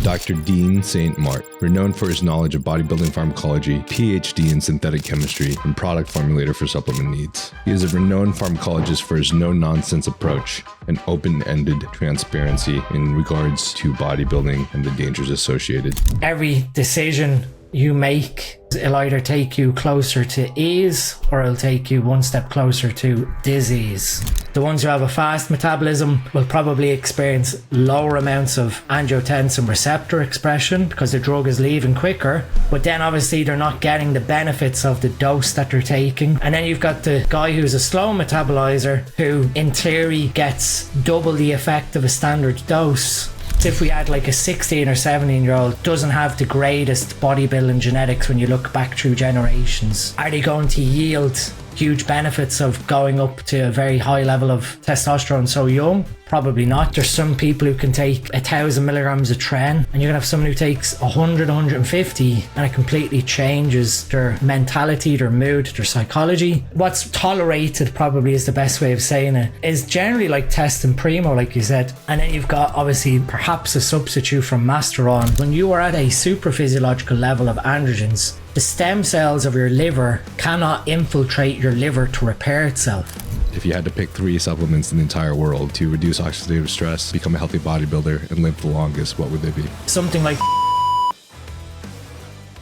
Dr. Dean St.Mart, renowned for his knowledge of bodybuilding pharmacology, PhD in synthetic chemistry, and product formulator for supplement needs. He is a renowned pharmacologist for his no-nonsense approach and open-ended transparency in regards to bodybuilding and the dangers associated. Every decision you make, it'll either take you closer to ease or it'll take you one step closer to disease. The ones who have a fast metabolism will probably experience lower amounts of angiotensin receptor expression because the drug is leaving quicker, but then obviously they're not getting the benefits of the dose that they're taking. And then you've got the guy who's a slow metabolizer who in theory gets double the effect of a standard dose. If we had like a 16 or 17 year old doesn't have the greatest bodybuilding genetics when you look back through generations, are they going to yield huge benefits of going up to a very high level of testosterone so young? Probably not. There's some people who can take 1,000 milligrams of Tren, and you're gonna have someone who takes 100, 150, and it completely changes their mentality, their mood, their psychology. What's tolerated, probably is the best way of saying it, is generally like test and primo, like you said. And then you've got obviously perhaps a substitute from Masteron. When you are at a super physiological level of androgens, the stem cells of your liver cannot infiltrate your liver to repair itself. If you had to pick 3 supplements in the entire world to reduce oxidative stress, become a healthy bodybuilder, and live the longest, what would they be? Something like...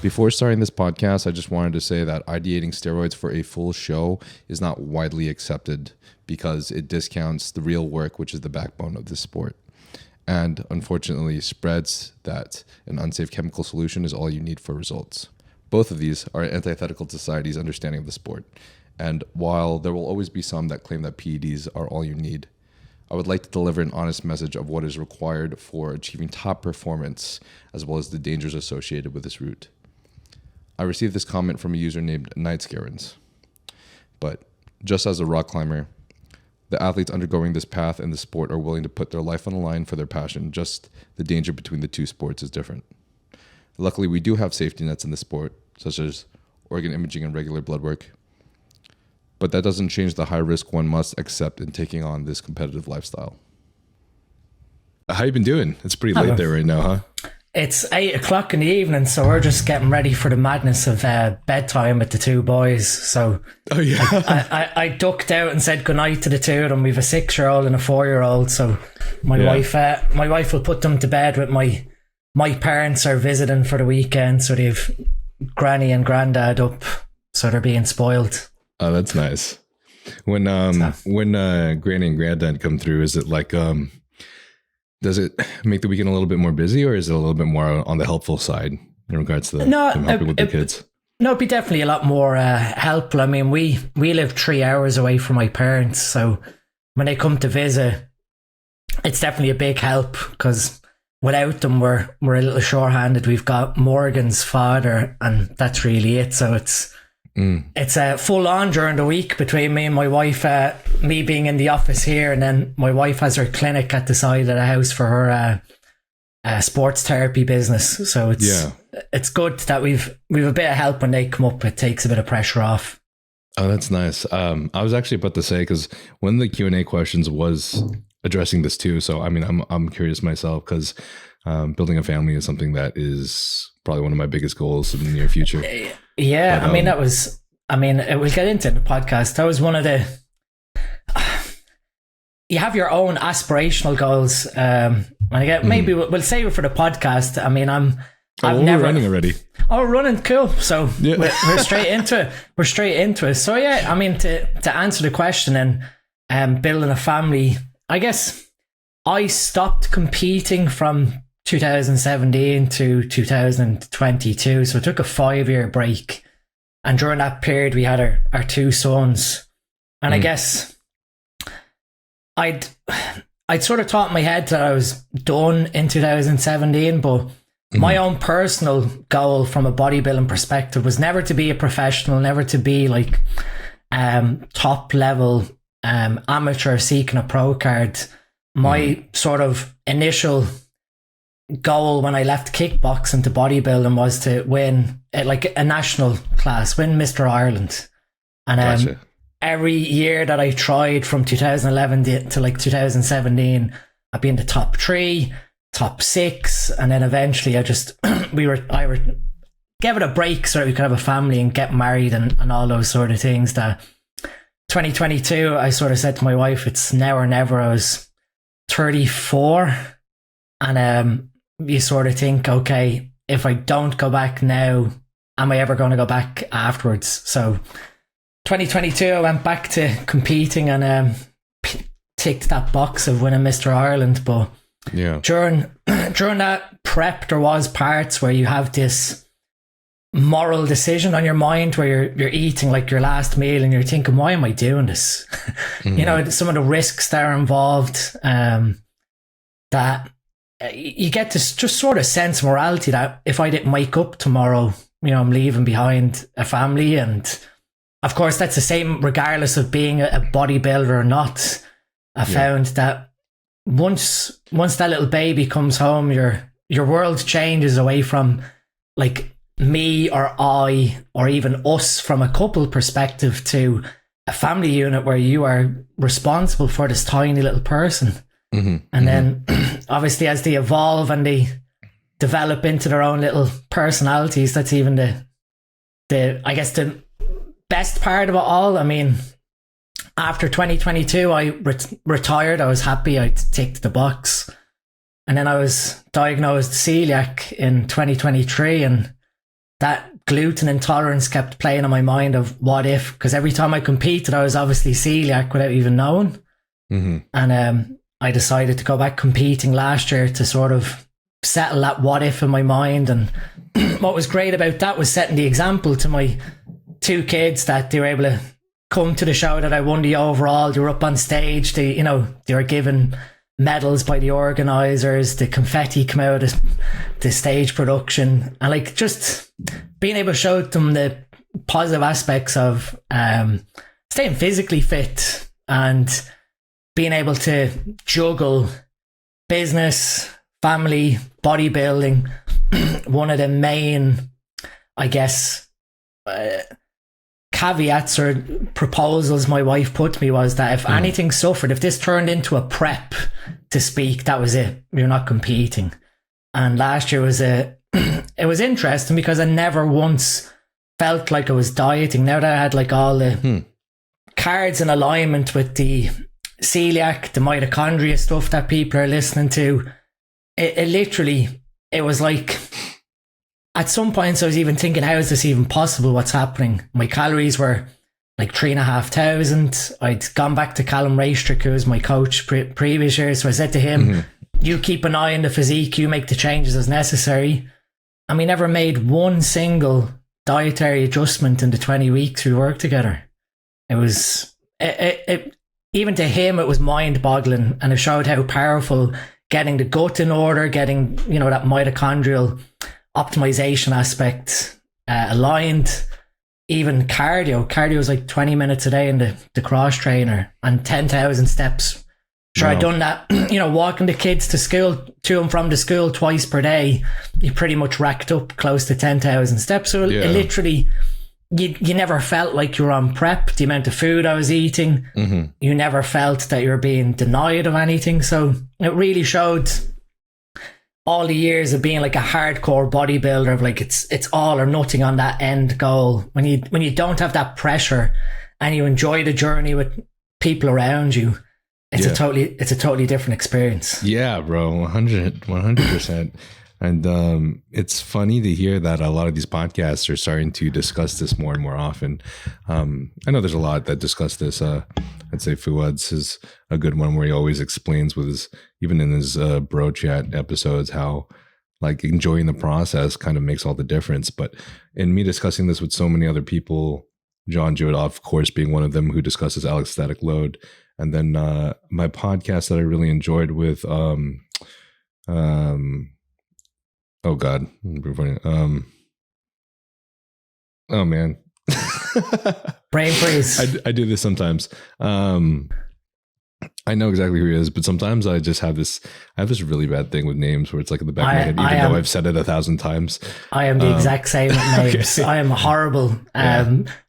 Before starting this podcast, I just wanted to say that ideating steroids for a full show is not widely accepted because it discounts the real work, which is the backbone of this sport. And unfortunately spreads that an unsafe chemical solution is all you need for results. Both of these are antithetical to society's understanding of the sport. And while there will always be some that claim that PEDs are all you need, I would like to deliver an honest message of what is required for achieving top performance, as well as the dangers associated with this route. I received this comment from a user named Nightscarens. But just as a rock climber, the athletes undergoing this path in the sport are willing to put their life on the line for their passion. Just the danger between the two sports is different. Luckily, we do have safety nets in the sport, such as organ imaging and regular blood work. But that doesn't change the high risk one must accept in taking on this competitive lifestyle. How you been doing? It's pretty late there right now, huh? It's 8 o'clock in the evening, so we're just getting ready for the madness of bedtime with the 2 boys. So I ducked out and said goodnight to the 2 of them. We have a 6-year-old and a 4-year-old. So my wife will put them to bed with my parents are visiting for the weekend. So they've granny and granddad up, so they're being spoiled. Oh, that's nice. When granny and granddad come through, is it like does it make the weekend a little bit more busy, or is it a little bit more on the helpful side in regards to them helping with the kids? No, it'd be definitely a lot more helpful. I mean, we live 3 hours away from my parents, so when they come to visit, it's definitely a big help because without them, we're a little short-handed. We've got Morgan's father, and that's really it. So it's full on during the week between me and my wife, me being in the office here, and then my wife has her clinic at the side of the house for her sports therapy business. So it's good that we've a bit of help when they come up. It takes a bit of pressure off. Oh, that's nice. I was actually about to say, because one of the Q&A questions was addressing this too. So I mean, I'm curious myself, because building a family is something that is probably one of my biggest goals in the near future. Yeah, but, we'll get into the podcast. That was one of the, you have your own aspirational goals. And again, maybe we'll save it for the podcast. I mean, we're running already. Oh, we're running, cool. So we're straight into it. We're straight into it. So yeah, I mean, to answer the question and building a family, I guess I stopped competing from 2017 to 2022. So I took a 5-year break. And during that period, we had our 2 sons. And I guess I'd sort of thought in my head that I was done in 2017, but my own personal goal from a bodybuilding perspective was never to be a professional, never to be like top level amateur seeking a pro card. My sort of initial goal when I left kickboxing to bodybuilding was to win like a national class, win Mr. Ireland. And Gotcha. Every year that I tried from 2011 to like 2017, I'd be in the top 3. top 6, and then eventually I gave it a break so that we could have a family and get married and all those sort of things. That 2022, I sort of said to my wife, it's now or never. I was 34, and you sort of think, okay, if I don't go back now, am I ever going to go back afterwards? So 2022, I went back to competing and ticked that box of winning Mr. Ireland. But during that prep, there was parts where you have this moral decision on your mind where you're eating like your last meal and you're thinking, why am I doing this? You know, some of the risks that are involved, that you get this just sort of sense of morality that if I didn't wake up tomorrow, you know, I'm leaving behind a family. And of course that's the same regardless of being a bodybuilder or not. I found that once that little baby comes home, your world changes away from like me or I or even us from a couple perspective to a family unit where you are responsible for this tiny little person. And then obviously as they evolve and they develop into their own little personalities, that's even the I guess the best part of it all. I mean, after 2022 I retired. I was happy I ticked the box, and then I was diagnosed celiac in 2023, and that gluten intolerance kept playing on my mind of what if, because every time I competed I was obviously celiac without even knowing. And I decided to go back competing last year to sort of settle that what if in my mind. And what was great about that was setting the example to my 2 kids, that they were able to come to the show that I won the overall. They were up on stage, they were given medals by the organisers, the confetti come out of the stage production, and like just being able to show them the positive aspects of staying physically fit and being able to juggle business, family, bodybuilding. One of the main, I guess, caveats or proposals my wife put to me was that if anything suffered, if this turned into a prep to speak, that was it. You're not competing. And last year was it was interesting because I never once felt like I was dieting. Now that I had like all the cards in alignment with the celiac, the mitochondria stuff that people are listening to, it literally, it was like, at some points I was even thinking, how is this even possible? What's happening? My calories were like 3,500. I'd gone back to Callum Raystrick, who was my coach previous year. So I said to him, you keep an eye on the physique, you make the changes as necessary. And we never made one single dietary adjustment in the 20 weeks we worked together. It was, even to him, it was mind boggling. And it showed how powerful getting the gut in order, getting, that mitochondrial optimization aspect aligned. Even cardio was like 20 minutes a day in the cross trainer and 10,000 steps. Sure, wow. I'd done that, walking the kids to school, to and from the school twice per day. You pretty much racked up close to 10,000 steps. So it literally, you never felt like you were on prep. The amount of food I was eating, you never felt that you were being denied of anything. So it really showed all the years of being like a hardcore bodybuilder of like it's all or nothing on that end goal. When you don't have that pressure and you enjoy the journey with people around you, it's a totally different experience. Yeah, bro, 100%. And it's funny to hear that a lot of these podcasts are starting to discuss this more and more often. I know there's a lot that discuss this. I'd say Fuad's is a good one where he always explains with his, even in his bro chat episodes, how like enjoying the process kind of makes all the difference. But in me discussing this with so many other people, John Jewett, of course, being one of them, who discusses allostatic load. And then my podcast that I really enjoyed with, oh God, oh man. Brain freeze. I do this sometimes. I know exactly who he is, but sometimes I just have this really bad thing with names where it's like in the back of my head, even though I've said it 1,000 times. I am the exact same with names. Okay. I am horrible.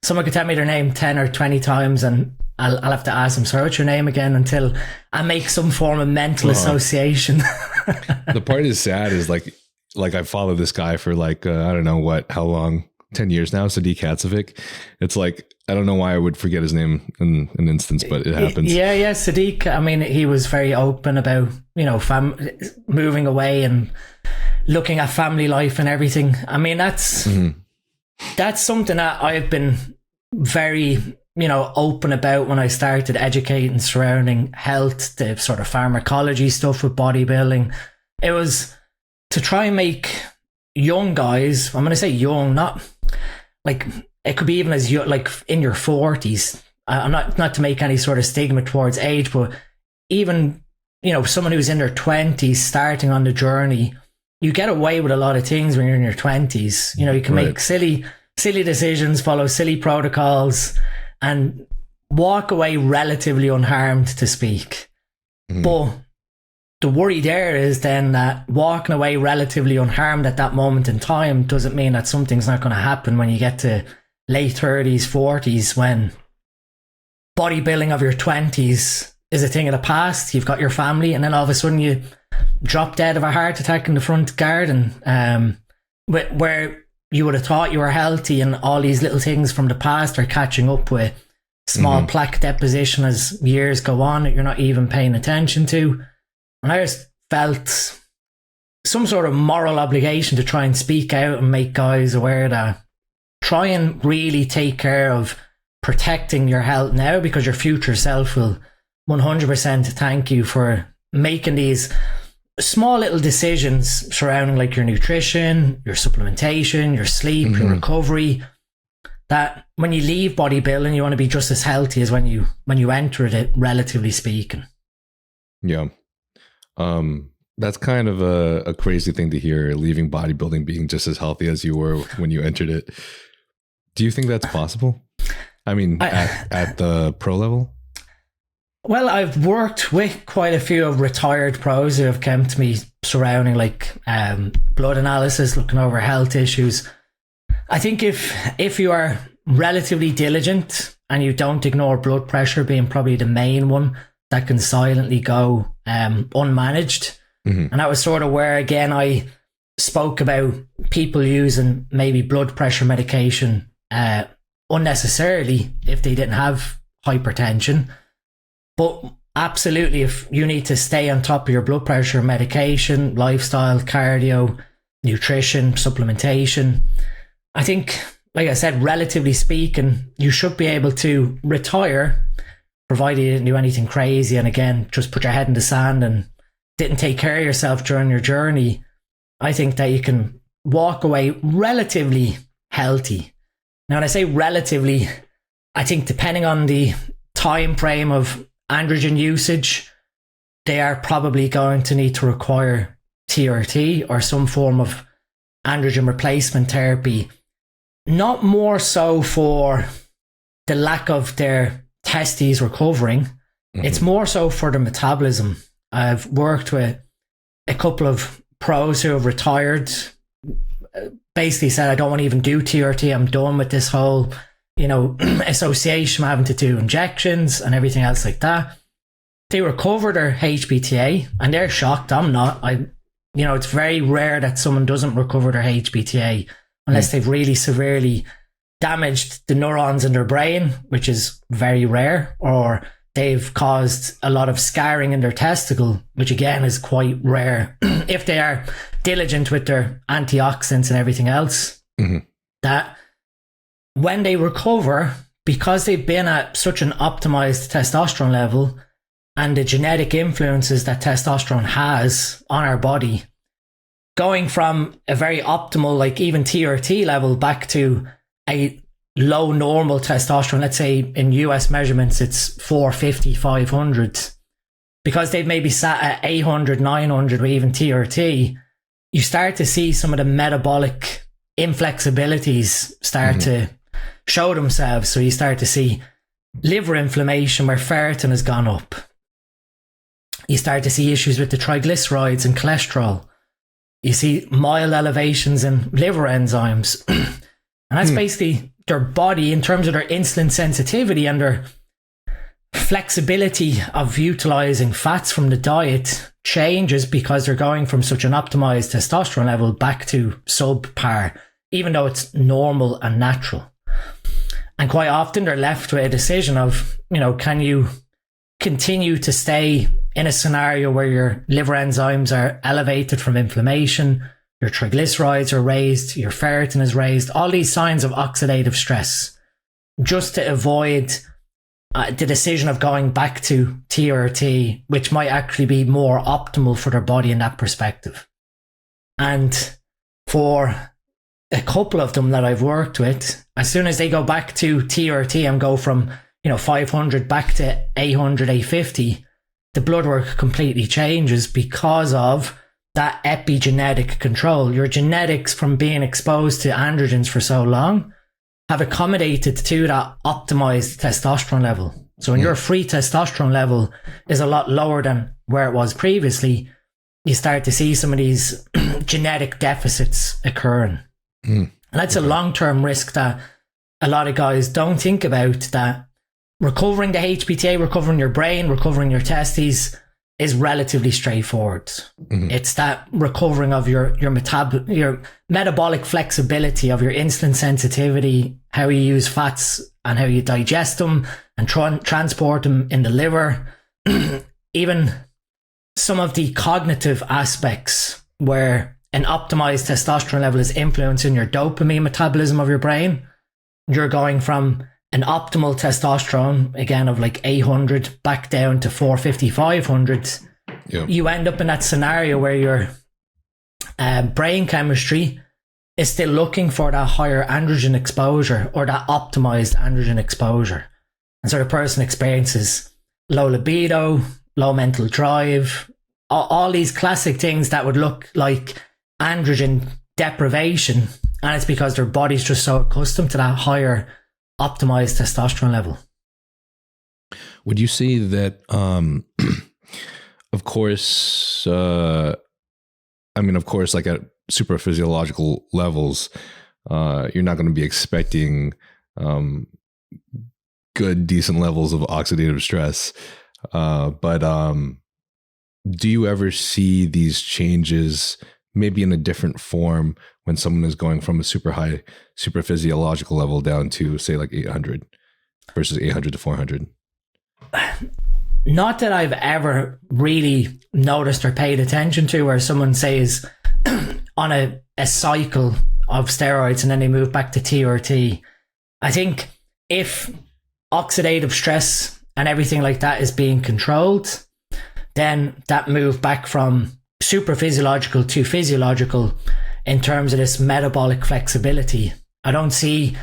Someone could tell me their name 10 or 20 times and I'll have to ask them, sorry, what's your name again, until I make some form of mental association. The part is sad is like I followed this guy for like, I don't know how long, 10 years now, Sadiq Hatzovic. It's like, I don't know why I would forget his name in an instance, but it happens. Yeah, Sadiq. I mean, he was very open about, moving away and looking at family life and everything. I mean, that's something that I've been very, open about when I started educating surrounding health, the sort of pharmacology stuff with bodybuilding. It was to try and make young guys, I'm going to say young, not like, it could be even as young, like in your 40s. I'm not to make any sort of stigma towards age, but even, someone who's in their 20s starting on the journey, you get away with a lot of things when you're in your 20s. You can make silly decisions, follow silly protocols, and walk away relatively unharmed, to speak. But the worry there is then that walking away relatively unharmed at that moment in time doesn't mean that something's not going to happen when you get to late 30s, 40s, when bodybuilding of your 20s is a thing of the past. You've got your family, and then all of a sudden you drop dead of a heart attack in the front garden, where you would have thought you were healthy, and all these little things from the past are catching up with small plaque deposition as years go on that you're not even paying attention to. And I just felt some sort of moral obligation to try and speak out and make guys aware that try and really take care of protecting your health now, because your future self will 100% thank you for making these small little decisions surrounding like your nutrition, your supplementation, your sleep, your recovery, that when you leave bodybuilding, you want to be just as healthy as when you entered it, relatively speaking. Yeah. That's kind of a crazy thing to hear, leaving bodybuilding being just as healthy as you were when you entered it. Do you think that's possible? I mean, at the pro level? Well, I've worked with quite a few of retired pros who have come to me surrounding like blood analysis, looking over health issues. I think if you are relatively diligent and you don't ignore blood pressure being probably the main one that can silently go unmanaged. And that was sort of where, again, I spoke about people using maybe blood pressure medication unnecessarily if they didn't have hypertension. But absolutely, if you need to stay on top of your blood pressure medication, lifestyle, cardio, nutrition, supplementation, I think, like I said, relatively speaking, you should be able to retire, provided you didn't do anything crazy, and again, just put your head in the sand and didn't take care of yourself during your journey. I think that you can walk away relatively healthy. Now, when I say relatively, I think depending on the time frame of androgen usage, they are probably going to need to require TRT or some form of androgen replacement therapy. Not more so for the lack of their testes recovering. It's more so for the metabolism. I've worked with a couple of pros who have retired, basically said, I don't want to even do TRT. I'm done with this whole, association, having to do injections and everything else like that. They recover their HPTA and they're shocked. I'm not. It's very rare that someone doesn't recover their HPTA unless they've really severely damaged the neurons in their brain, which is very rare, or they've caused a lot of scarring in their testicle, which again is quite rare. If they are diligent with their antioxidants and everything else, that when they recover, because they've been at such an optimized testosterone level and the genetic influences that testosterone has on our body, going from a very optimal, like even TRT level, back to a low normal testosterone, let's say in US measurements, it's 450, 500. Because they've maybe sat at 800, 900 with even TRT, you start to see some of the metabolic inflexibilities start to show themselves. So you start to see liver inflammation where ferritin has gone up. You start to see issues with the triglycerides and cholesterol. You see mild elevations in liver enzymes. And that's basically their body, in terms of their insulin sensitivity and their flexibility of utilizing fats from the diet changes because they're going from such an optimized testosterone level back to subpar, even though it's normal and natural. And quite often they're left with a decision of, can you continue to stay in a scenario where your liver enzymes are elevated from inflammation, your triglycerides are raised, your ferritin is raised, all these signs of oxidative stress, just to avoid the decision of going back to TRT, which might actually be more optimal for their body in that perspective. And for a couple of them that I've worked with, as soon as they go back to TRT and go from 500 back to 800, 850, the blood work completely changes because of that epigenetic control. Your genetics from being exposed to androgens for so long have accommodated to that optimized testosterone level. So when your free testosterone level is a lot lower than where it was previously, you start to see some of these genetic deficits occurring. And that's a long-term risk that a lot of guys don't think about, that recovering the HPTA, recovering your brain, recovering your testes is relatively straightforward. It's that recovering of your metabolic flexibility, of your insulin sensitivity, how you use fats and how you digest them and transport them in the liver. Even some of the cognitive aspects where an optimized testosterone level is influencing your dopamine metabolism of your brain. You're going from an optimal testosterone, again, of like 800 back down to 450, 500. Yep. You end up in that scenario where your brain chemistry is still looking for that higher androgen exposure or that optimized androgen exposure. And so the person experiences low libido, low mental drive, all these classic things that would look like androgen deprivation. And it's because their body's just so accustomed to that higher optimized testosterone level. Would you say that, of course, like at super physiological levels, you're not going to be expecting good, decent levels of oxidative stress. But do you ever see these changes maybe in a different form when someone is going from a super high, super physiological level down to, say, like 800 versus 800 to 400? Not that I've ever really noticed or paid attention to where someone says on a cycle of steroids and then they move back to TRT. I think if oxidative stress and everything like that is being controlled, then that move back from super physiological to physiological in terms of this metabolic flexibility, I don't see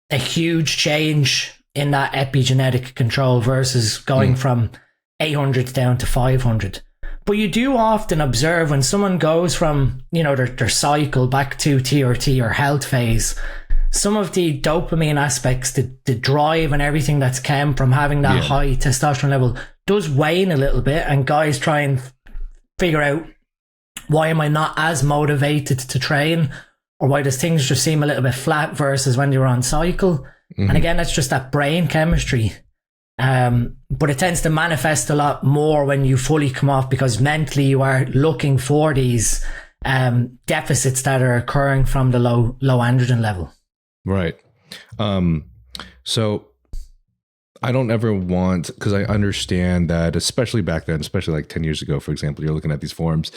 a huge change in that epigenetic control versus going from 800 down to 500. But you do often observe when someone goes from, their cycle back to TRT or health phase, some of the dopamine aspects, the drive and everything that's come from having that high testosterone level does wane a little bit, and guys try and figure out, why am I not as motivated to train, or why does things just seem a little bit flat versus when you're on cycle? And again, that's just that brain chemistry. But it tends to manifest a lot more when you fully come off, because mentally you are looking for these deficits that are occurring from the low androgen level. Right. So I don't ever want, because I understand that, especially back then, especially like 10 years ago, for example, you're looking at these forums,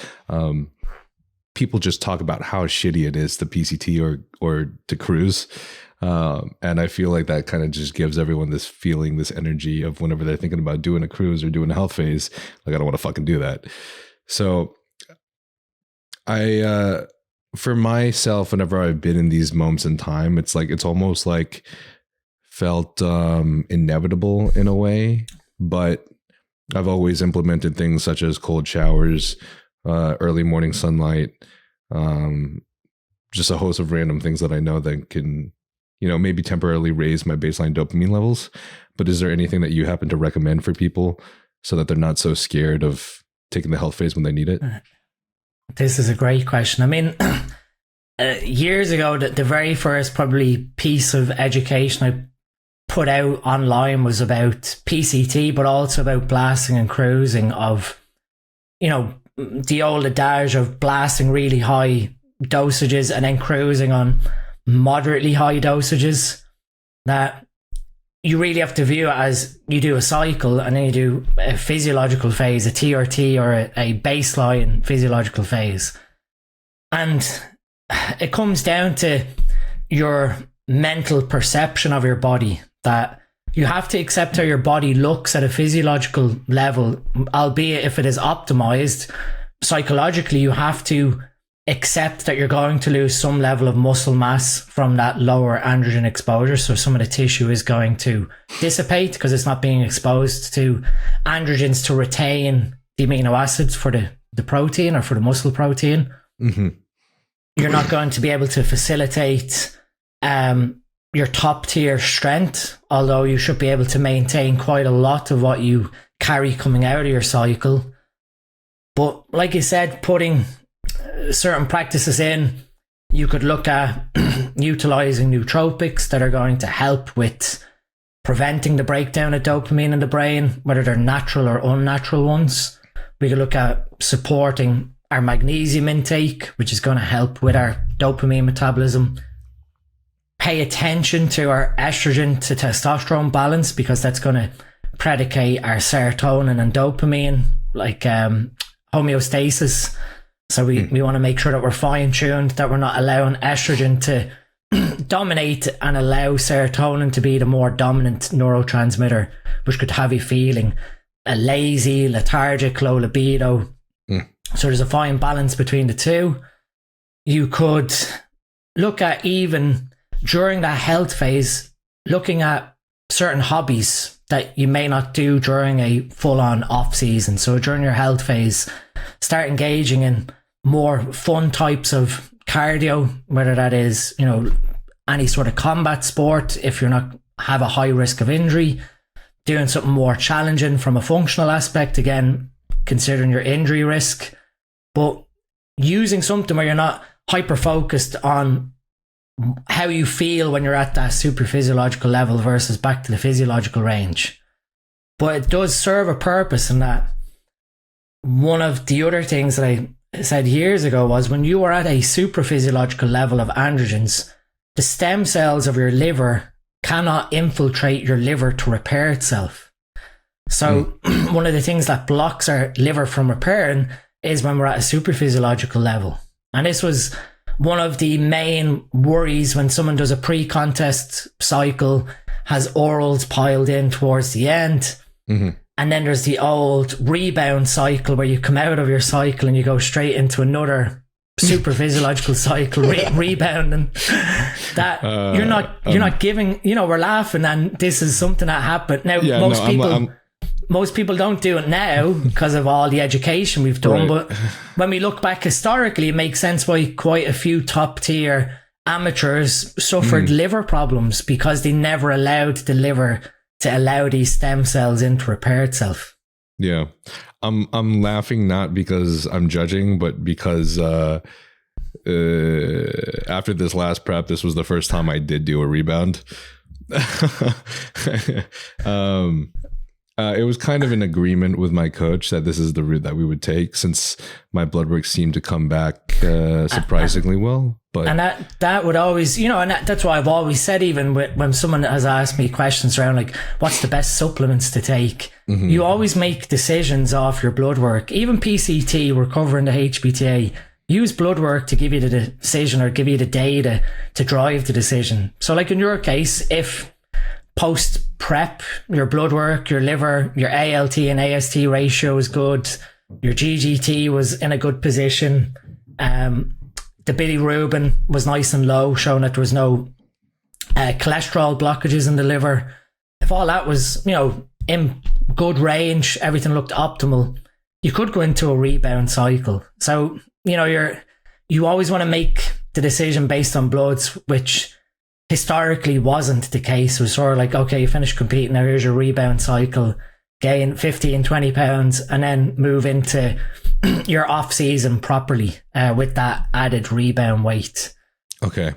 people just talk about how shitty it is to PCT or to cruise. And I feel like that kind of just gives everyone this feeling, this energy of whenever they're thinking about doing a cruise or doing a health phase, like, I don't want to fucking do that. So for myself, whenever I've been in these moments in time, it's almost like felt inevitable in a way, but I've always implemented things such as cold showers, early morning sunlight, just a host of random things that I know that can, maybe temporarily raise my baseline dopamine levels. But is there anything that you happen to recommend for people so that they're not so scared of taking the health phase when they need it? This is a great question. I mean, years ago, the very first probably piece of education I put out online was about PCT, but also about blasting and cruising of, you know, the old adage of blasting really high dosages and then cruising on moderately high dosages. That you really have to view it as you do a cycle and then you do a physiological phase, a TRT, or a baseline physiological phase. And it comes down to your mental perception of your body, that you have to accept how your body looks at a physiological level, albeit if it is optimized. Psychologically, you have to accept that you're going to lose some level of muscle mass from that lower androgen exposure. So some of the tissue is going to dissipate because it's not being exposed to androgens to retain the amino acids for the protein or for the muscle protein. Mm-hmm. You're not going to be able to facilitate your top tier strength, although you should be able to maintain quite a lot of what you carry coming out of your cycle. But like you said, putting certain practices in, you could look at utilizing nootropics that are going to help with preventing the breakdown of dopamine in the brain, whether they're natural or unnatural ones. We could look at supporting our magnesium intake, which is going to help with our dopamine metabolism. Pay attention to our estrogen to testosterone balance, because that's going to predicate our serotonin and dopamine, like homeostasis. So we want to make sure that we're fine-tuned, that we're not allowing estrogen to dominate and allow serotonin to be the more dominant neurotransmitter, which could have you feeling lazy, lethargic, low libido. So there's a fine balance between the two. You could look at, even during that health phase, looking at certain hobbies that you may not do during a full-on off season. So during your health phase, start engaging in more fun types of cardio, whether that is, you know, any sort of combat sport if you're not have a high risk of injury, doing something more challenging from a functional aspect, again considering your injury risk, but using something where you're not hyper focused on how you feel when you're at that super physiological level versus back to the physiological range. But it does serve a purpose in that. One of the other things that I said years ago was, when you are at a super physiological level of androgens, the stem cells of your liver cannot infiltrate your liver to repair itself. So one of the things that blocks our liver from repairing is when we're at a super physiological level. And this was one of the main worries when someone does a pre-contest cycle, has orals piled in towards the end. Mm-hmm. And then there's the old rebound cycle where you come out of your cycle and you go straight into another super physiological cycle, rebounding. That you're not giving, you know, we're laughing and this is something that happened. Now, most people don't do it now because of all the education we've done. Right. But when we look back historically, it makes sense why quite a few top tier amateurs suffered liver problems, because they never allowed the liver to allow these stem cells in to repair itself. Yeah. I'm laughing not because I'm judging, but because after this last prep, this was the first time I did do a rebound. It was kind of an agreement with my coach that this is the route that we would take, since my blood work seemed to come back surprisingly well. But and that would always, you know, and that's what I've always said, even when someone has asked me questions around like, what's the best supplements to take? Mm-hmm. You always make decisions off your blood work. Even PCT, we're covering the HBTA. Use blood work to give you the decision, or give you the data to drive the decision. So like in your case, if post prep, your blood work, your liver, your ALT and AST ratio is good, your GGT was in a good position, the bilirubin was nice and low, showing that there was no cholesterol blockages in the liver. If all that was, you know, in good range, everything looked optimal, you could go into a rebound cycle. So, you know, you always want to make the decision based on bloods, which historically wasn't the case. It was sort of like, okay, you finish competing, now here's your rebound cycle, gain 15, 20 pounds, and then move into your off season properly with that added rebound weight. Okay.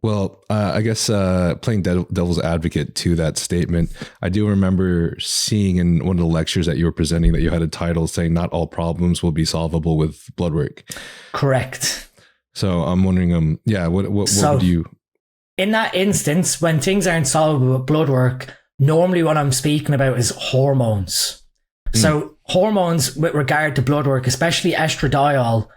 Well, I guess playing devil's advocate to that statement, I do remember seeing in one of the lectures that you were presenting that you had a title saying not all problems will be solvable with blood work. Correct. So I'm wondering, what would you... In that instance, when things aren't solvable with blood work, normally what I'm speaking about is hormones. So hormones with regard to blood work, especially estradiol.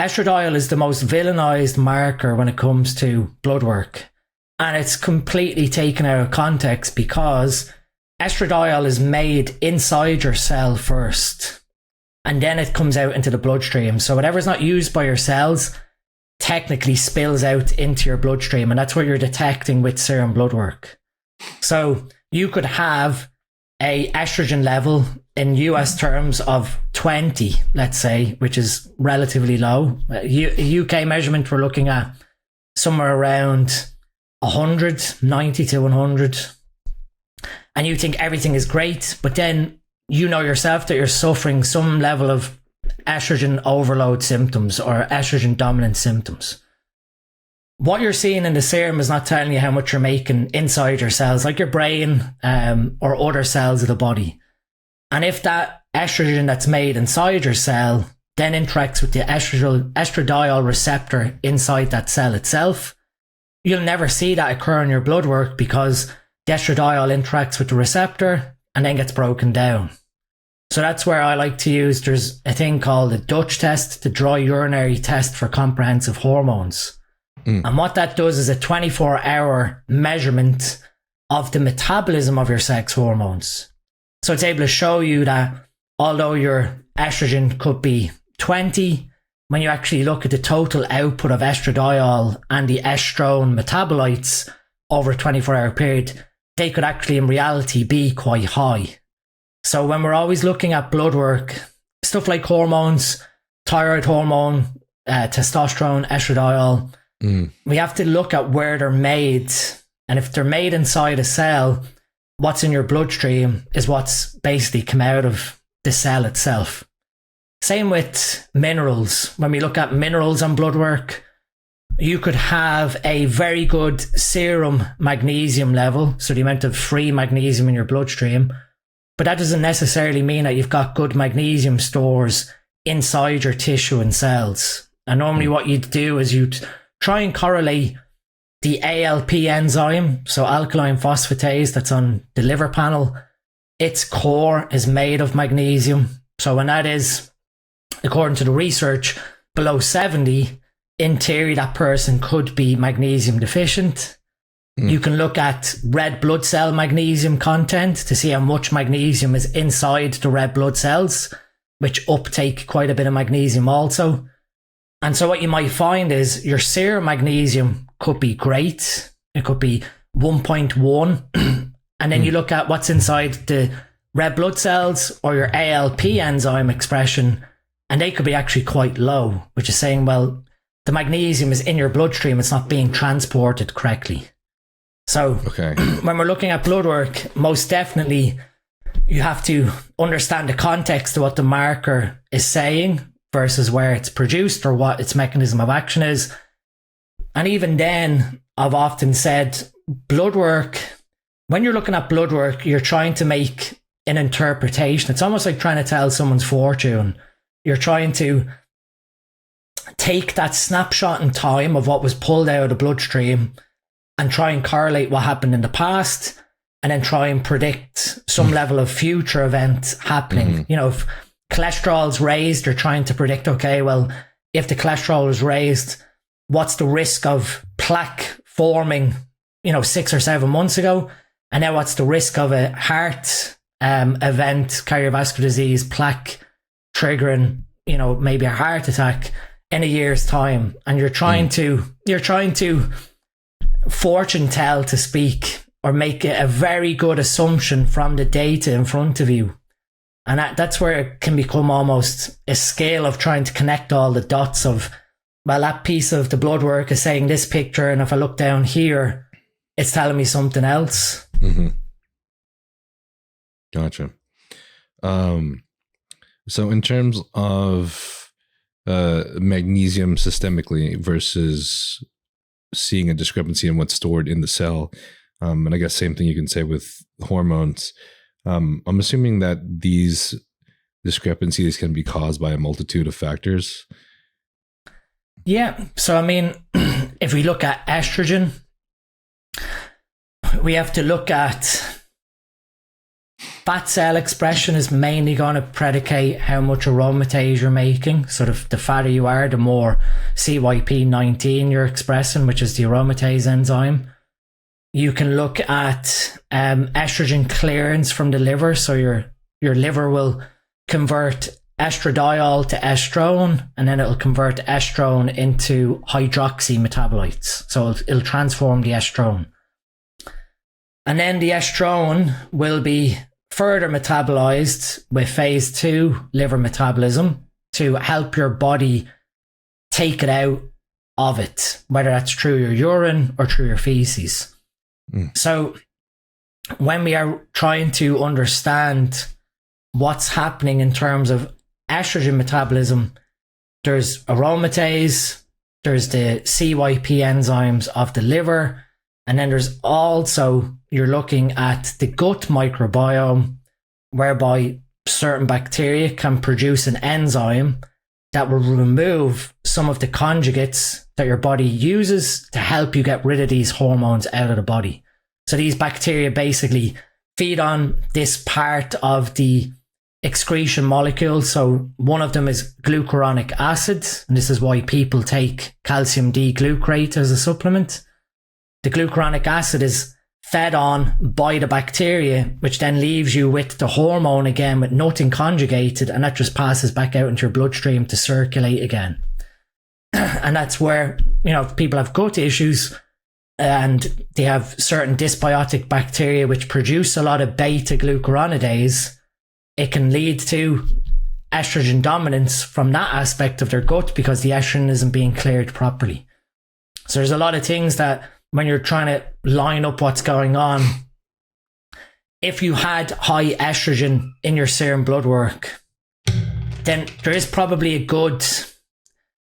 Estradiol is the most villainized marker when it comes to blood work. And it's completely taken out of context because estradiol is made inside your cell first. And then it comes out into the bloodstream. So whatever's not used by your cells technically spills out into your bloodstream. And that's what you're detecting with serum blood work. So you could have a estrogen level in US terms of 20, let's say, which is relatively low. UK measurement, we're looking at somewhere around 100, 90 to 100. And you think everything is great, but then you know yourself that you're suffering some level of estrogen overload symptoms or estrogen dominant symptoms. What you're seeing in the serum is not telling you how much you're making inside your cells, like your brain or other cells of the body. And if that estrogen that's made inside your cell then interacts with the estradiol receptor inside that cell itself, you'll never see that occur in your blood work because the estradiol interacts with the receptor and then gets broken down. So that's where I like to use, there's a thing called the Dutch test, the dry urinary test for comprehensive hormones. And what that does is a 24-hour measurement of the metabolism of your sex hormones. So it's able to show you that although your estrogen could be 20, when you actually look at the total output of estradiol and the estrone metabolites over a 24-hour period, they could actually in reality be quite high. So when we're always looking at blood work, stuff like hormones, thyroid hormone, testosterone, estradiol, we have to look at where they're made. And if they're made inside a cell, what's in your bloodstream is what's basically come out of the cell itself. Same with minerals. When we look at minerals on blood work, you could have a very good serum magnesium level, so the amount of free magnesium in your bloodstream, but that doesn't necessarily mean that you've got good magnesium stores inside your tissue and cells. And normally what you'd do is you'd try and correlate the ALP enzyme, so alkaline phosphatase, that's on the liver panel. Its core is made of magnesium. So when that is, according to the research, below 70, in theory, that person could be magnesium deficient. You can look at red blood cell magnesium content to see how much magnesium is inside the red blood cells, which uptake quite a bit of magnesium also. And so what you might find is your serum magnesium could be great. It could be 1.1. And then you look at what's inside the red blood cells or your ALP enzyme expression, and they could be actually quite low, which is saying, well, the magnesium is in your bloodstream, it's not being transported correctly. So when we're looking at blood work, most definitely you have to understand the context of what the marker is saying versus where it's produced or what its mechanism of action is. And even then, I've often said blood work, when you're looking at blood work, you're trying to make an interpretation. It's almost like trying to tell someone's fortune. You're trying to take that snapshot in time of what was pulled out of the bloodstream and try and correlate what happened in the past and then try and predict some level of future event happening. You know, if cholesterol's raised, you're trying to predict, okay, well, if the cholesterol is raised, what's the risk of plaque forming, 6 or 7 months ago? And now what's the risk of a heart event, cardiovascular disease, plaque triggering, maybe a heart attack in a year's time? And you're trying to fortune tell, to speak, or make a very good assumption from the data in front of you. And that's where it can become almost a scale of trying to connect all the dots of, well, that piece of the blood work is saying this picture, and if I look down here, it's telling me something else. Gotcha. So in terms of magnesium systemically versus seeing a discrepancy in what's stored in the cell. And I guess same thing you can say with hormones. I'm assuming that these discrepancies can be caused by a multitude of factors. Yeah. So, I mean, if we look at estrogen, we have to look at fat cell expression is mainly going to predicate how much aromatase you're making. Sort of the fatter you are, the more CYP19 you're expressing, which is the aromatase enzyme. You can look at estrogen clearance from the liver. So your liver will convert estradiol to estrone, and then it'll convert estrone into hydroxy metabolites. So it'll transform the estrone. And then the estrone will be further metabolized with phase 2 liver metabolism to help your body take it out of it, whether that's through your urine or through your feces. So when we are trying to understand what's happening in terms of estrogen metabolism, there's aromatase, there's the CYP enzymes of the liver, and then there's also, you're looking at the gut microbiome, whereby certain bacteria can produce an enzyme that will remove some of the conjugates that your body uses to help you get rid of these hormones out of the body. So these bacteria basically feed on this part of the excretion molecule. So one of them is glucuronic acid, and this is why people take calcium D-glucarate as a supplement. The glucuronic acid is fed on by the bacteria, which then leaves you with the hormone again with nothing conjugated, and that just passes back out into your bloodstream to circulate again. And that's where, you know, people have gut issues and they have certain dysbiotic bacteria which produce a lot of beta glucuronidase. It can lead to estrogen dominance from that aspect of their gut because the estrogen isn't being cleared properly. So there's a lot of things that when you're trying to line up what's going on, if you had high estrogen in your serum blood work, then there is probably a good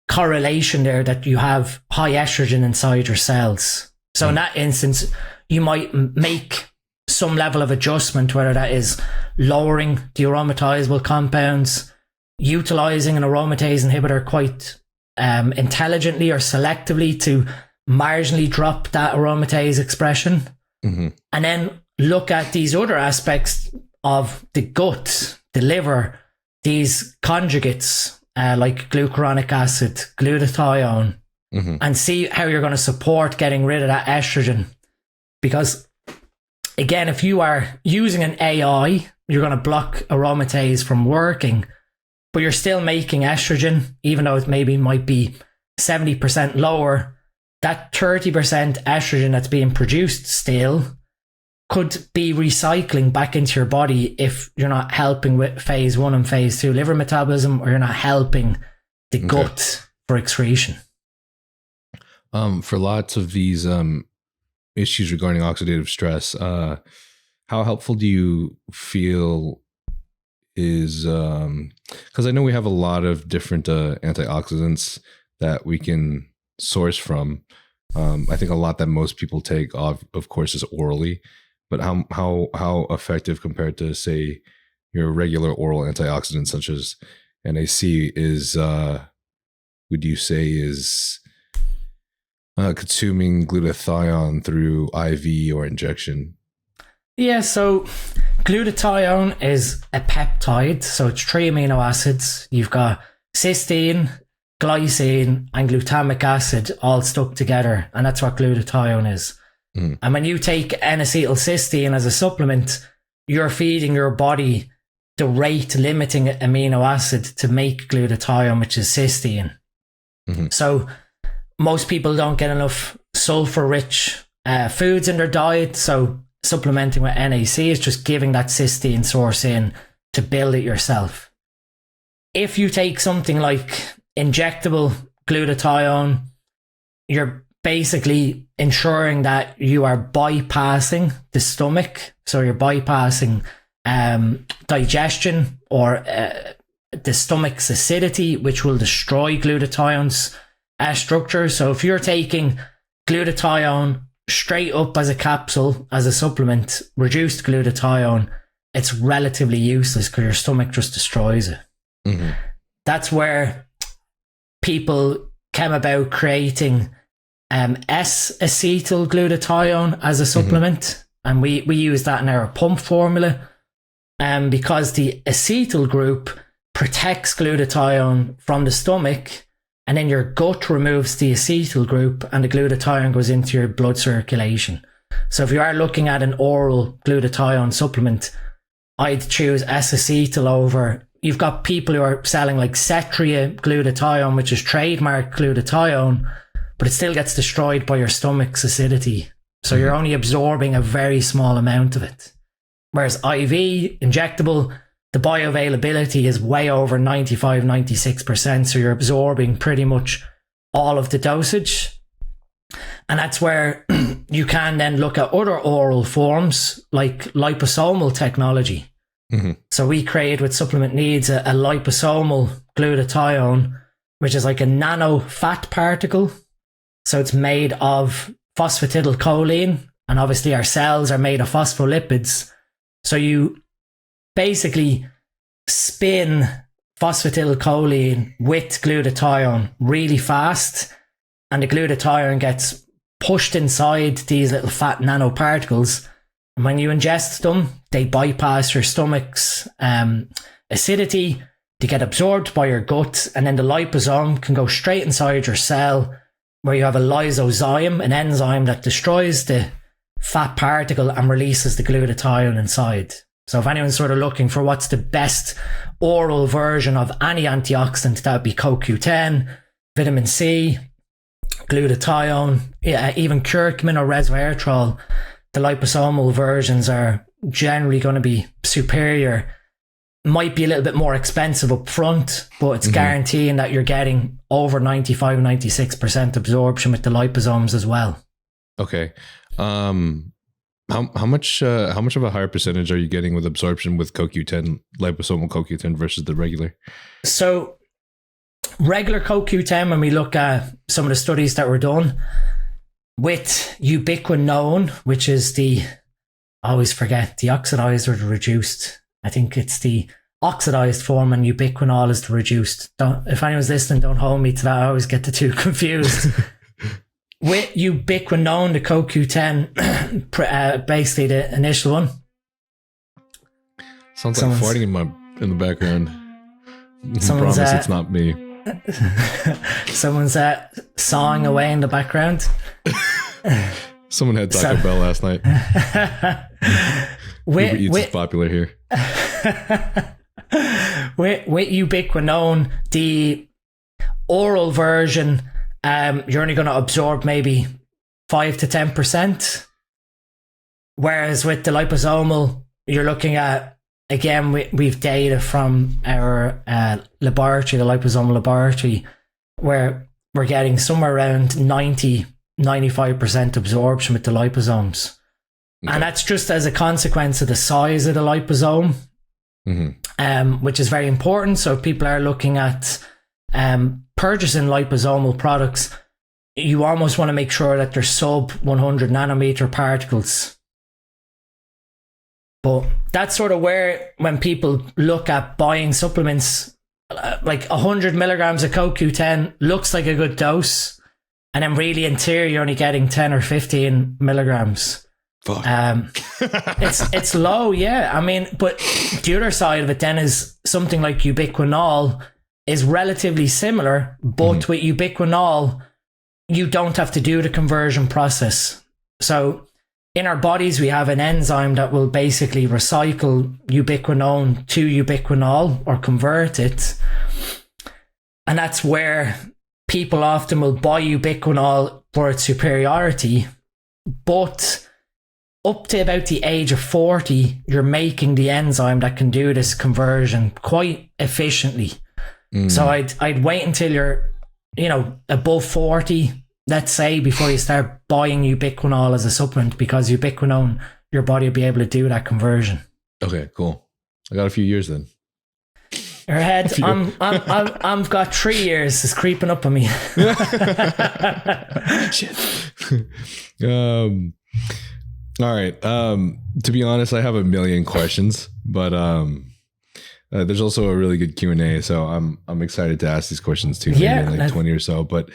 correlation there that you have high estrogen inside your cells. So in that instance, you might make some level of adjustment, whether that is lowering the aromatizable compounds, utilizing an aromatase inhibitor quite intelligently or selectively to marginally drop that aromatase expression, and then look at these other aspects of the gut, the liver, these conjugates like glucuronic acid, glutathione, and see how you're going to support getting rid of that estrogen. Because again, if you are using an AI, you're going to block aromatase from working, but you're still making estrogen, even though it maybe might be 70% lower. That 30% estrogen that's being produced still could be recycling back into your body if you're not helping with phase 1 and phase 2 liver metabolism, or you're not helping the gut for excretion. For lots of these issues regarding oxidative stress, how helpful do you feel is, because I know we have a lot of different antioxidants that we can source from. I think a lot that most people take of course is orally, but how effective compared to, say, your regular oral antioxidants such as NAC is, would you say is consuming glutathione through IV or injection? Yeah, so glutathione is a peptide, so it's 3 amino acids. You've got cysteine, glycine and glutamic acid all stuck together, and that's what glutathione is. And when you take N-acetylcysteine as a supplement, you're feeding your body the rate limiting amino acid to make glutathione, which is cysteine. So most people don't get enough sulfur rich foods in their diet, so supplementing with NAC is just giving that cysteine source in to build it yourself. If you take something like injectable glutathione, you're basically ensuring that you are bypassing the stomach. So you're bypassing digestion or the stomach's acidity, which will destroy glutathione's structure. So if you're taking glutathione straight up as a capsule, as a supplement, reduced glutathione, it's relatively useless because your stomach just destroys it. Mm-hmm. That's where people came about creating S-acetyl glutathione as a supplement. And we use that in our pump formula. Because the acetyl group protects glutathione from the stomach, and then your gut removes the acetyl group and the glutathione goes into your blood circulation. So if you are looking at an oral glutathione supplement, I'd choose S-acetyl over. You've got people who are selling like Cetria glutathione, which is trademark glutathione, but it still gets destroyed by your stomach's acidity. So you're only absorbing a very small amount of it. Whereas IV, injectable, the bioavailability is way over 95, 96%. So you're absorbing pretty much all of the dosage. And that's where you can then look at other oral forms like liposomal technology. Mm-hmm. So we create with Supplement Needs a liposomal glutathione, which is like a nano fat particle. So it's made of phosphatidylcholine, and obviously our cells are made of phospholipids. So you basically spin phosphatidylcholine with glutathione really fast, and the glutathione gets pushed inside these little fat nanoparticles. And when you ingest them, they bypass your stomach's acidity, they get absorbed by your gut, and then the liposome can go straight inside your cell, where you have a lysozyme, an enzyme that destroys the fat particle and releases the glutathione inside. So if anyone's sort of looking for what's the best oral version of any antioxidant, that would be CoQ10, vitamin C, glutathione, even curcumin or resveratrol. The liposomal versions are generally going to be superior. Might be a little bit more expensive up front, but it's guaranteeing that you're getting over 95, 96% absorption with the liposomes as well. Okay. How much of a higher percentage are you getting with absorption with CoQ10, liposomal CoQ10 versus the regular? So regular CoQ10, when we look at some of the studies that were done with ubiquinone, which is I always forget, the oxidized or the reduced. I think it's the oxidized form, and ubiquinol is the reduced. If anyone's listening, don't hold me to that. I always get the two confused. With ubiquinone, the CoQ10, basically the initial one. Sounds like farting in the background. I promise it's not me. Someone's sawing away in the background. Someone had Taco Bell last night. Uber Eats is popular here. with ubiquinone, the oral version, you're only going to absorb maybe 5 to 10%. Whereas with the liposomal, you're looking at, again, we've data from our laboratory, the liposomal laboratory, where we're getting somewhere around 90-95% absorption with the liposomes. Okay. And that's just as a consequence of the size of the liposome, which is very important. So if people are looking at purchasing liposomal products, you almost want to make sure that they're sub 100 nanometer particles. But that's sort of where, when people look at buying supplements, like 100 milligrams of CoQ10 looks like a good dose, and then really in theory you're only getting 10 or 15 milligrams. Fuck. It's low, yeah. I mean, but the other side of it then is something like ubiquinol is relatively similar, but with ubiquinol, you don't have to do the conversion process. So in our bodies, we have an enzyme that will basically recycle ubiquinone to ubiquinol or convert it. And that's where people often will buy ubiquinol for its superiority, but up to about the age of 40, you're making the enzyme that can do this conversion quite efficiently. So I'd wait until you're, above 40, let's say, before you start buying ubiquinol as a supplement, because ubiquinone, your body will be able to do that conversion. Okay, cool. I got a few years then. Your head, I've got 3 years. It's creeping up on me. Shit. All right. To be honest, I have a million questions, but there's also a really good Q&A, so I'm excited to ask these questions too. Maybe in like 20 or so. But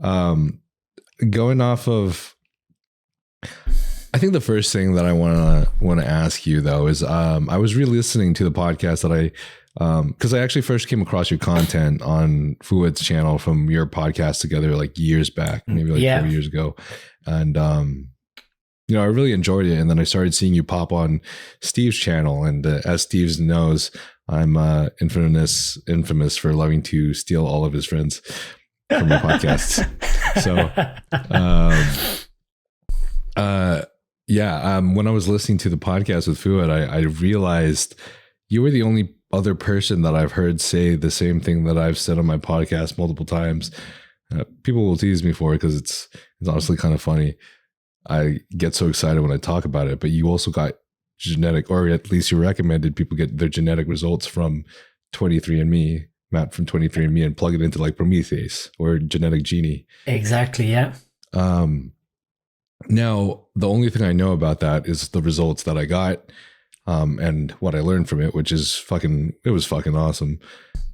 going off of, I think the first thing that I want to ask you though is I was re-listening to the podcast that because I actually first came across your content on Fuad's channel from your podcast together like years back, maybe like 4 years ago, and I really enjoyed it. And then I started seeing you pop on Steve's channel, and as Steve knows, I'm infamous for loving to steal all of his friends from my podcasts. So, when I was listening to the podcast with Fuad, I realized you were the only other person that I've heard say the same thing that I've said on my podcast multiple times. People will tease me for it because it's honestly kind of funny. I get so excited when I talk about it, but you also got genetic, or at least you recommended people get their genetic results from 23andMe, Matt from 23andMe, and plug it into like Prometheus or Genetic Genie. Exactly. Yeah. Now, the only thing I know about that is the results that I got and what I learned from it, which is it was fucking awesome.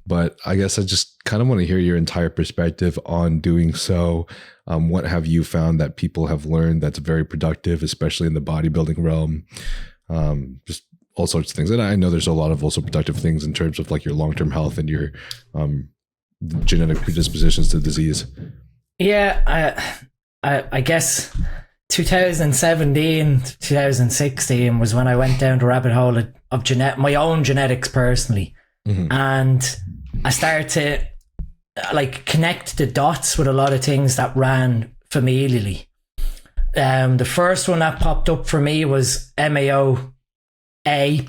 But I guess I just kind of want to hear your entire perspective on doing so. What have you found that people have learned that's very productive, especially in the bodybuilding realm? Just all sorts of things. And I know there's a lot of also productive things in terms of like your long-term health and your genetic predispositions to disease. Yeah, I guess 2017, 2016 was when I went down the rabbit hole of my own genetics personally. Mm-hmm. And I started to like connect the dots with a lot of things that ran familially. The first one that popped up for me was MAO A++,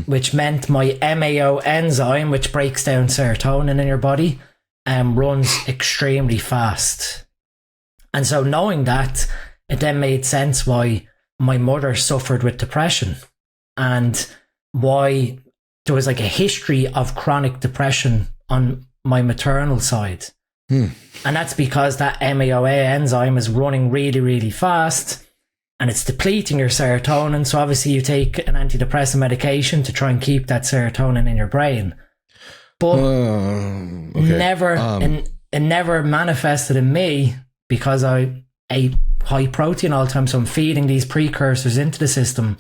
which meant my MAO enzyme, which breaks down serotonin in your body, runs extremely fast. And so knowing that, it then made sense why my mother suffered with depression and why there was like a history of chronic depression on my maternal side. And that's because that MAOA enzyme is running really, really fast and it's depleting your serotonin. So obviously you take an antidepressant medication to try and keep that serotonin in your brain. But it never manifested in me because I ate high protein all the time. So I'm feeding these precursors into the system.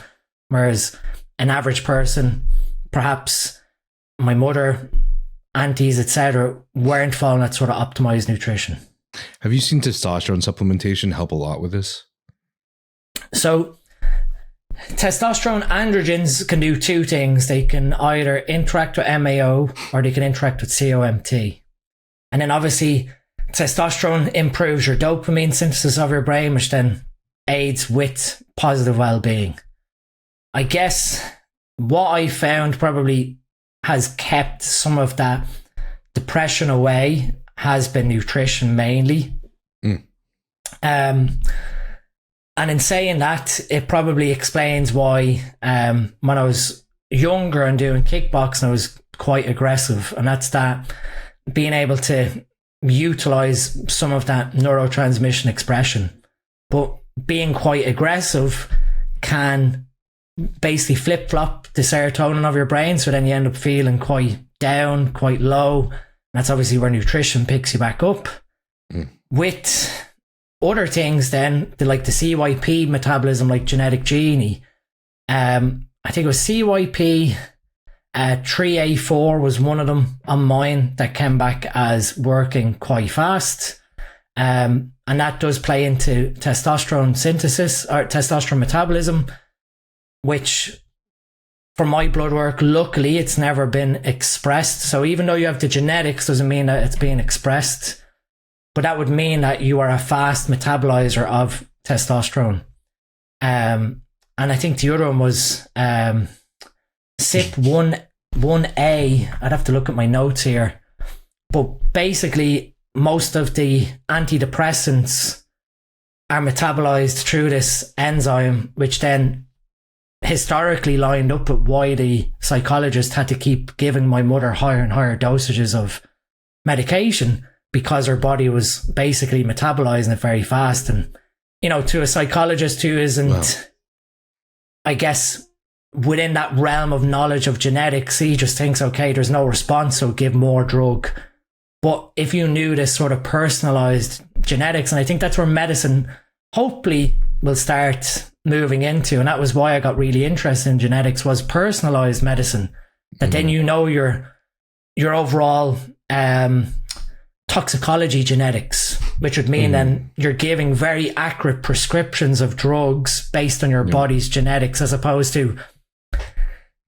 Whereas an average person, perhaps my mother, aunties, etc., weren't following that sort of optimized nutrition. Have you seen testosterone supplementation help a lot with this? So testosterone androgens can do two things. They can either interact with MAO or they can interact with COMT. And then obviously testosterone improves your dopamine synthesis of your brain, which then aids with positive well-being. I guess what I found probably has kept some of that depression away has been nutrition mainly. And in saying that, it probably explains why when I was younger and doing kickboxing, I was quite aggressive. And that's that being able to utilize some of that neurotransmission expression. But being quite aggressive can basically flip-flop the serotonin of your brain, so then you end up feeling quite down, quite low. And that's obviously where nutrition picks you back up. With other things then, like the CYP metabolism, like Genetic Genie, I think it was CYP 3A4 was one of them on mine that came back as working quite fast. And that does play into testosterone synthesis or testosterone metabolism, which from my blood work, luckily it's never been expressed. So even though you have the genetics, doesn't mean that it's being expressed, but that would mean that you are a fast metabolizer of testosterone. And I think the other one was CYP1A. I'd have to look at my notes here, but basically most of the antidepressants are metabolized through this enzyme, which then historically lined up with why the psychologist had to keep giving my mother higher and higher dosages of medication, because her body was basically metabolizing it very fast. And, you know, to a psychologist who isn't, I guess, within that realm of knowledge of genetics, he just thinks, okay, there's no response, so give more drug. But if you knew this sort of personalized genetics, and I think that's where medicine hopefully will start moving into, and that was why I got really interested in genetics, was personalized medicine, that then you know your overall toxicology genetics, which would mean then you're giving very accurate prescriptions of drugs based on your body's genetics, as opposed to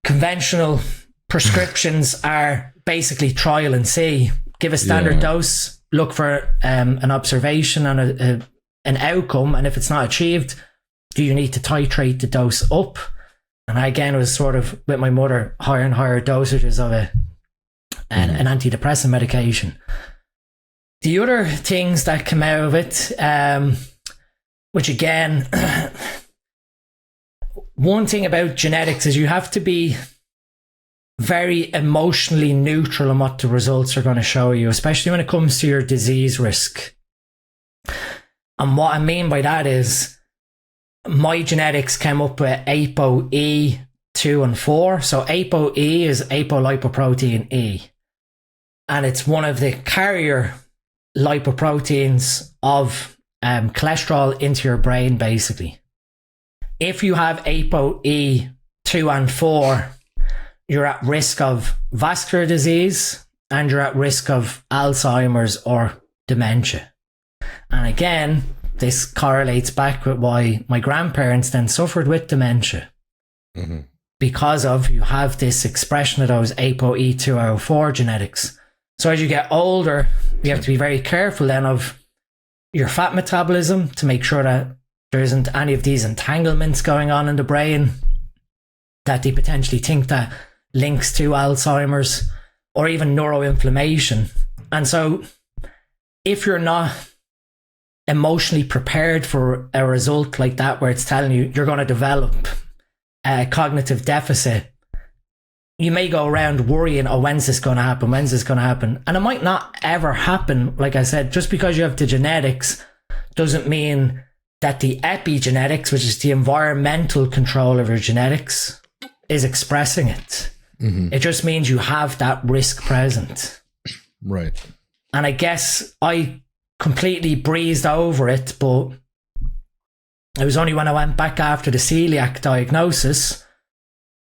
conventional prescriptions are basically trial and see. Give a standard dose, look for an observation and an outcome, and if it's not achieved, do you need to titrate the dose up? And I, again, was sort of with my mother, higher and higher dosages of an antidepressant medication. The other things that come out of it, which again, one thing about genetics is you have to be very emotionally neutral on what the results are going to show you, especially when it comes to your disease risk. And what I mean by that is my genetics came up with ApoE 2 and 4. So ApoE is apolipoprotein E, and it's one of the carrier lipoproteins of cholesterol into your brain, basically. If you have ApoE 2 and 4, you're at risk of vascular disease and you're at risk of Alzheimer's or dementia. And again, this correlates back with why my grandparents then suffered with dementia. Because of, you have this expression of those ApoE204 genetics. So as you get older, you have to be very careful then of your fat metabolism to make sure that there isn't any of these entanglements going on in the brain that they potentially think that links to Alzheimer's or even neuroinflammation. And so if you're not emotionally prepared for a result like that, where it's telling you you're going to develop a cognitive deficit, you may go around worrying, oh, when's this going to happen? When's this going to happen? And it might not ever happen. Like I said, just because you have the genetics doesn't mean that the epigenetics, which is the environmental control of your genetics, is expressing it. It just means you have that risk present. Right. And I guess I completely breezed over it, but it was only when I went back after the celiac diagnosis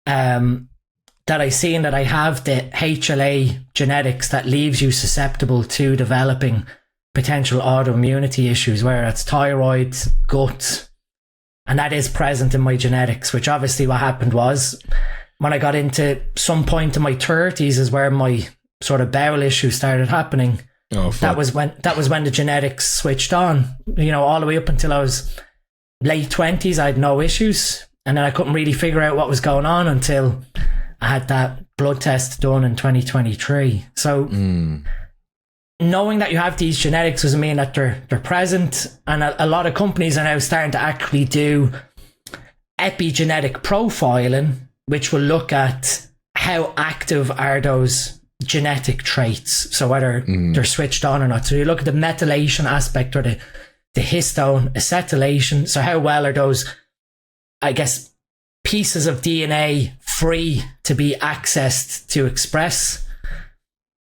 that I seen that I have the HLA genetics that leaves you susceptible to developing potential autoimmunity issues, whether it's thyroid, gut, and that is present in my genetics, which obviously what happened was when I got into some point in my 30s is where my sort of bowel issues started happening. Oh, fuck. That was when the genetics switched on. You know, all the way up until I was late 20s, I had no issues. And then I couldn't really figure out what was going on until I had that blood test done in 2023. So knowing that you have these genetics doesn't mean that they're present. And a lot of companies are now starting to actually do epigenetic profiling, which will look at how active are those genetic traits. So whether they're switched on or not. So you look at the methylation aspect or the histone acetylation. So how well are those, I guess, pieces of DNA free to be accessed to express?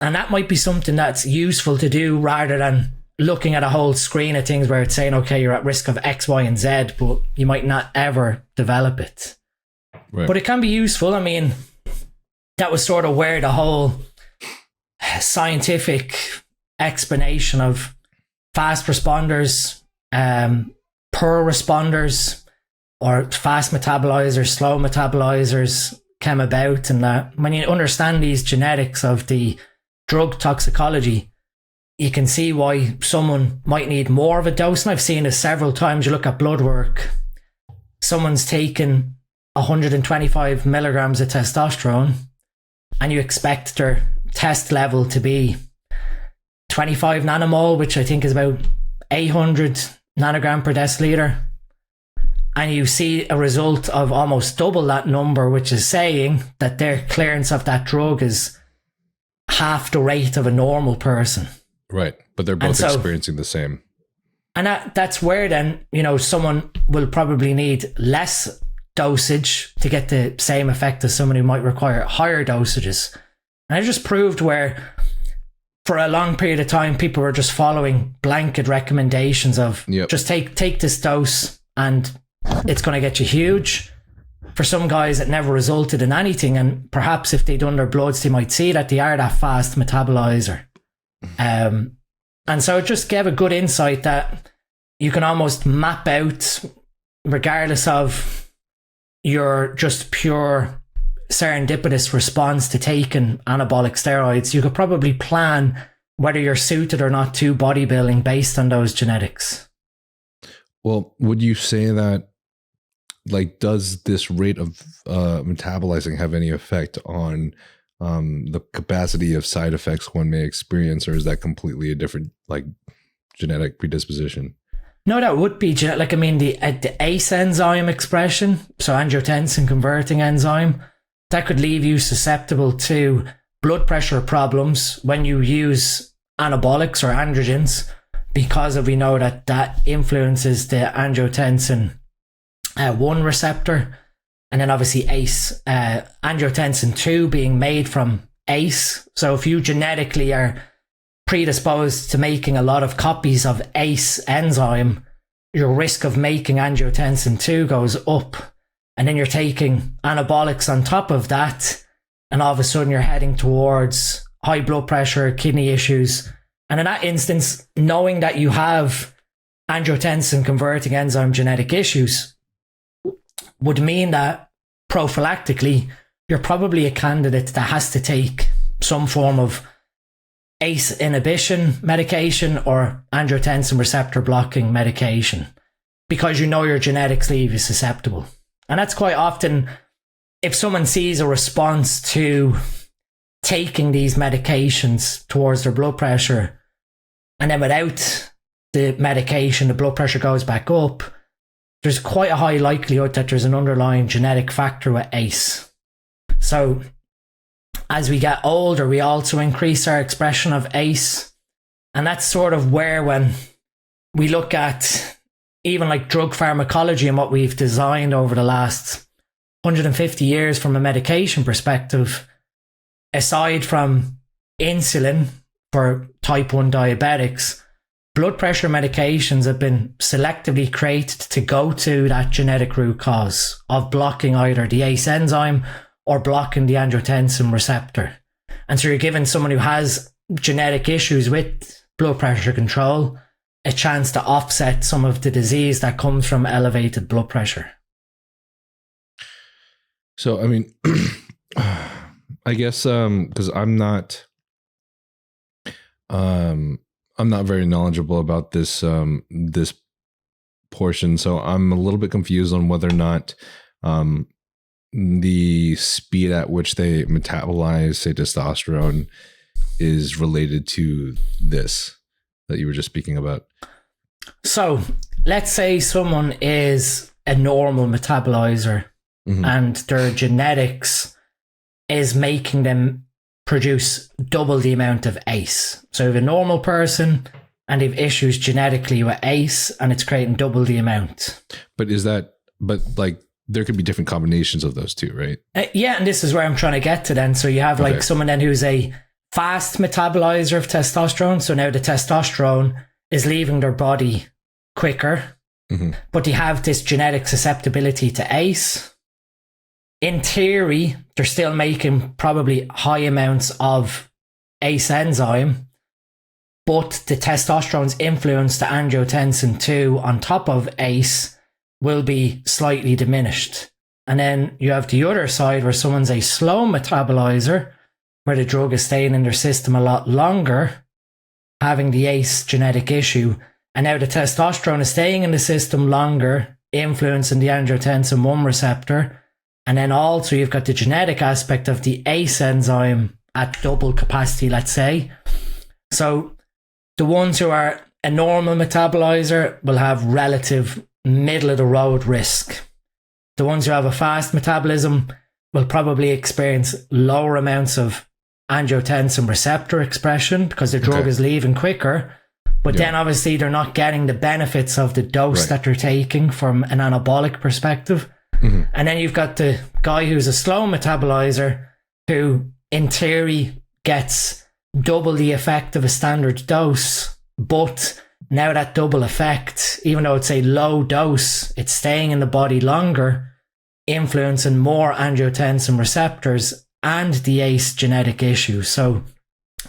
And that might be something that's useful to do rather than looking at a whole screen of things where it's saying, okay, you're at risk of X, Y, and Z, but you might not ever develop it. Right. But it can be useful. I mean, that was sort of where the whole scientific explanation of fast responders, poor responders, or fast metabolizers, slow metabolizers came about. And that when you understand these genetics of the drug toxicology, you can see why someone might need more of a dose. And I've seen this several times. You look at Bloodwork, someone's taken 125 milligrams of testosterone and you expect their test level to be 25 nanomole, which I think is about 800 nanogram per deciliter. And you see a result of almost double that number, which is saying that their clearance of that drug is half the rate of a normal person. Right. But they're both experiencing the same. And that's where then, someone will probably need less dosage to get the same effect as someone who might require higher dosages. And I just proved where for a long period of time, people were just following blanket recommendations of just take this dose and it's going to get you huge. For some guys, it never resulted in anything. And perhaps if they'd done their bloods, they might see that they are that fast metabolizer. And so it just gave a good insight that you can almost map out, regardless of your just pure serendipitous response to taking anabolic steroids, you could probably plan whether you're suited or not to bodybuilding based on those genetics. Well, would you say that, does this rate of metabolizing have any effect on the capacity of side effects one may experience, or is that completely a different genetic predisposition? No, that would be the ACE enzyme expression, so angiotensin converting enzyme, that could leave you susceptible to blood pressure problems when you use anabolics or androgens, because we know that influences the angiotensin 1 receptor. And then obviously ACE, angiotensin 2 being made from ACE. So if you genetically are predisposed to making a lot of copies of ACE enzyme, your risk of making angiotensin 2 goes up. And then you're taking anabolics on top of that. And all of a sudden you're heading towards high blood pressure, kidney issues. And in that instance, knowing that you have angiotensin converting enzyme genetic issues would mean that prophylactically, you're probably a candidate that has to take some form of ACE inhibition medication or angiotensin receptor blocking medication, because your genetics leave you susceptible. And that's quite often, if someone sees a response to taking these medications towards their blood pressure, and then without the medication, the blood pressure goes back up, there's quite a high likelihood that there's an underlying genetic factor with ACE. So as we get older, we also increase our expression of ACE. And that's sort of where, when we look at even drug pharmacology and what we've designed over the last 150 years from a medication perspective, aside from insulin for type 1 diabetics, blood pressure medications have been selectively created to go to that genetic root cause of blocking either the ACE enzyme or blocking the angiotensin receptor. And so you're giving someone who has genetic issues with blood pressure control a chance to offset some of the disease that comes from elevated blood pressure. So, I mean, I guess because I'm not very knowledgeable about this this portion, so I'm a little bit confused on whether or not the speed at which they metabolize, say, testosterone is related to this that you were just speaking about. So let's say someone is a normal metabolizer, mm-hmm. and their genetics is making them produce double the amount of ACE. So if a normal person and they've issues genetically with ACE and it's creating double the amount. But there could be different combinations of those two, right? Yeah, and this is where I'm trying to get to then. So you have someone then who's a fast metabolizer of testosterone. So now the testosterone is leaving their body quicker, mm-hmm. but they have this genetic susceptibility to ACE. In theory, they're still making probably high amounts of ACE enzyme, but the testosterone's influence to angiotensin 2 on top of ACE will be slightly diminished. And then you have the other side where someone's a slow metabolizer, where the drug is staying in their system a lot longer, having the ACE genetic issue, and now the testosterone is staying in the system longer, influencing the angiotensin 1 receptor. And then also you've got the genetic aspect of the ACE enzyme at double capacity, let's say. So the ones who are a normal metabolizer will have relative middle of the road risk. The ones who have a fast metabolism will probably experience lower amounts of angiotensin receptor expression because the drug is leaving quicker. But then obviously they're not getting the benefits of the dose that they're taking from an anabolic perspective. And then you've got the guy who's a slow metabolizer who in theory gets double the effect of a standard dose, but now that double effect, even though it's a low dose, it's staying in the body longer, influencing more angiotensin receptors and the ACE genetic issue. So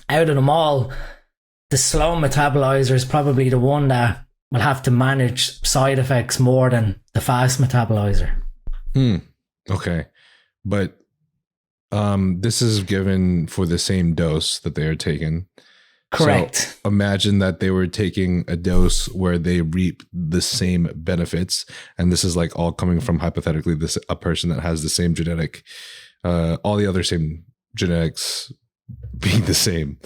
out of them all, the slow metabolizer is probably the one that will have to manage side effects more than the fast metabolizer. Okay. But this is given for the same dose that they are taking. Correct. So imagine that they were taking a dose where they reap the same benefits. And this is like all coming from hypothetically a person that has the same genetic, all the other same genetics being the same.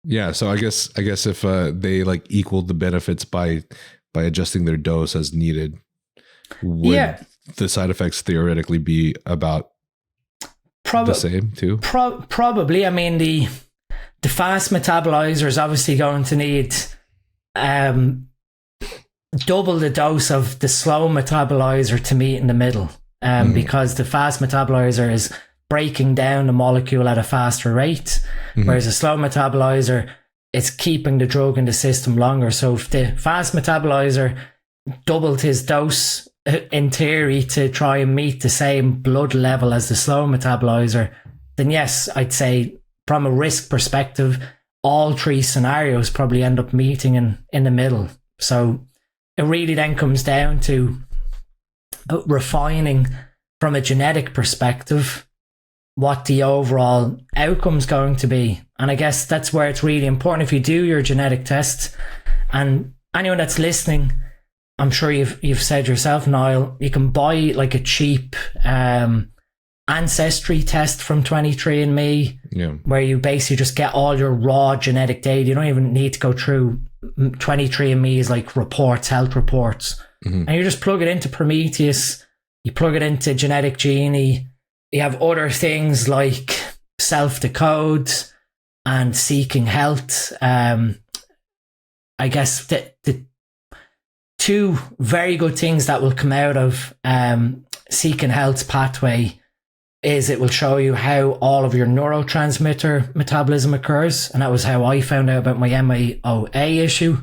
Yeah. So I guess if they like equaled the benefits by adjusting their dose as needed, would the side effects theoretically be about the same too? Probably. I mean, the fast metabolizer is obviously going to need double the dose of the slow metabolizer to meet in the middle, because the fast metabolizer is breaking down the molecule at a faster rate, whereas a slow metabolizer is keeping the drug in the system longer. So if the fast metabolizer doubled his dose in theory to try and meet the same blood level as the slow metabolizer, then yes, I'd say from a risk perspective, all three scenarios probably end up meeting in the middle. So it really then comes down to refining from a genetic perspective what the overall outcome's going to be. And I guess that's where it's really important if you do your genetic test. And anyone that's listening, I'm sure you've said yourself, Niall, you can buy like a cheap ancestry test from 23andMe, where you basically just get all your raw genetic data. You don't even need to go through 23andMe's like health reports. And you just plug it into Prometheus, you plug it into Genetic Genie. You have other things like Self-Decode and Seeking Health. I guess the two very good things that will come out of Seeking Health's pathway is it will show you how all of your neurotransmitter metabolism occurs. And that was how I found out about my MAOA issue.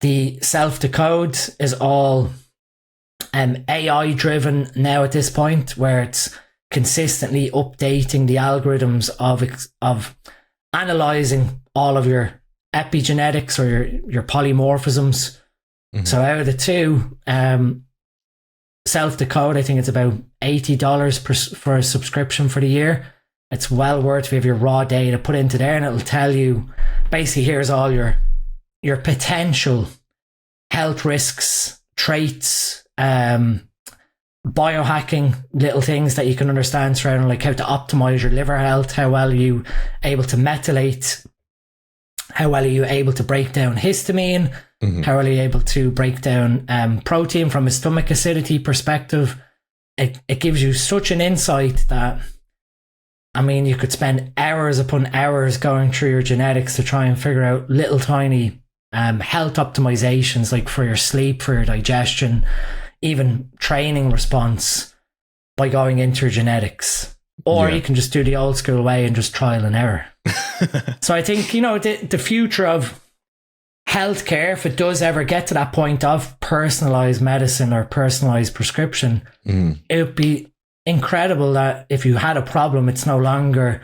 The Self-Decode is all AI driven now at this point, where it's consistently updating the algorithms of analyzing all of your epigenetics or your polymorphisms. So out of the two, Self-Decode, I think it's about $80 for a subscription for the year. It's well worth if you have your raw data put into there, and it'll tell you basically here's all your potential health risks, traits, biohacking little things that you can understand surrounding like how to optimize your liver health, how well are you able to methylate, how well are you able to break down histamine, how well are you able to break down protein from a stomach acidity perspective. It gives you such an insight that, I mean, you could spend hours upon hours going through your genetics to try and figure out little tiny health optimizations, like for your sleep, for your digestion, even training response, by going into your genetics. Or you can just do the old school way and just trial and error. So I think, the future of healthcare, if it does ever get to that point of personalized medicine or personalized prescription, it would be incredible that if you had a problem, it's no longer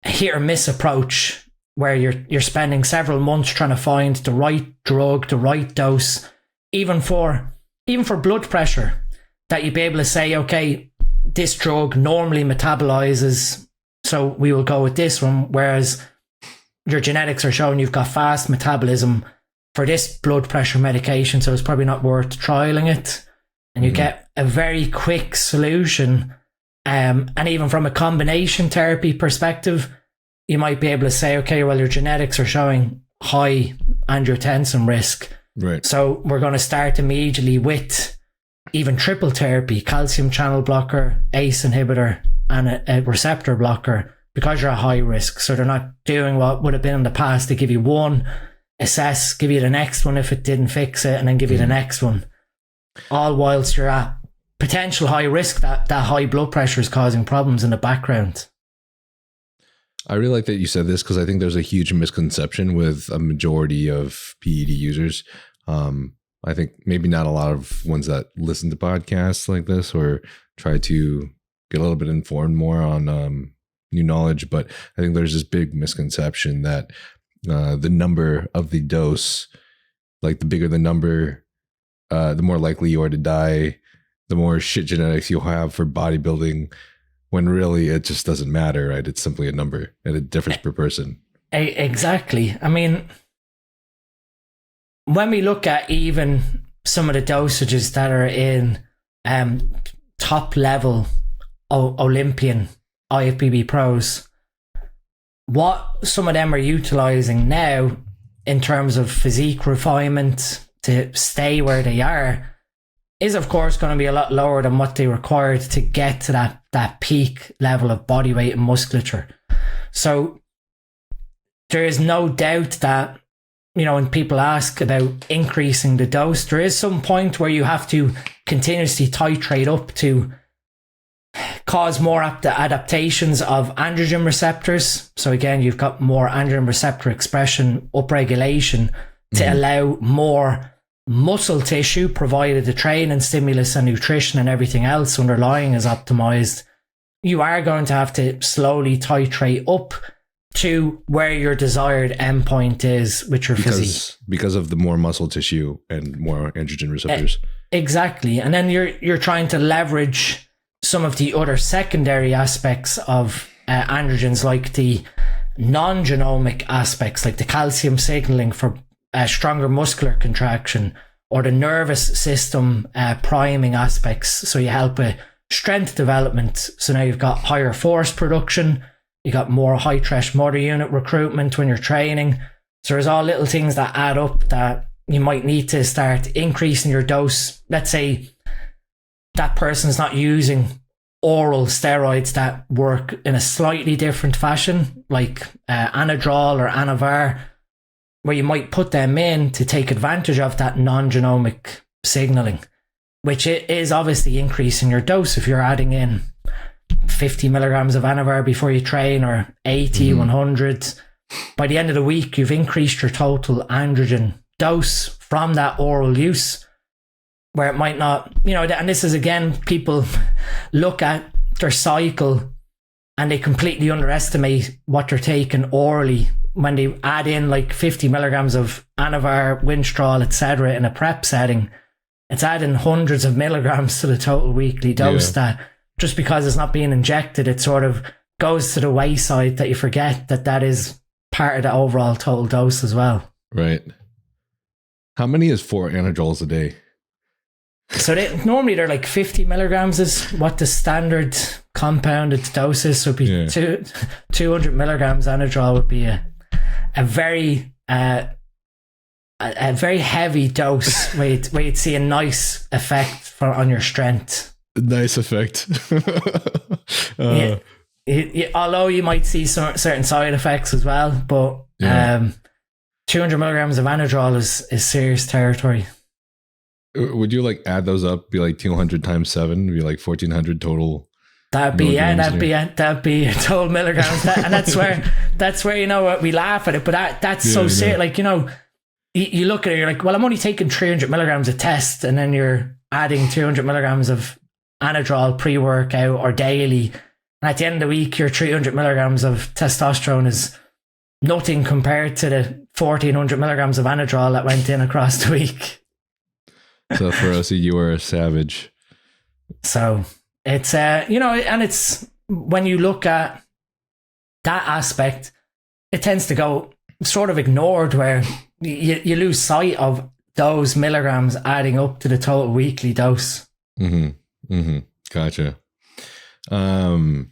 a hit or miss approach where you're spending several months trying to find the right drug, the right dose, even for blood pressure, that you'd be able to say, okay, this drug normally metabolizes, so we will go with this one, whereas your genetics are showing you've got fast metabolism for this blood pressure medication, so it's probably not worth trialing it. And you get a very quick solution. And even from a combination therapy perspective, you might be able to say, okay, well, your genetics are showing high angiotensin risk. Right. So we're going to start immediately with even triple therapy, calcium channel blocker, ACE inhibitor, and a receptor blocker because you're at high risk. So they're not doing what would have been in the past. They give you one, assess, give you the next one if it didn't fix it, and then give you the next one. All whilst you're at potential high risk that high blood pressure is causing problems in the background. I really like that you said this because I think there's a huge misconception with a majority of PED users. I think maybe not a lot of ones that listen to podcasts like this or try to get a little bit informed more on new knowledge. But I think there's this big misconception that the number of the dose, like the bigger the number, the more likely you are to die, the more shit genetics you'll have for bodybuilding, when really it just doesn't matter, right? It's simply a number and it differs per person. Exactly. I mean, when we look at even some of the dosages that are in top level Olympian IFBB pros, what some of them are utilizing now in terms of physique refinement to stay where they are is of course going to be a lot lower than what they required to get to that peak level of body weight and musculature. So there is no doubt that, you know, when people ask about increasing the dose, there is some point where you have to continuously titrate up to cause more adaptations of androgen receptors. So again, you've got more androgen receptor expression upregulation to allow more muscle tissue, provided the training, stimulus and nutrition and everything else underlying is optimized. You are going to have to slowly titrate up to where your desired endpoint is with your physique. Because of the more muscle tissue and more androgen receptors. Exactly. And then you're trying to leverage some of the other secondary aspects of androgens, like the non-genomic aspects, like the calcium signaling for stronger muscular contraction, or the nervous system priming aspects. So you help with strength development. So now you've got higher force production, you got more high thresh motor unit recruitment when you're training. So there's all little things that add up that you might need to start increasing your dose. Let's say that person's not using oral steroids that work in a slightly different fashion, like Anadrol or Anavar, where you might put them in to take advantage of that non-genomic signaling, which is obviously increasing your dose. If you're adding in 50 milligrams of Anavar before you train, or 80, 100, by the end of the week, you've increased your total androgen dose from that oral use, where it might not, you know, and this is again, people look at their cycle and they completely underestimate what they're taking orally when they add in like 50 milligrams of Anavar, Winstrol, etc. in a prep setting. It's adding hundreds of milligrams to the total weekly dose that just because it's not being injected, it sort of goes to the wayside, that you forget that is part of the overall total dose as well. Right. How many is 4 anadrols a day? So normally they're like 50 milligrams is what the standard compounded dose is. So it'd be 200 milligrams Anadrol would be a very heavy dose where you'd see a nice effect on your strength. Nice effect. Although you might see certain side effects as well, but 200 milligrams of Anadrol is serious territory. Would you like add those up? Be like 200 times 7, be like 1400 total. That'd be total milligrams, and that's where you know what, we laugh at it, but that's so serious. Like, you know, you look at it, you're like, well, I'm only taking 300 milligrams a test, and then you're adding 200 milligrams of Anadrol pre-workout or daily, and at the end of the week, your 300 milligrams of testosterone is nothing compared to the 1400 milligrams of Anadrol that went in across the week. So for us, you are a savage. So it's, you know, and it's, when you look at that aspect, it tends to go sort of ignored, where you lose sight of those milligrams adding up to the total weekly dose. Gotcha. Oh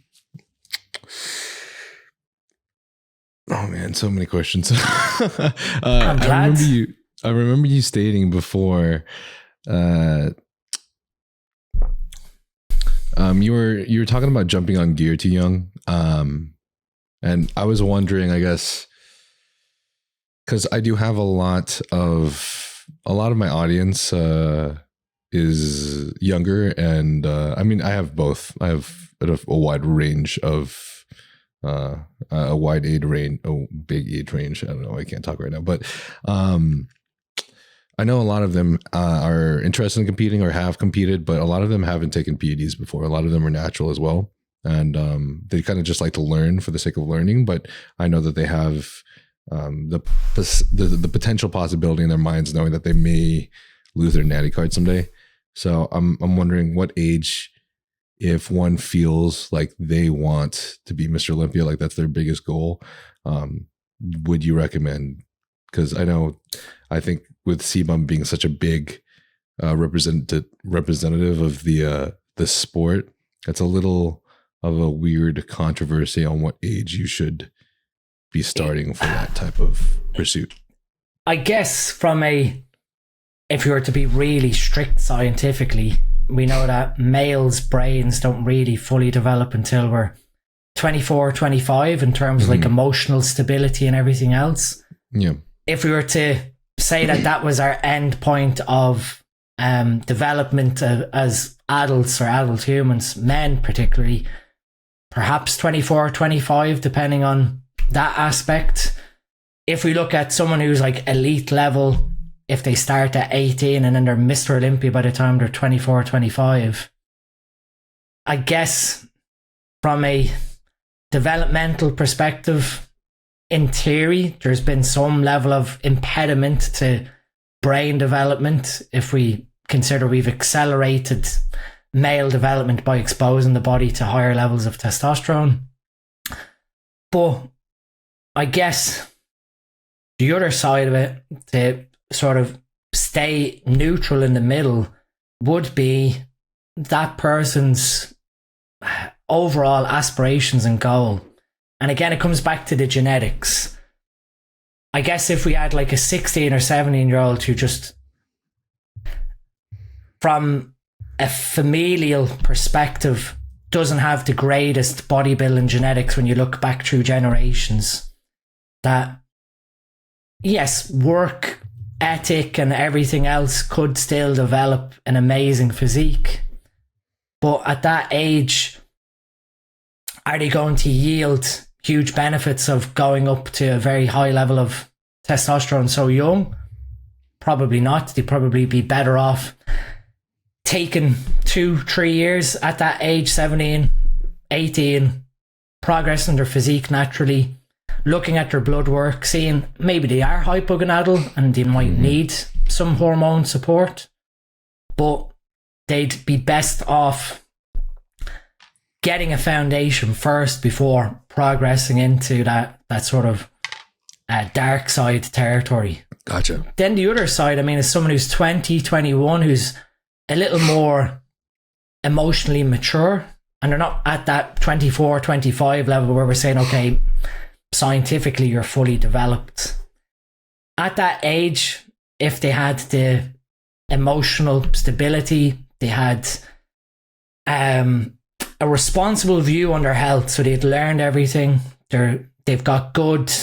man, so many questions. I'm glad. I remember you stating before, You were talking about jumping on gear too young, and I was wondering, I guess, because I do have a lot of my audience is younger, and I mean, I have both. I have a wide range of a wide age range, big age range. I don't know. I can't talk right now, but I know a lot of them are interested in competing or have competed, but a lot of them haven't taken PEDs before. A lot of them are natural as well. And they kind of just like to learn for the sake of learning. But I know that they have the potential possibility in their minds knowing that they may lose their natty card someday. So I'm wondering what age, if one feels like they want to be Mr. Olympia, like that's their biggest goal, would you recommend? Because I think with CBUM being such a big representative of the sport, it's a little of a weird controversy on what age you should be starting for that type of pursuit. I guess if you were to be really strict scientifically, we know that males' brains don't really fully develop until we're 24, 25 in terms of like emotional stability and everything else. Yeah. If we were to say that was our end point of development as adults or adult humans, men particularly, perhaps 24, 25, depending on that aspect. If we look at someone who's like elite level, if they start at 18 and then they're Mr. Olympia by the time they're 24, 25, I guess from a developmental perspective, in theory, there's been some level of impediment to brain development if we consider we've accelerated male development by exposing the body to higher levels of testosterone. But I guess the other side of it, to sort of stay neutral in the middle, would be that person's overall aspirations and goal. And again, it comes back to the genetics. I guess if we had like a 16 or 17-year-old who just, from a familial perspective, doesn't have the greatest bodybuilding genetics when you look back through generations, that yes, work ethic and everything else could still develop an amazing physique. But at that age, are they going to yield huge benefits of going up to a very high level of testosterone so young? Probably not. They'd probably be better off taking 2-3 years at that age, 17, 18, progressing their physique naturally, looking at their blood work, seeing maybe they are hypogonadal and they might need some hormone support, but they'd be best off getting a foundation first before progressing into that sort of dark side territory. Gotcha. Then the other side, I mean, is someone who's 20, 21, who's a little more emotionally mature, and they're not at that 24, 25 level where we're saying, okay, scientifically you're fully developed. At that age, if they had the emotional stability, they had a responsible view on their health, so they'd learned everything, they've got good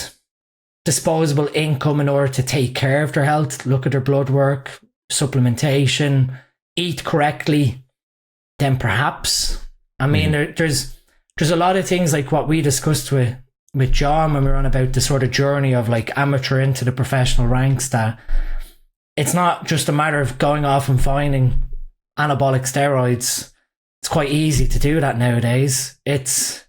disposable income in order to take care of their health, look at their blood work, supplementation, eat correctly, then perhaps, I mean, there's a lot of things like what we discussed with John when we were on about the sort of journey of like amateur into the professional ranks, that it's not just a matter of going off and finding anabolic steroids. It's quite easy to do that nowadays. It's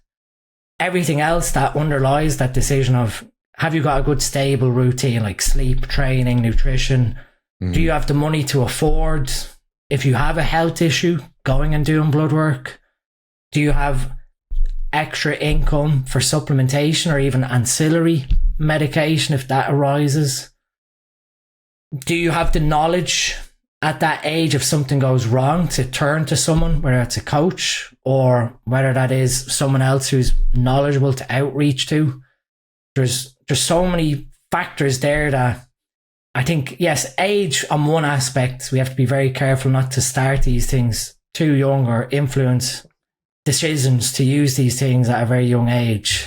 everything else that underlies that decision of, have you got a good stable routine, like sleep, training, nutrition? Do you have the money to afford, if you have a health issue, going and doing blood work? Do you have extra income for supplementation or even ancillary medication if that arises? Do you have the knowledge at that age if something goes wrong to turn to someone, whether it's a coach or whether that is someone else who's knowledgeable to outreach to? There's so many factors there that I think, yes, age on one aspect, we have to be very careful not to start these things too young or influence decisions to use these things at a very young age.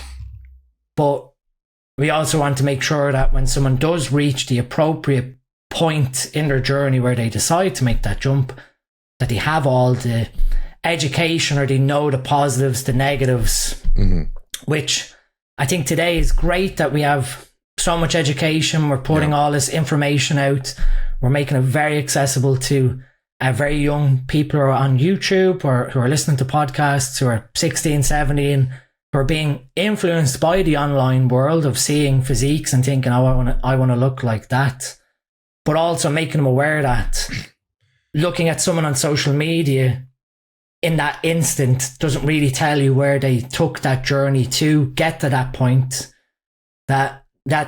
But we also want to make sure that when someone does reach the appropriate point in their journey where they decide to make that jump, that they have all the education, or they know the positives, the negatives, which I think today is great that we have so much education. We're putting all this information out. We're making it very accessible to very young people who are on YouTube, or who are listening to podcasts, who are 16, 17, who are being influenced by the online world of seeing physiques and thinking, oh, I want to look like that. But also making them aware that looking at someone on social media in that instant doesn't really tell you where they took that journey to get to that point, that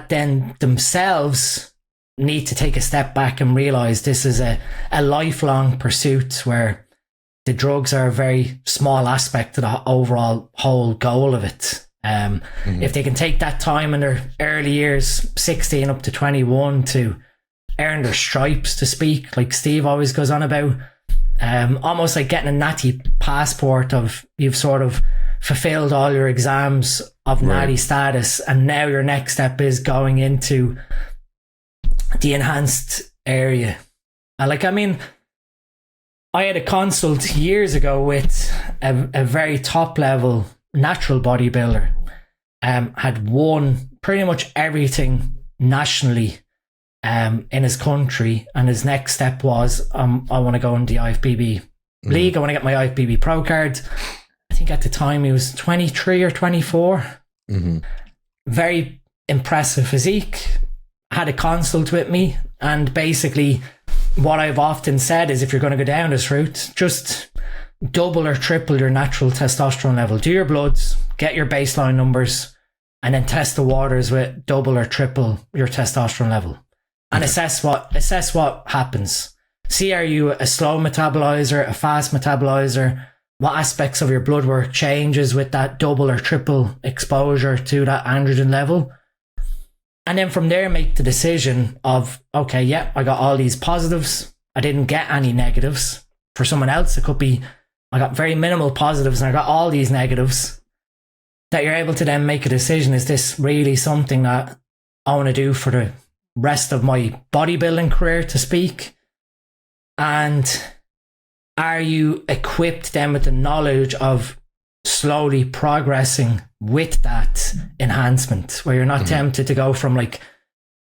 then themselves need to take a step back and realize this is a lifelong pursuit, where the drugs are a very small aspect of the overall whole goal of it. If they can take that time in their early years, 16 up to 21, to earn their stripes, to speak, like Steve always goes on about, almost like getting a natty passport of, you've sort of fulfilled all your exams of natty status, and now your next step is going into the enhanced area. I had a consult years ago with a very top level natural bodybuilder, had won pretty much everything nationally in his country, and his next step was, I want to go in the IFBB league. I want to get my IFBB pro card. I think at the time he was 23 or 24. Very impressive physique. Had a consult with me, and basically what I've often said is, if you're going to go down this route, just double or triple your natural testosterone level. Do your bloods, get your baseline numbers, and then test the waters with double or triple your testosterone level, and assess what happens. See, are you a slow metabolizer, a fast metabolizer? What aspects of your blood work changes with that double or triple exposure to that androgen level? And then from there, make the decision of, okay, yeah, I got all these positives. I didn't get any negatives. For someone else, it could be, I got very minimal positives and I got all these negatives. That you're able to then make a decision. Is this really something that I want to do for the rest of my bodybuilding career, to speak? And are you equipped then with the knowledge of slowly progressing with that enhancement, where you're not tempted to go from like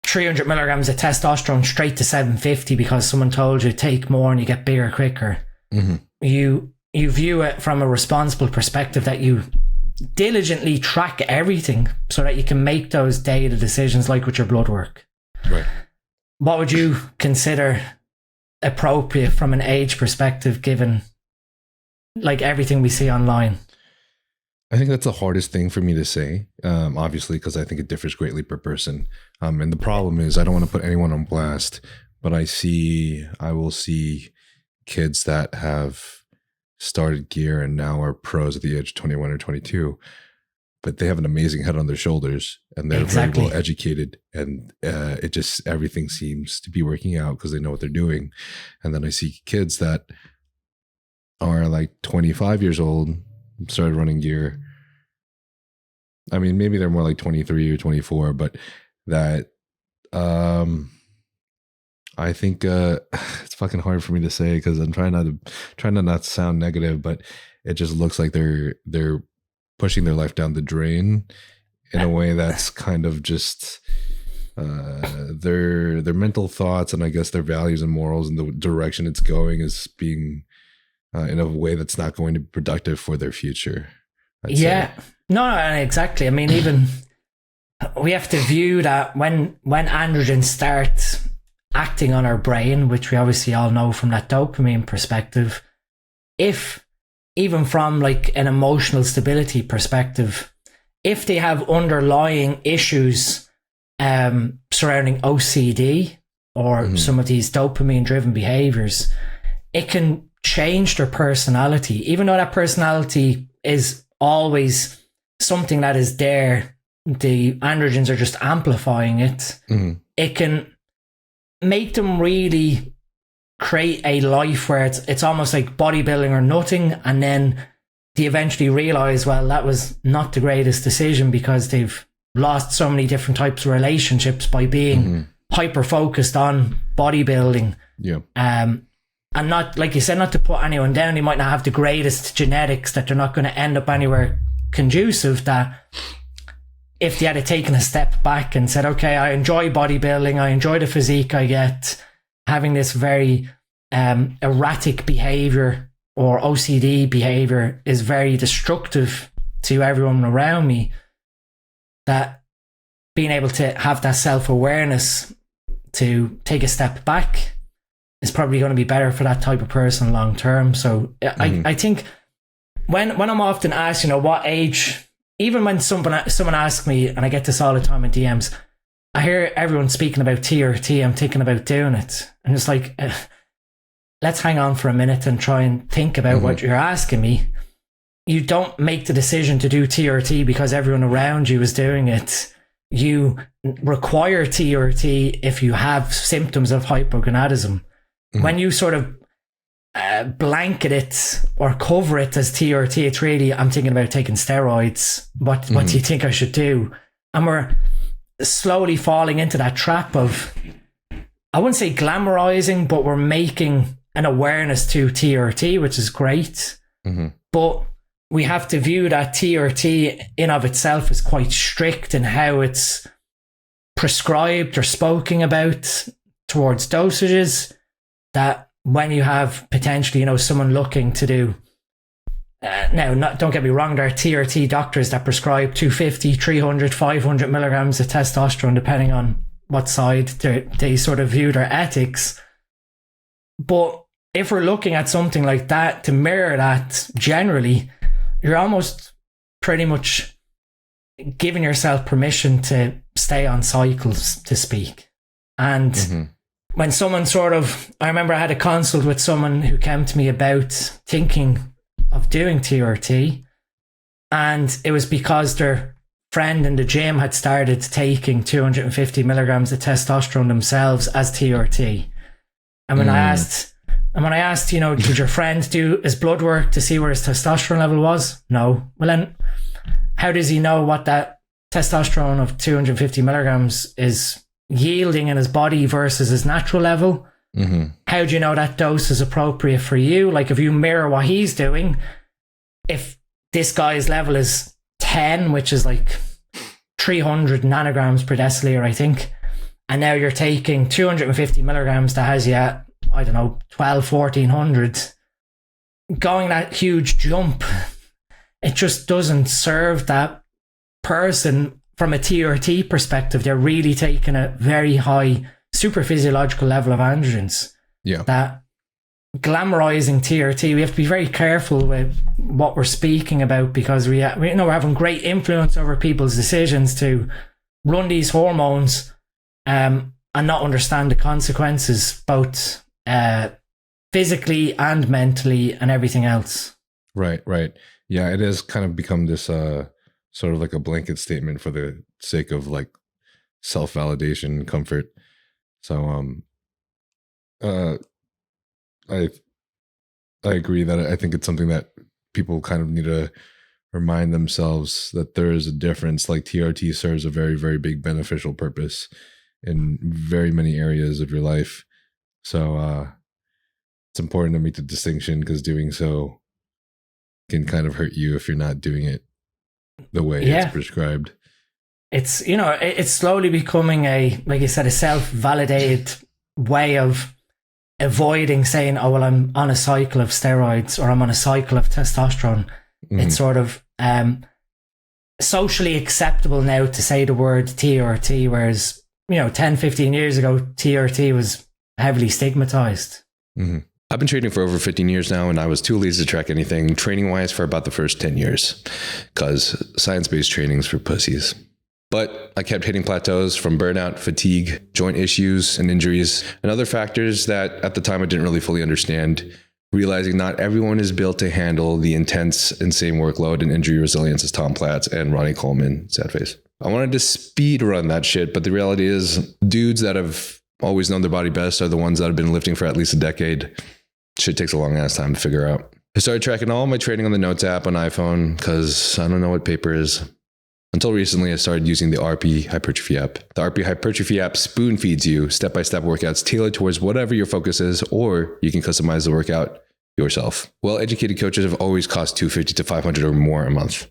300 milligrams of testosterone straight to 750 because someone told you take more and you get bigger quicker. You view it from a responsible perspective, that you diligently track everything so that you can make those data decisions, like with your blood work. Right. What would you consider appropriate from an age perspective, given like everything we see online? I think that's the hardest thing for me to say, obviously, because I think it differs greatly per person. And the problem is, I don't want to put anyone on blast, but I will see kids that have started gear and now are pros at the age of 21 or 22, but they have an amazing head on their shoulders, and they're very well educated, and it just, everything seems to be working out because they know what they're doing. And then I see kids that are like 25 years old, started running gear. I mean, maybe they're more like 23 or 24, but that I think it's fucking hard for me to say, because I'm trying to not sound negative, but it just looks like they're pushing their life down the drain in a way that's kind of just their mental thoughts, and I guess their values and morals and the direction it's going is being in a way that's not going to be productive for their future. I'd say. No, exactly. I mean, even we have to view that when androgens start acting on our brain, which we obviously all know from that dopamine perspective, if even from like an emotional stability perspective, if they have underlying issues surrounding OCD or some of these dopamine driven behaviors, it can change their personality. Even though that personality is always something that is there, the androgens are just amplifying it. It can make them really create a life where it's almost like bodybuilding or nothing, and then they eventually realize, well, that was not the greatest decision because they've lost so many different types of relationships by being hyper focused on bodybuilding. Yeah. And not, like you said, not to put anyone down, they might not have the greatest genetics, that they're not going to end up anywhere conducive, that if they had taken a step back and said, okay, I enjoy bodybuilding, I enjoy the physique I get, having this very erratic behavior or OCD behavior is very destructive to everyone around me, that being able to have that self-awareness to take a step back is probably going to be better for that type of person long term. So I think when I'm often asked, you know, what age, even when someone asks me, and I get this all the time in DMs, I hear everyone speaking about TRT, I'm thinking about doing it. And it's like, let's hang on for a minute and try and think about what you're asking me. You don't make the decision to do TRT because everyone around you is doing it. You require TRT if you have symptoms of hypogonadism. When you sort of blanket it or cover it as TRT, it's really, I'm thinking about taking steroids. What do you think I should do? And we're slowly falling into that trap of, I wouldn't say glamorizing, but we're making an awareness to TRT, which is great. But we have to view that TRT in of itself as quite strict in how it's prescribed or spoken about towards dosages, that when you have potentially, you know, someone looking to do, don't get me wrong, there are TRT doctors that prescribe 250, 300, 500 milligrams of testosterone, depending on what side they sort of view their ethics. But if we're looking at something like that, to mirror that generally, you're almost pretty much giving yourself permission to stay on cycles, to speak. And when someone I remember I had a consult with someone who came to me about thinking of doing TRT, and it was because their friend in the gym had started taking 250 milligrams of testosterone themselves as TRT. And when I asked, you know, did your friend do his blood work to see where his testosterone level was? No. Well, then how does he know what that testosterone of 250 milligrams is yielding in his body versus his natural level? How do you know that dose is appropriate for you? Like, if you mirror what he's doing, if this guy's level is 10, which is like 300 nanograms per deciliter, I think, and now you're taking 250 milligrams that has you at, I don't know, 12, 1400, going that huge jump, it just doesn't serve that person from a TRT perspective. They're really taking a very high super physiological level of androgens. Yeah. That glamorizing TRT, we have to be very careful with what we're speaking about, because we know we're having great influence over people's decisions to run these hormones and not understand the consequences, both physically and mentally and everything else. Right. Yeah, it has kind of become this sort of like a blanket statement for the sake of like self-validation and comfort. So I agree that I think it's something that people kind of need to remind themselves that there is a difference. Like, TRT serves a very, very big beneficial purpose in very many areas of your life. So it's important to make the distinction, because doing so can kind of hurt you if you're not doing it the way it's prescribed. It's, you know, it's slowly becoming a, like you said, a self-validated way of avoiding saying, oh, well, I'm on a cycle of steroids or I'm on a cycle of testosterone. It's sort of socially acceptable now to say the word TRT, whereas, you know, 10, 15 years ago, TRT was heavily stigmatized. I've been training for over 15 years now, and I was too lazy to track anything training-wise for about the first 10 years, because science-based training's for pussies. But I kept hitting plateaus from burnout, fatigue, joint issues, and injuries, and other factors that at the time I didn't really fully understand, realizing not everyone is built to handle the intense and same workload and injury resilience as Tom Platz and Ronnie Coleman, sad face. I wanted to speed run that shit, but the reality is dudes that have always known their body best are the ones that have been lifting for at least a decade. Shit takes a long ass time to figure out. I started tracking all my training on the Notes app on iPhone because I don't know what paper is. Until recently, I started using the RP Hypertrophy app. The RP Hypertrophy app spoon feeds you step-by-step workouts tailored towards whatever your focus is, or you can customize the workout yourself. Well-educated coaches have always cost $250 to $500 or more a month.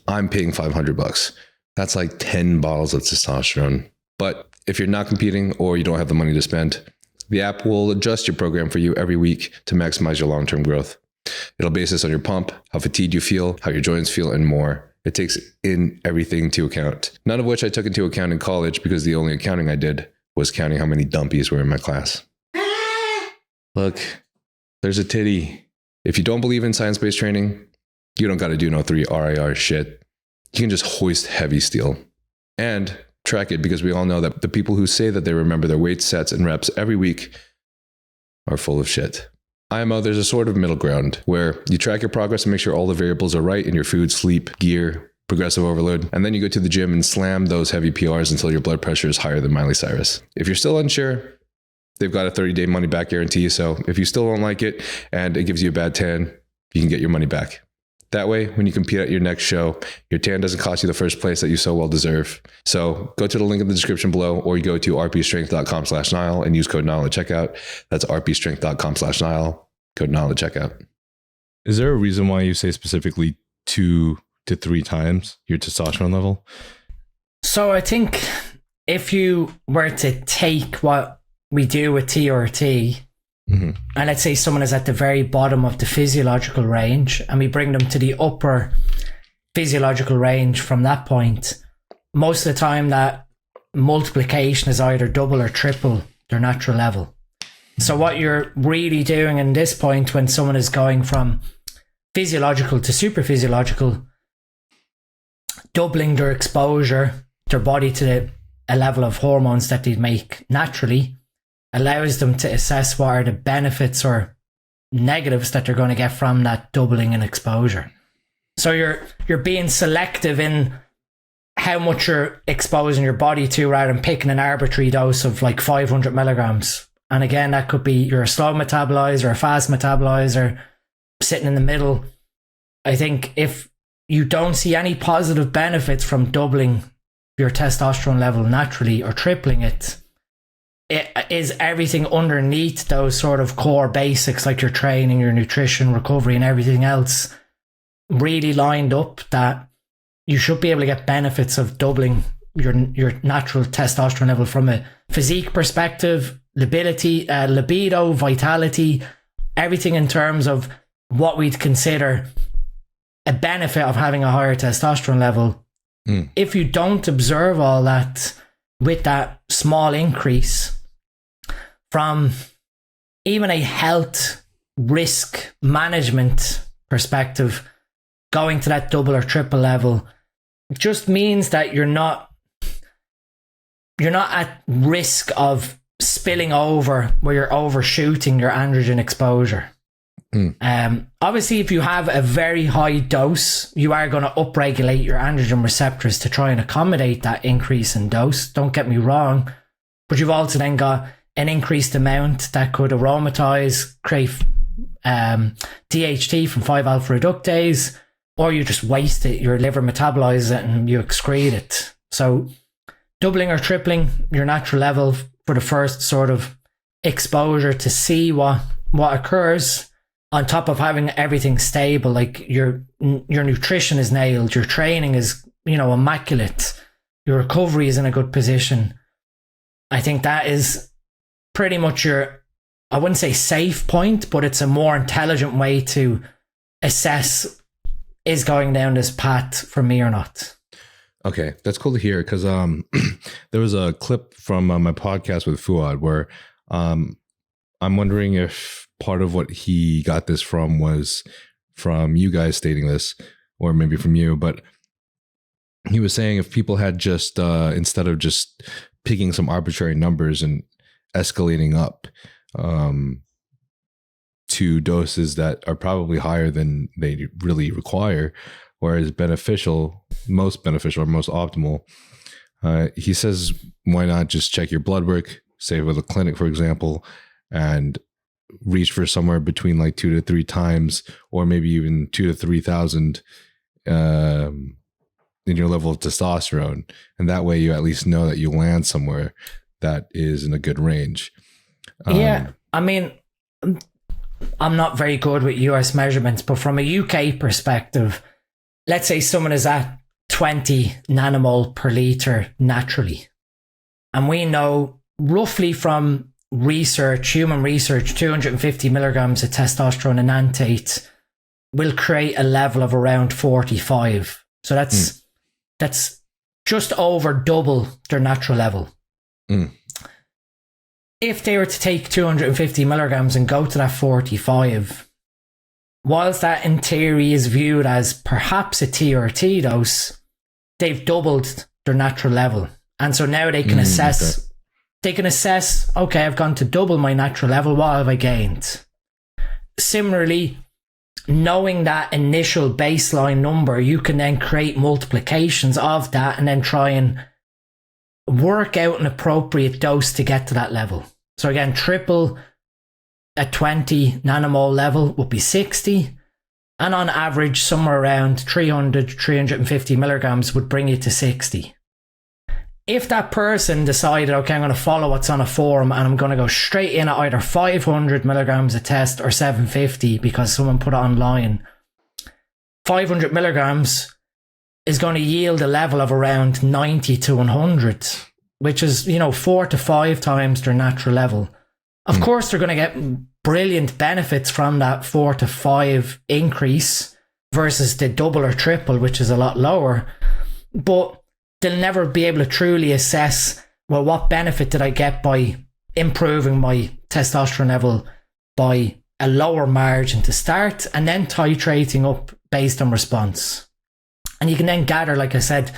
I'm paying $500. That's like 10 bottles of testosterone. But if you're not competing or you don't have the money to spend, the app will adjust your program for you every week to maximize your long-term growth. It'll base this on your pump, how fatigued you feel, how your joints feel, and more. It takes in everything to account. None of which I took into account in college because the only accounting I did was counting how many dumpies were in my class. Look, there's a titty. If you don't believe in science-based training, you don't got to do no 3 RIR shit. You can just hoist heavy steel and track it, because we all know that the people who say that they remember their weight sets and reps every week are full of shit. IMO, there's a sort of middle ground where you track your progress and make sure all the variables are right in your food, sleep, gear, progressive overload, and then you go to the gym and slam those heavy PRs until your blood pressure is higher than Miley Cyrus. If you're still unsure, they've got a 30-day money-back guarantee, so if you still don't like it and it gives you a bad tan, you can get your money back. That way, when you compete at your next show, your tan doesn't cost you the first place that you so well deserve. So go to the link in the description below, or you go to rpstrength.com/Niall and use code Niall at checkout. That's rpstrength.com/Niall, code Niall at checkout. Is there a reason why you say specifically 2 to 3 times your testosterone level? So I think if you were to take what we do with TRT, and let's say someone is at the very bottom of the physiological range, and we bring them to the upper physiological range from that point, most of the time that multiplication is either double or triple their natural level. So what you're really doing in this point, when someone is going from physiological to super physiological, doubling their exposure, their body to a level of hormones that they make naturally, allows them to assess what are the benefits or negatives that they're going to get from that doubling in exposure. So you're being selective in how much you're exposing your body to, rather than picking an arbitrary dose of like 500 milligrams. And again, that could be you're a slow metabolizer, a fast metabolizer, sitting in the middle. I think if you don't see any positive benefits from doubling your testosterone level naturally or tripling it, it is everything underneath those sort of core basics, like your training, your nutrition, recovery, and everything else, really lined up that you should be able to get benefits of doubling your natural testosterone level from a physique perspective, libido, vitality, everything in terms of what we'd consider a benefit of having a higher testosterone level. If you don't observe all that with that small increase, from even a health risk management perspective, going to that double or triple level just means that you're not at risk of spilling over where you're overshooting your androgen exposure. Obviously, if you have a very high dose, you are going to upregulate your androgen receptors to try and accommodate that increase in dose. Don't get me wrong. But you've also then got an increased amount that could aromatize, create DHT from 5-alpha reductase, or you just waste it, your liver metabolizes it and you excrete it. So doubling or tripling your natural level for the first sort of exposure to see what occurs, on top of having everything stable, like your nutrition is nailed, your training is, immaculate, your recovery is in a good position. I think that is pretty much your, I wouldn't say safe point, but it's a more intelligent way to assess, is going down this path for me or not. Okay, that's cool to hear, because there was a clip from my podcast with Fuad where I'm wondering if part of what he got this from was from you guys stating this, or maybe from you, but he was saying if people had just, instead of just picking some arbitrary numbers and escalating up to doses that are probably higher than they really require, or is most beneficial or most optimal, he says, why not just check your blood work, say with a clinic, for example, and reach for somewhere between like 2 to 3 times, or maybe even 2 to 3,000 in your level of testosterone. And that way you at least know that you land somewhere that is in a good range. Yeah. I mean, I'm not very good with US measurements, but from a UK perspective, let's say someone is at 20 nanomole per liter naturally. And we know roughly from research, human research, 250 milligrams of testosterone enanthate will create a level of around 45. So that's just over double their natural level. If they were to take 250 milligrams and go to that 45, whilst that in theory is viewed as perhaps a TRT dose, they've doubled their natural level. And so now they can assess, okay, I've gone to double my natural level, what have I gained? Similarly, knowing that initial baseline number, you can then create multiplications of that and then try and work out an appropriate dose to get to that level. So again, triple at 20 nanomole level would be 60. And on average, somewhere around 300, 350 milligrams would bring you to 60. If that person decided, okay, I'm going to follow what's on a forum and I'm going to go straight in at either 500 milligrams a test or 750 because someone put it online, 500 milligrams is going to yield a level of around 90 to 100, which is, 4 to 5 times their natural level. Of course, they're going to get brilliant benefits from that 4 to 5 increase versus the double or triple, which is a lot lower. But they'll never be able to truly assess, well, what benefit did I get by improving my testosterone level by a lower margin to start and then titrating up based on response. And you can then gather, like I said,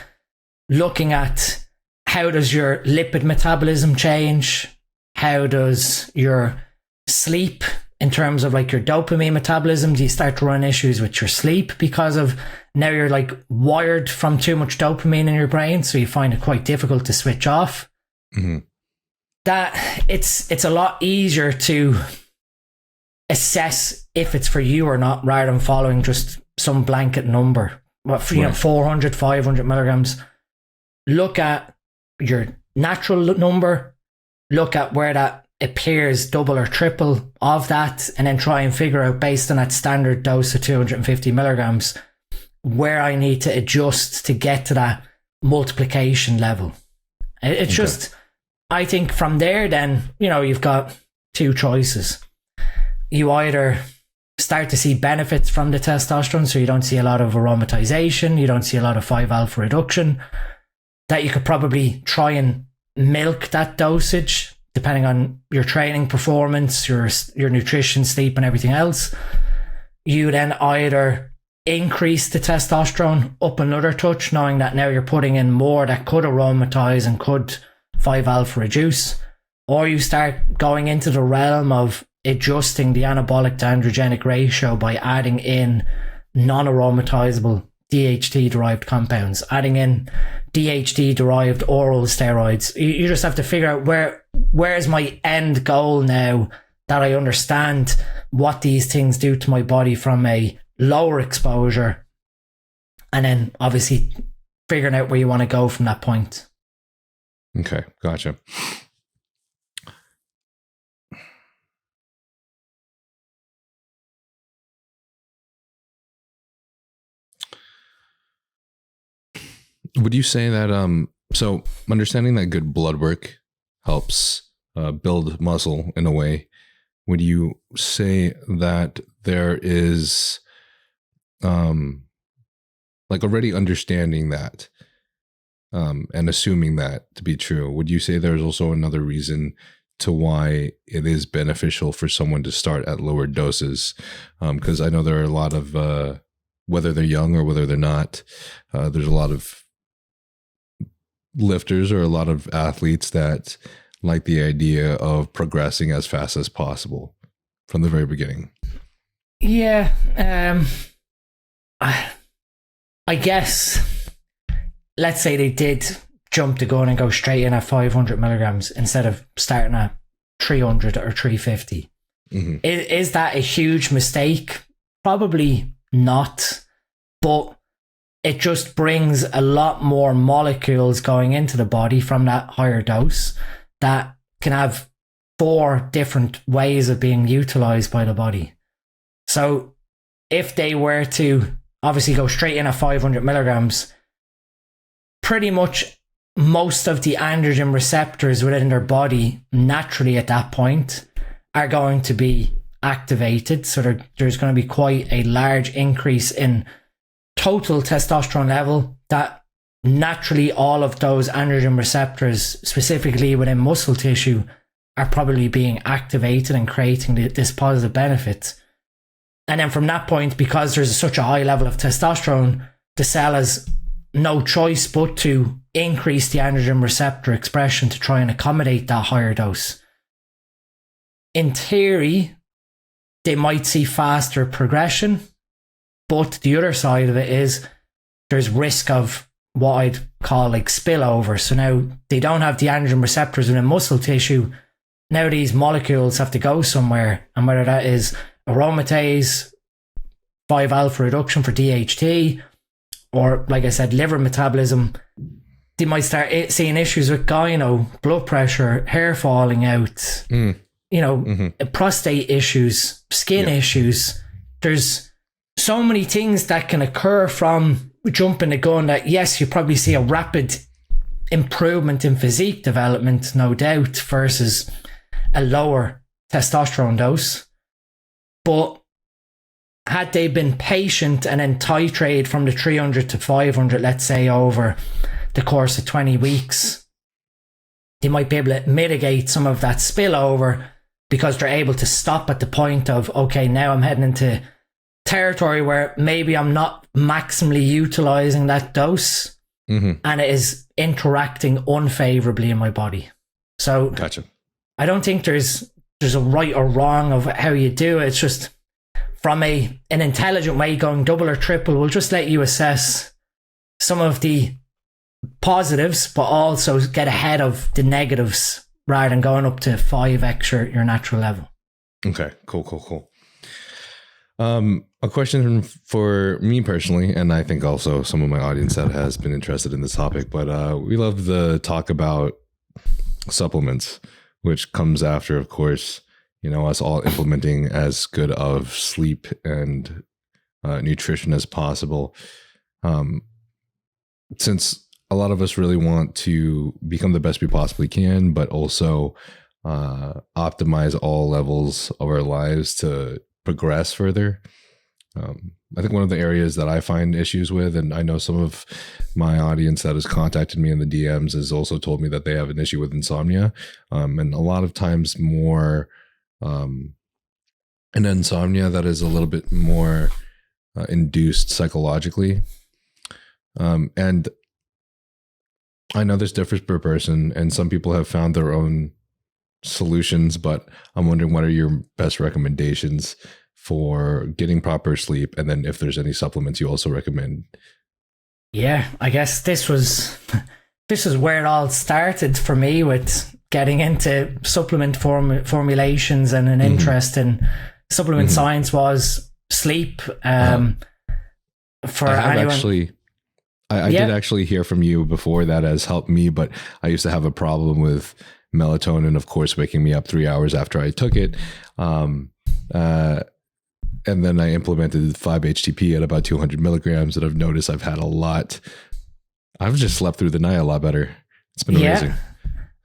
looking at how does your lipid metabolism change? How does your sleep, in terms of like your dopamine metabolism, do you start to run issues with your sleep because of now you're like wired from too much dopamine in your brain, so you find it quite difficult to switch off? That it's a lot easier to assess if it's for you or not rather than following just some blanket number. What, 400, 500 milligrams. Look at your natural number, look at where that appears double or triple of that, and then try and figure out based on that standard dose of 250 milligrams where I need to adjust to get to that multiplication level. It's just, I think from there then, you've got two choices. You either start to see benefits from the testosterone, so you don't see a lot of aromatization, you don't see a lot of 5-alpha reduction, that you could probably try and milk that dosage depending on your training performance, your nutrition, sleep and everything else. You then either increase the testosterone up another touch, knowing that now you're putting in more that could aromatize and could 5-alpha reduce, or you start going into the realm of adjusting the anabolic to androgenic ratio by adding in non-aromatizable DHT derived compounds, adding in DHT derived oral steroids. You just have to figure out where's my end goal now that I understand what these things do to my body from a lower exposure, and then obviously figuring out where you want to go from that point. Okay, gotcha. Would you say that so understanding that good blood work helps build muscle in a way, would you say that there is like already understanding that and assuming that to be true, would you say there's also another reason to why it is beneficial for someone to start at lower doses? Because I know there are a lot of whether they're young or whether they're not, there's a lot of lifters or a lot of athletes that like the idea of progressing as fast as possible from the very beginning. Yeah, I guess, let's say they did jump the gun and go straight in at 500 milligrams instead of starting at 300 or 350. Is that a huge mistake? Probably not, but it just brings a lot more molecules going into the body from that higher dose that can have 4 different ways of being utilized by the body. So if they were to obviously go straight in at 500 milligrams, pretty much most of the androgen receptors within their body naturally at that point are going to be activated. So there's going to be quite a large increase in total testosterone level that naturally all of those androgen receptors, specifically within muscle tissue, are probably being activated and creating this positive benefit. And then from that point, because there's such a high level of testosterone, the cell has no choice but to increase the androgen receptor expression to try and accommodate that higher dose. In theory, they might see faster progression, but the other side of it is there's risk of what I'd call like spillover. So now they don't have the androgen receptors within muscle tissue. Now these molecules have to go somewhere, and whether that is aromatase, 5-alpha reduction for DHT, or like I said, liver metabolism, they might start seeing issues with gyno, blood pressure, hair falling out, prostate issues, skin issues. There's so many things that can occur from jumping the gun that, yes, you probably see a rapid improvement in physique development, no doubt, versus a lower testosterone dose. But had they been patient and then titrate from the 300 to 500, let's say, over the course of 20 weeks, they might be able to mitigate some of that spillover because they're able to stop at the point of, okay, now I'm heading into territory where maybe I'm not maximally utilizing that dose and it is interacting unfavorably in my body. So gotcha. I don't think there's a right or wrong of how you do it. It's just from an intelligent way, going double or triple will just let you assess some of the positives, but also get ahead of the negatives rather than going up to 5x your natural level. Okay, cool. A question for me personally, and I think also some of my audience that has been interested in this topic, but we love the talk about supplements, which comes after, of course, us all implementing as good of sleep and nutrition as possible. Since a lot of us really want to become the best we possibly can, but also optimize all levels of our lives to progress further. I think one of the areas that I find issues with, and I know some of my audience that has contacted me in the DMs has also told me that they have an issue with insomnia, and a lot of times more an insomnia that is a little bit more induced psychologically. And I know this differs per person, and some people have found their own solutions, but I'm wondering, what are your best recommendations for getting proper sleep? And then if there's any supplements you also recommend. Yeah, I guess this is where it all started for me, with getting into supplement formulations and an interest in supplement science was sleep. I did actually hear from you before that has helped me, but I used to have a problem with melatonin, of course, waking me up 3 hours after I took it. And then I implemented 5-HTP at about 200 milligrams, and I've noticed I've just slept through the night a lot better. It's been amazing.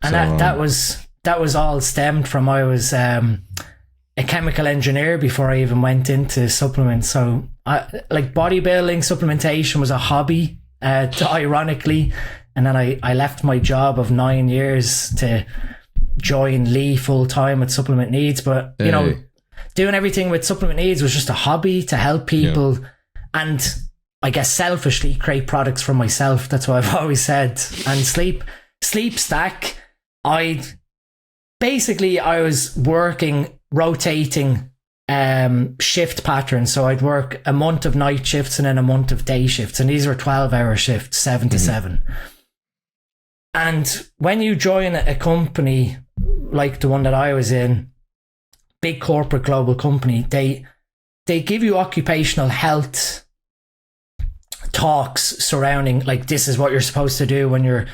And that was all stemmed from, I was a chemical engineer before I even went into supplements. So like bodybuilding supplementation was a hobby, ironically. And then I left my job of 9 years to join Lee full time with Supplement Needs. But, doing everything with Supplement Needs was just a hobby to help people. Yeah. And I guess selfishly create products for myself. That's what I've always said. And sleep stack, I was working, rotating shift patterns. So I'd work a month of night shifts and then a month of day shifts. And these were 12-hour shifts, 7 to 7. And when you join a company like the one that I was in, big corporate global company, they give you occupational health talks surrounding like, this is what you're supposed to do when you're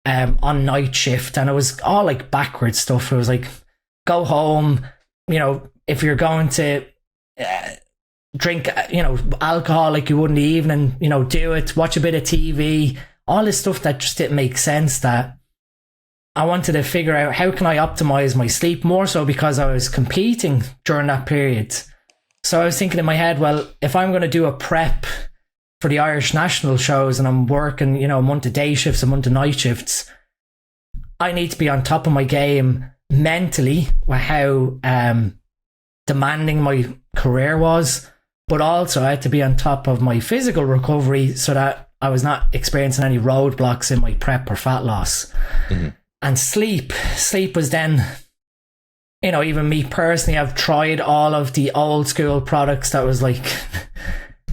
on night shift. And it was all like backwards stuff. It was like, go home, you know, if you're going to drink, you know, alcohol like you would in the evening, you know, do it, watch a bit of TV, all this stuff that just didn't make sense. That I wanted to figure out, how can I optimize my sleep, more so because I was competing during that period. So I was thinking in my head, well, if I'm going to do a prep for the Irish national shows and I'm working, you know, a month of day shifts, a month of night shifts, I need to be on top of my game mentally with how demanding my career was, but also I had to be on top of my physical recovery so that I was not experiencing any roadblocks in my prep or fat loss. Mm-hmm. And sleep was then, you know, even me personally, I've tried all of the old school products. That was like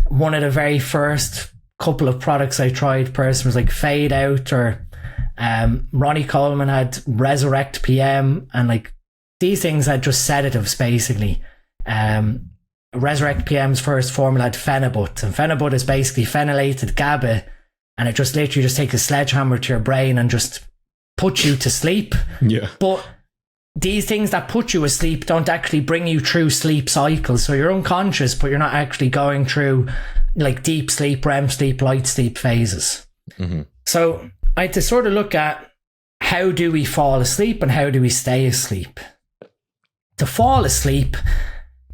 one of the very first couple of products I tried personally was like Fade Out, or Ronnie Coleman had Resurrect PM, and like these things had just sedatives basically. Resurrect PM's first formula had Phenibut, and Phenibut is basically phenylated GABA, and it just literally just takes a sledgehammer to your brain and just puts you to sleep. Yeah. But these things that put you asleep don't actually bring you through sleep cycles. So you're unconscious, but you're not actually going through like deep sleep, REM sleep, light sleep phases. Mm-hmm. So I had to sort of look at, how do we fall asleep and how do we stay asleep? To fall asleep,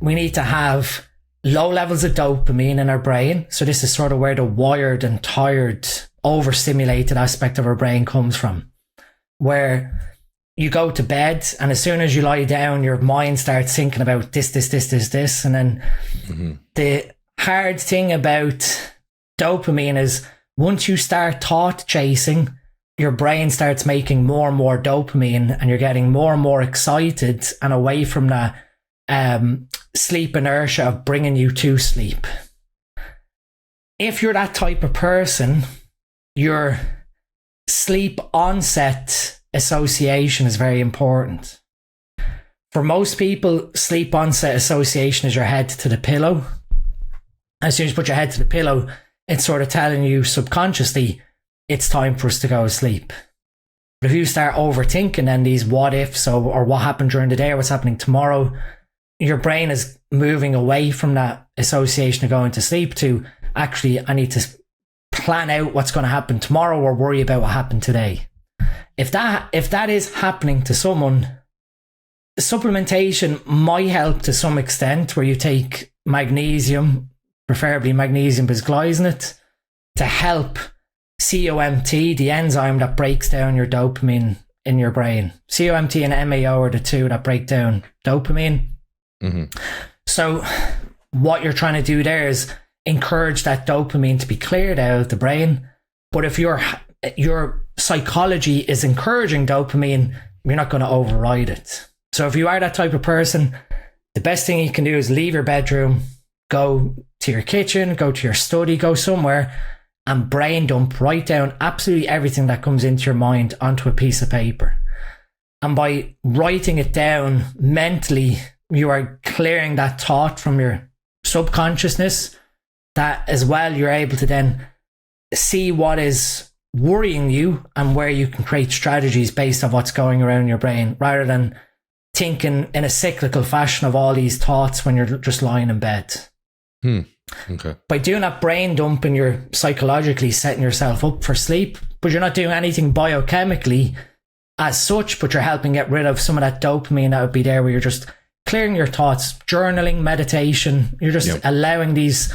we need to have low levels of dopamine in our brain. So this is sort of where the wired and tired, overstimulated aspect of our brain comes from, where you go to bed and as soon as you lie down, your mind starts thinking about this. And then the hard thing about dopamine is, once you start thought chasing, your brain starts making more and more dopamine and you're getting more and more excited and away from that sleep inertia of bringing you to sleep. If you're that type of person, your sleep onset association is very important. For most people, sleep onset association is your head to the pillow. As soon as you put your head to the pillow, it's sort of telling you subconsciously, it's time for us to go to sleep. But if you start overthinking then these what ifs, or what happened during the day or what's happening tomorrow, your brain is moving away from that association of going to sleep to, actually, I need to plan out what's going to happen tomorrow or worry about what happened today. If that is happening to someone, supplementation might help to some extent, where you take magnesium, preferably magnesium bisglycinate, to help COMT, the enzyme that breaks down your dopamine in your brain. COMT and MAO are the two that break down dopamine. Mm-hmm. So what you're trying to do there is encourage that dopamine to be cleared out of the brain. But if your psychology is encouraging dopamine, you're not going to override it. So if you are that type of person, the best thing you can do is leave your bedroom, go to your kitchen, go to your study, go somewhere and brain dump, write down absolutely everything that comes into your mind onto a piece of paper. And by writing it down mentally, you are clearing that thought from your subconsciousness, that as well you're able to then see what is worrying you and where you can create strategies based on what's going around your brain, rather than thinking in a cyclical fashion of all these thoughts when you're just lying in bed. Okay. By doing that brain dumping, you're psychologically setting yourself up for sleep, but you're not doing anything biochemically as such, but you're helping get rid of some of that dopamine that would be there, where you're just clearing your thoughts, journaling, meditation. You're just allowing these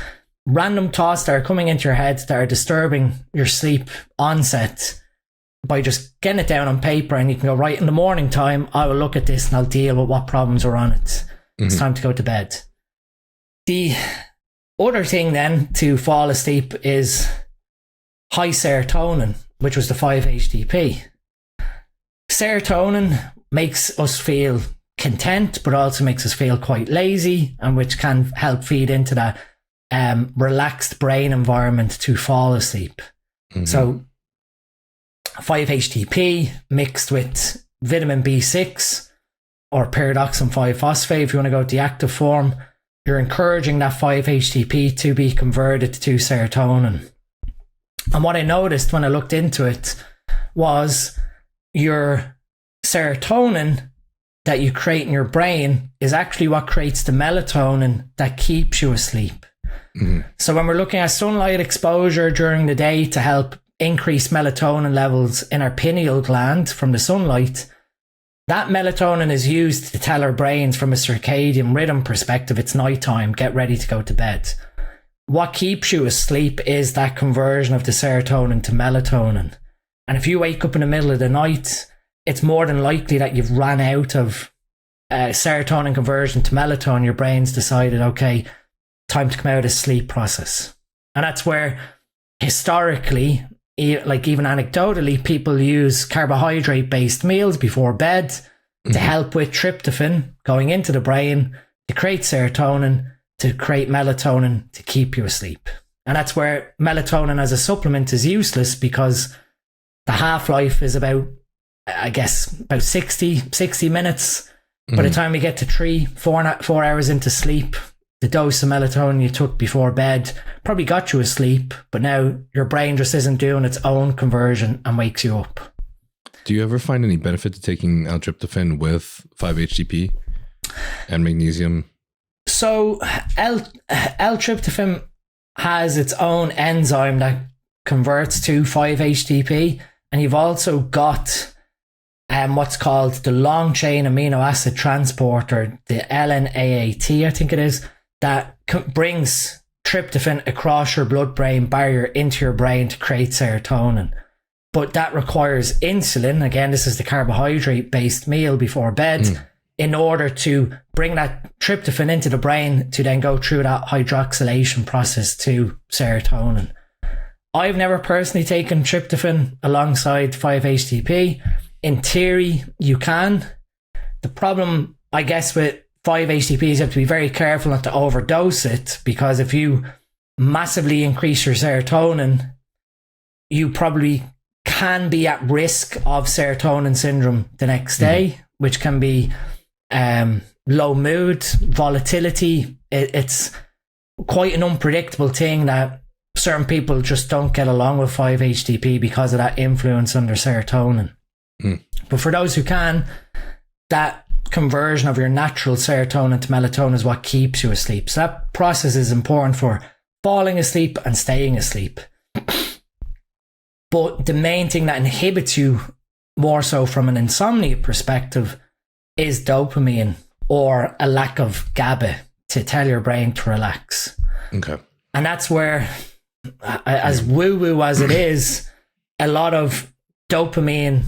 random thoughts that are coming into your head that are disturbing your sleep onset, by just getting it down on paper. And you can go, right, in the morning time, I will look at this and I'll deal with what problems are on it. Mm-hmm. It's time to go to bed. The other thing then to fall asleep is high serotonin, which was the 5-HTP. Serotonin makes us feel content, but also makes us feel quite lazy, and which can help feed into that relaxed brain environment to fall asleep. Mm-hmm. So 5-HTP mixed with vitamin B6 or pyridoxine 5-phosphate, if you want to go to the active form, you're encouraging that 5-HTP to be converted to serotonin. And what I noticed when I looked into it was your serotonin that you create in your brain is actually what creates the melatonin that keeps you asleep. Mm-hmm. So when we're looking at sunlight exposure during the day to help increase melatonin levels in our pineal gland from the sunlight, that melatonin is used to tell our brains from a circadian rhythm perspective, it's nighttime, get ready to go to bed. What keeps you asleep is that conversion of the serotonin to melatonin. And if you wake up in the middle of the night, it's more than likely that you've ran out of serotonin conversion to melatonin. Your brain's decided, okay, time to come out of sleep process. And that's where historically, like even anecdotally, people use carbohydrate-based meals before bed to help with tryptophan going into the brain to create serotonin, to create melatonin to keep you asleep. And that's where melatonin as a supplement is useless, because the half-life is about 60 minutes. By the time you get to 4 hours into sleep, the dose of melatonin you took before bed probably got you asleep, but now your brain just isn't doing its own conversion and wakes you up. Do you ever find any benefit to taking L-tryptophan with 5-HTP and magnesium? So L-tryptophan has its own enzyme that converts to 5-HTP, and you've also got what's called the long chain amino acid transporter, the LNAAT, I think it is, that brings tryptophan across your blood-brain barrier into your brain to create serotonin. But that requires insulin, again, this is the carbohydrate-based meal before bed, in order to bring that tryptophan into the brain to then go through that hydroxylation process to serotonin. I've never personally taken tryptophan alongside 5-HTP. In theory, you can. The problem, I guess, with 5-HTP is you have to be very careful not to overdose it, because if you massively increase your serotonin, you probably can be at risk of serotonin syndrome the next day, which can be low mood, volatility. It's quite an unpredictable thing that certain people just don't get along with 5-HTP because of that influence on their serotonin. But for those who can, that conversion of your natural serotonin to melatonin is what keeps you asleep. So that process is important for falling asleep and staying asleep. But the main thing that inhibits you more so from an insomnia perspective is dopamine, or a lack of GABA to tell your brain to relax. Okay. And that's where, as woo-woo as it is, a lot of dopamine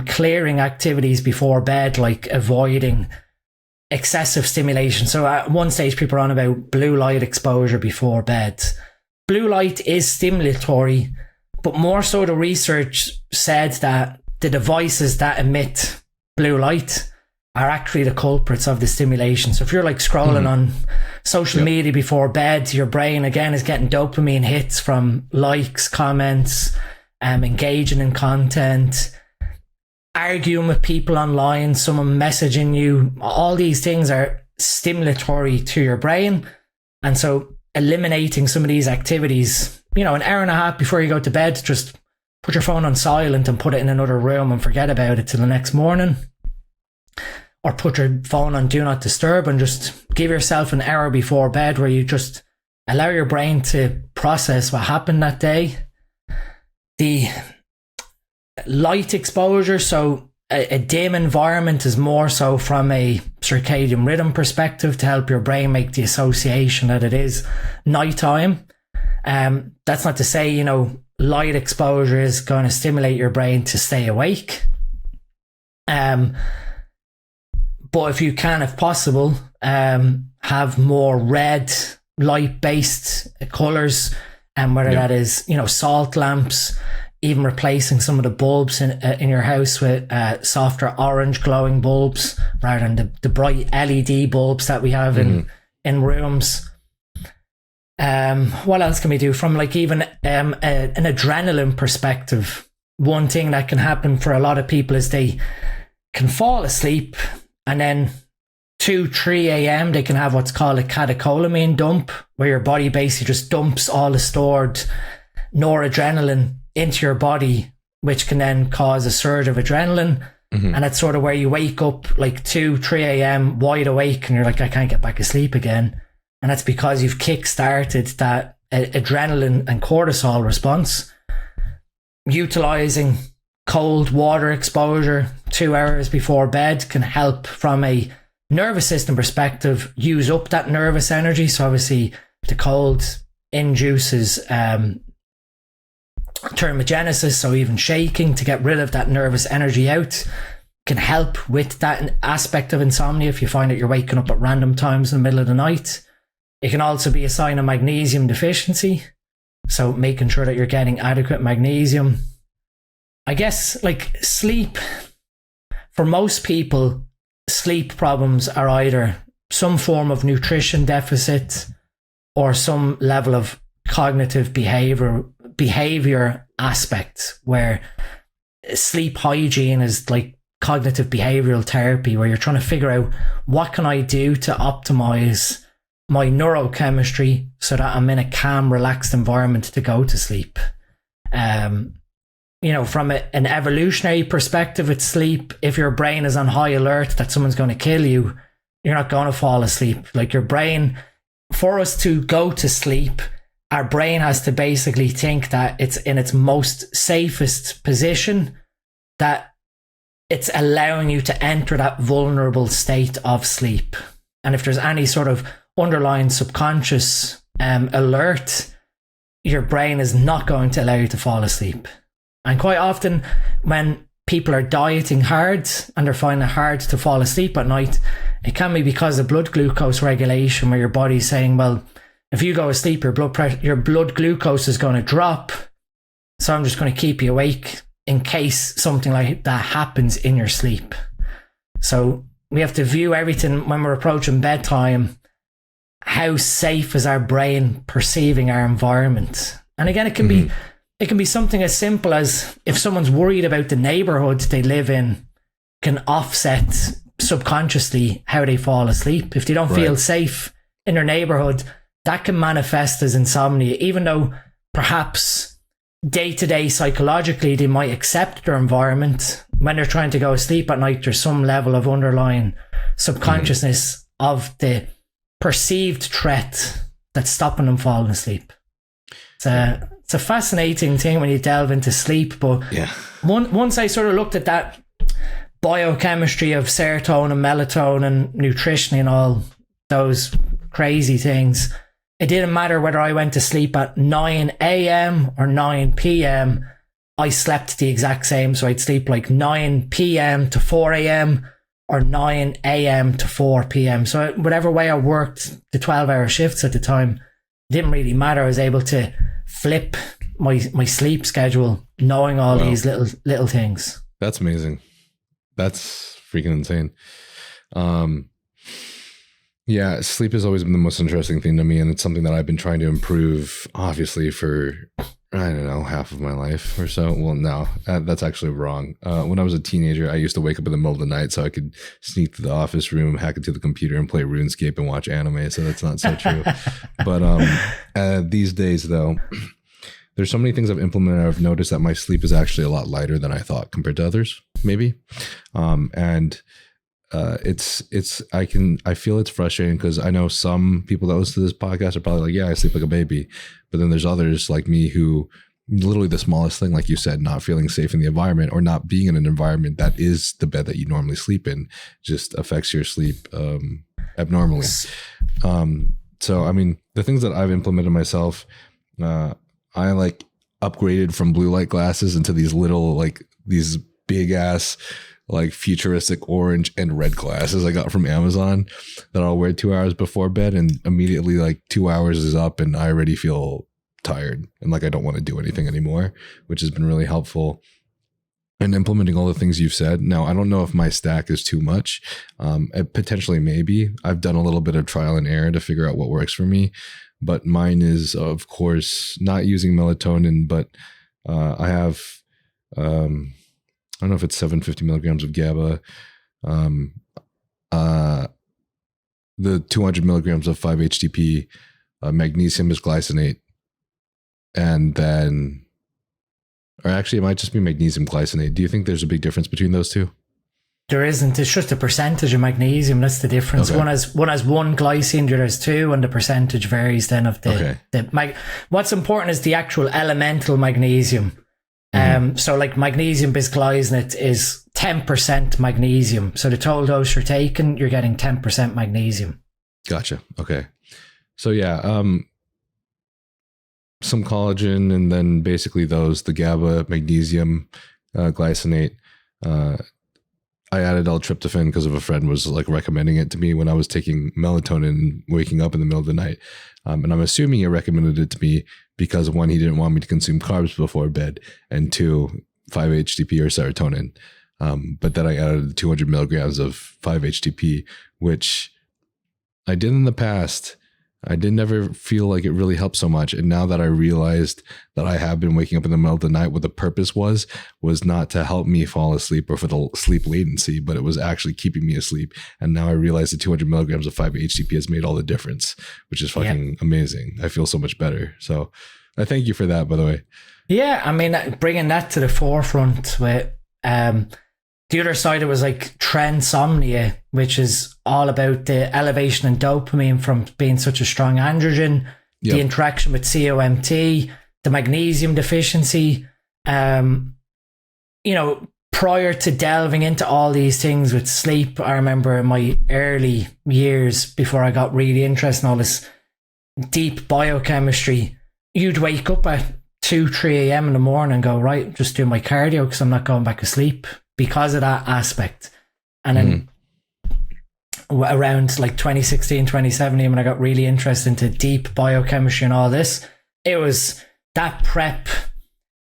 clearing activities before bed, like avoiding excessive stimulation. So at one stage, people are on about blue light exposure before bed. Blue light is stimulatory, but more so the research said that the devices that emit blue light are actually the culprits of the stimulation. So if you're like scrolling on social media before bed, your brain again is getting dopamine hits from likes, comments, engaging in content, arguing with people online, someone messaging you. All these things are stimulatory to your brain. And so eliminating some of these activities, an hour and a half before you go to bed, just put your phone on silent and put it in another room and forget about it till the next morning. Or put your phone on do not disturb and just give yourself an hour before bed where you just allow your brain to process what happened that day. The light exposure, so a dim environment, is more so from a circadian rhythm perspective to help your brain make the association that it is nighttime. That's not to say, light exposure is going to stimulate your brain to stay awake. But if you can, if possible, have more red light-based colours, and whether that is, salt lamps, even replacing some of the bulbs in your house with softer orange glowing bulbs rather than the bright LED bulbs that we have in rooms. What else can we do from like even an adrenaline perspective? One thing that can happen for a lot of people is they can fall asleep And then 2, 3 a.m., they can have what's called a catecholamine dump, where your body basically just dumps all the stored noradrenaline into your body, which can then cause a surge of adrenaline. Mm-hmm. And that's sort of where you wake up like 2, 3 a.m. wide awake and you're like, I can't get back to sleep again. And that's because you've kick-started that adrenaline and cortisol response. Utilizing cold water exposure 2 hours before bed can help from a nervous system perspective use up that nervous energy. So obviously the cold induces thermogenesis, so even shaking to get rid of that nervous energy out can help with that aspect of insomnia if you find that you're waking up at random times in the middle of the night. It can also be a sign of magnesium deficiency, so making sure that you're getting adequate magnesium. I guess like sleep, for most people, sleep problems are either some form of nutrition deficit or some level of cognitive behavior aspect, where sleep hygiene is like cognitive behavioral therapy, where you're trying to figure out what can I do to optimize my neurochemistry so that I'm in a calm, relaxed environment to go to sleep. From an evolutionary perspective with sleep, if your brain is on high alert that someone's going to kill you, you're not going to fall asleep. Like your brain, for us to go to sleep, our brain has to basically think that it's in its most safest position, that it's allowing you to enter that vulnerable state of sleep. And if there's any sort of underlying subconscious alert, your brain is not going to allow you to fall asleep. And quite often when people are dieting hard and they're finding it hard to fall asleep at night, it can be because of blood glucose regulation, where your body's saying, well, if you go to sleep, your blood glucose is going to drop. So I'm just going to keep you awake in case something like that happens in your sleep. So we have to view everything when we're approaching bedtime. How safe is our brain perceiving our environment? And again, it can be something as simple as if someone's worried about the neighborhood they live in, can offset subconsciously how they fall asleep. If they don't feel safe in their neighborhood, that can manifest as insomnia, even though perhaps day-to-day psychologically they might accept their environment. When they're trying to go to sleep at night, there's some level of underlying subconsciousness of the perceived threat that's stopping them falling asleep. It's a fascinating thing when you delve into sleep, but once I sort of looked at that biochemistry of serotonin, melatonin, nutrition and all those crazy things, it didn't matter whether I went to sleep at 9 a.m. or 9 p.m. I slept the exact same. So I'd sleep like 9 p.m. to 4 a.m. or 9 a.m. to 4 p.m. So whatever way I worked the 12-hour shifts at the time, it didn't really matter. I was able to flip my sleep schedule knowing all these little things. That's amazing. That's freaking insane. Yeah, sleep has always been the most interesting thing to me, and it's something that I've been trying to improve, obviously, for, I don't know, half of my life or so. Well, no, that's actually wrong. When I was a teenager, I used to wake up in the middle of the night so I could sneak to the office room, hack into the computer, and play RuneScape and watch anime, so that's not so true. But these days, though, there's so many things I've implemented. I've noticed that my sleep is actually a lot lighter than I thought compared to others, maybe. I feel it's frustrating because I know some people that listen to this podcast are probably like, yeah, I sleep like a baby. But then there's others like me who literally the smallest thing, like you said, not feeling safe in the environment or not being in an environment that is the bed that you normally sleep in just affects your sleep abnormally. So, I mean, the things that I've implemented myself, I like upgraded from blue light glasses into these little, like these big ass, like futuristic orange and red glasses I got from Amazon that I'll wear 2 hours before bed, and immediately like 2 hours is up and I already feel tired and like I don't want to do anything anymore, which has been really helpful. And implementing all the things you've said. Now, I don't know if my stack is too much. Potentially maybe. I've done a little bit of trial and error to figure out what works for me, but mine is, of course, not using melatonin, but I have I don't know if it's 750 milligrams of GABA. the 200 milligrams of 5-HTP, magnesium is glycinate, and then, or actually it might just be magnesium glycinate. Do you think there's a big difference between those two? There isn't. It's just a percentage of magnesium. That's the difference. Okay. One has one glycine, the other has two, and the percentage varies then of the what's important is the actual elemental magnesium. So like magnesium bisglycinate is 10% magnesium. So the total dose you're taking, you're getting 10% magnesium. Gotcha. Okay. So yeah, some collagen, and then basically the GABA, magnesium, glycinate. I added L-tryptophan because of a friend was like recommending it to me when I was taking melatonin and waking up in the middle of the night. And I'm assuming he recommended it to me because, one, he didn't want me to consume carbs before bed, and two, 5-HTP or serotonin. But then I added 200 milligrams of 5-HTP, which I did in the past. I did never feel like it really helped so much. And now that I realized that I have been waking up in the middle of the night, what the purpose was not to help me fall asleep or for the sleep latency, but it was actually keeping me asleep. And now I realize that 200 milligrams of 5-HTP has made all the difference, which is fucking amazing. I feel so much better. So I thank you for that, by the way. Yeah, I mean, bringing that to the forefront with the other side, it was like Insomnia, which is all about the elevation in dopamine from being such a strong androgen, the interaction with COMT, the magnesium deficiency. You know, prior to delving into all these things with sleep, I remember in my early years before I got really interested in all this deep biochemistry, you'd wake up at 2-3 a.m. in the morning and go, right, just do my cardio because I'm not going back to sleep, because of that aspect. And then around like 2016, 2017, when I got really interested into deep biochemistry and all this, it was that prep,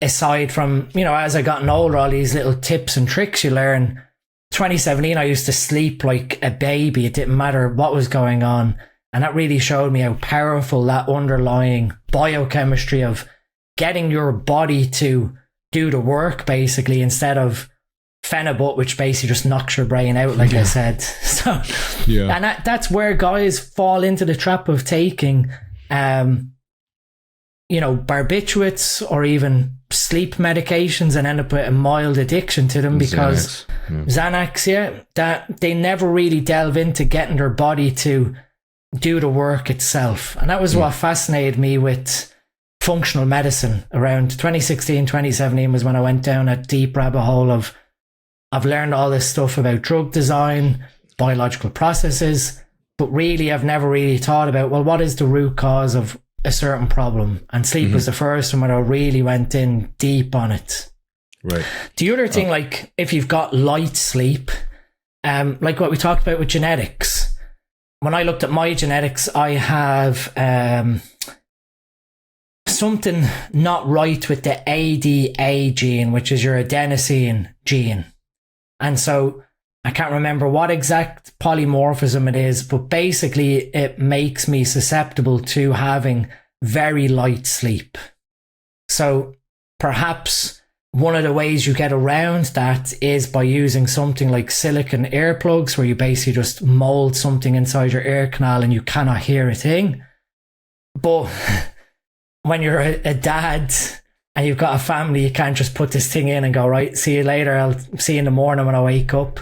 aside from, you know, as I gotten older, all these little tips and tricks you learn. 2017, I used to sleep like a baby. It didn't matter what was going on. And that really showed me how powerful that underlying biochemistry of getting your body to do the work, basically, instead of phenibut, which basically just knocks your brain out, like I said. So, and that's where guys fall into the trap of taking, you know, barbiturates or even sleep medications and end up with a mild addiction to them because Xanax, that they never really delve into getting their body to do the work itself. And that was what fascinated me with functional medicine around 2016, 2017 was when I went down a deep rabbit hole of I've learned all this stuff about drug design, biological processes, but really I've never really thought about, well, what is the root cause of a certain problem? And sleep was the first one where I really went in deep on it. Right. The other thing, like if you've got light sleep, like what we talked about with genetics, when I looked at my genetics, I have something not right with the ADA gene, which is your adenosine gene. And so I can't remember what exact polymorphism it is, but basically it makes me susceptible to having very light sleep. So perhaps one of the ways you get around that is by using something like silicone earplugs, where you basically just mold something inside your ear canal and you cannot hear a thing. But when you're a dad and you've got a family, you can't just put this thing in and go, right, see you later, I'll see you in the morning when I wake up.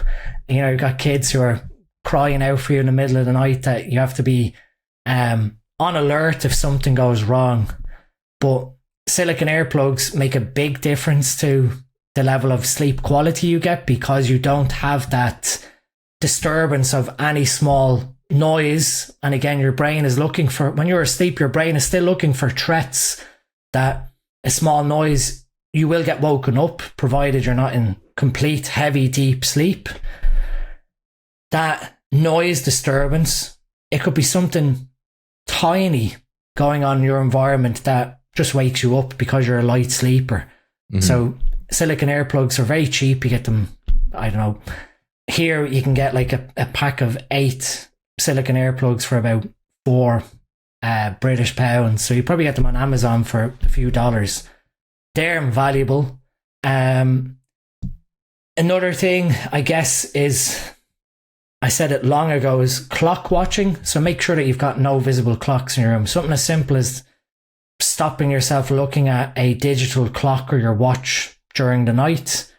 You know, you've got kids who are crying out for you in the middle of the night that you have to be on alert if something goes wrong. But silicone earplugs make a big difference to the level of sleep quality you get, because you don't have that disturbance of any small noise. And again, your brain is looking for, when you're asleep, your brain is still looking for threats that a small noise, you will get woken up, provided you're not in complete heavy deep sleep. That noise disturbance, it could be something tiny going on in your environment that just wakes you up because you're a light sleeper. So silicone earplugs are very cheap. You get them, I don't know, here you can get like a pack of 8 silicone earplugs for about £4 British pounds. So you probably get them on Amazon for a few dollars. They're invaluable. Another thing, I guess, is I said it long ago, is clock watching. So make sure that you've got no visible clocks in your room. Something as simple as stopping yourself looking at a digital clock or your watch during the night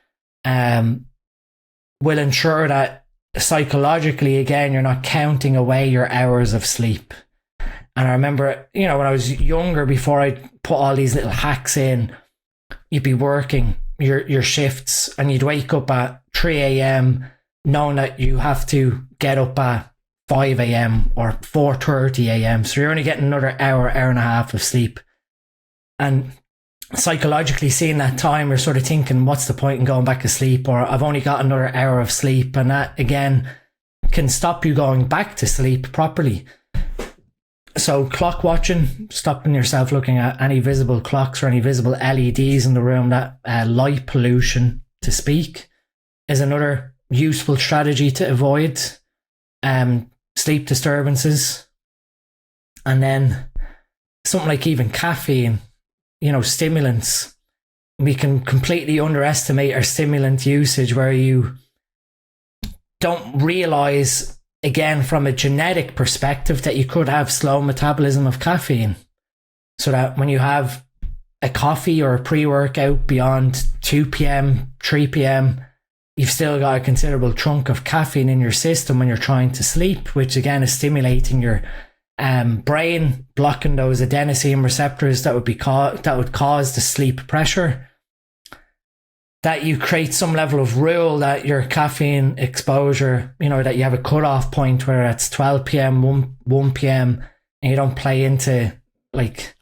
will ensure that psychologically, again, you're not counting away your hours of sleep. And I remember, when I was younger, before I put all these little hacks in, you'd be working your shifts and you'd wake up at 3 a.m. knowing that you have to get up at 5 a.m. or 4:30 a.m. So you're only getting another hour and a half of sleep. And psychologically, seeing that time, you're sort of thinking, what's the point in going back to sleep? Or I've only got another hour of sleep. And that, again, can stop you going back to sleep properly. So clock watching, stopping yourself looking at any visible clocks or any visible LEDs in the room, that light pollution, to speak, is another useful strategy to avoid sleep disturbances. And then something like even caffeine, stimulants. We can completely underestimate our stimulant usage, where you don't realize, again, from a genetic perspective, that you could have slow metabolism of caffeine. So that when you have a coffee or a pre-workout beyond 2 p.m, 3 p.m, you've still got a considerable chunk of caffeine in your system when you're trying to sleep, which again is stimulating your brain, blocking those adenosine receptors that would cause the sleep pressure. That you create some level of rule that your caffeine exposure, that you have a cutoff point where it's 12 p.m, 1 p.m, and you don't play into like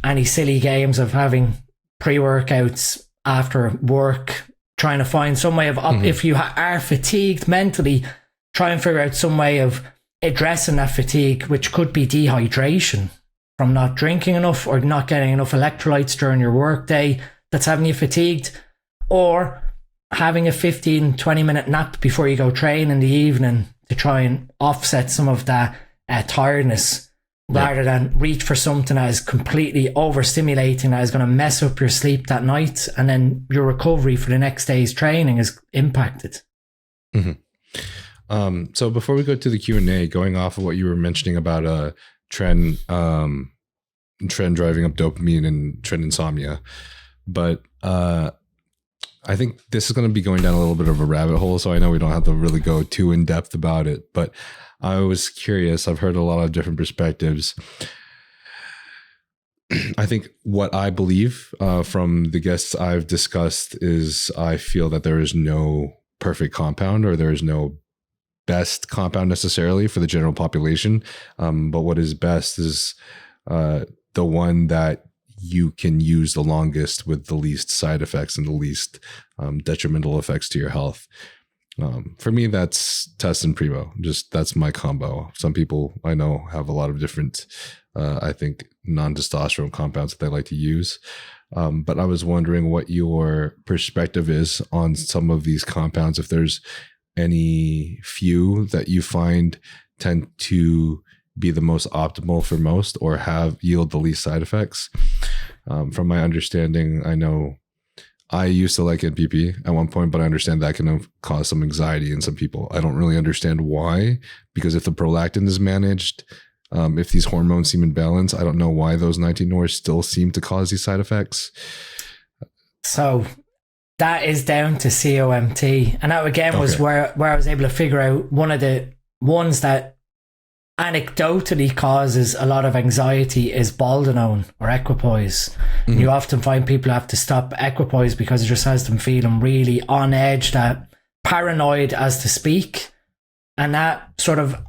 any silly games of having pre-workouts after work, trying to find some way of, if you are fatigued mentally, try and figure out some way of addressing that fatigue, which could be dehydration from not drinking enough or not getting enough electrolytes during your work day that's having you fatigued, or having a 15-20 minute nap before you go train in the evening to try and offset some of that tiredness, rather than reach for something that is completely overstimulating, that is going to mess up your sleep that night, and then your recovery for the next day's training is impacted. So before we go to the Q&A, going off of what you were mentioning about Tren driving up dopamine and Tren insomnia, but I think this is going to be going down a little bit of a rabbit hole, so I know we don't have to really go too in depth about it, but I was curious. I've heard a lot of different perspectives. I think what I believe from the guests I've discussed is I feel that there is no perfect compound, or there is no best compound necessarily for the general population. But what is best is the one that you can use the longest with the least side effects and the least detrimental effects to your health. For me, that's Test and Primo. That's my combo. Some people I know have a lot of different, I think, non-testosterone compounds that they like to use. But I was wondering what your perspective is on some of these compounds, if there's any few that you find tend to be the most optimal for most, or yield the least side effects. From my understanding, I know I used to like NPP at one point, but I understand that can cause some anxiety in some people. I don't really understand why, because if the prolactin is managed, if these hormones seem in balance, I don't know why those 19-nors still seem to cause these side effects. So that is down to COMT. And that again was where I was able to figure out one of the ones that anecdotally causes a lot of anxiety is Boldenone or equipoise. You often find people have to stop equipoise because it just has them feeling really on edge, that paranoid as to speak, and that sort of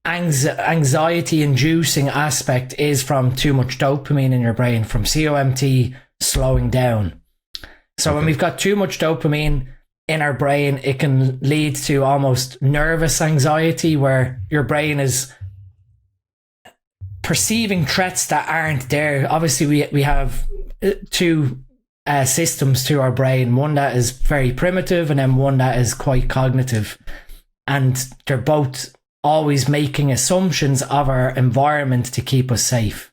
anxiety inducing aspect is from too much dopamine in your brain, from COMT slowing down. So when we've got too much dopamine in our brain, it can lead to almost nervous anxiety, where your brain is perceiving threats that aren't there. Obviously, we have two systems to our brain, one that is very primitive and then one that is quite cognitive. And they're both always making assumptions of our environment to keep us safe.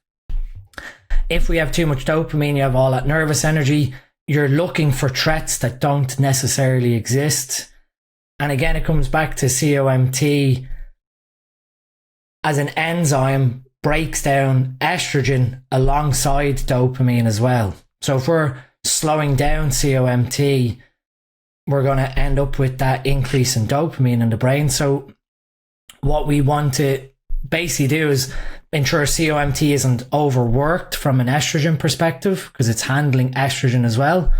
If we have too much dopamine, you have all that nervous energy, you're looking for threats that don't necessarily exist. And again, it comes back to COMT as an enzyme breaks down estrogen alongside dopamine as well. So if we're slowing down COMT, we're going to end up with that increase in dopamine in the brain. So what we want to basically do is ensure COMT isn't overworked from an estrogen perspective, because it's handling estrogen as well,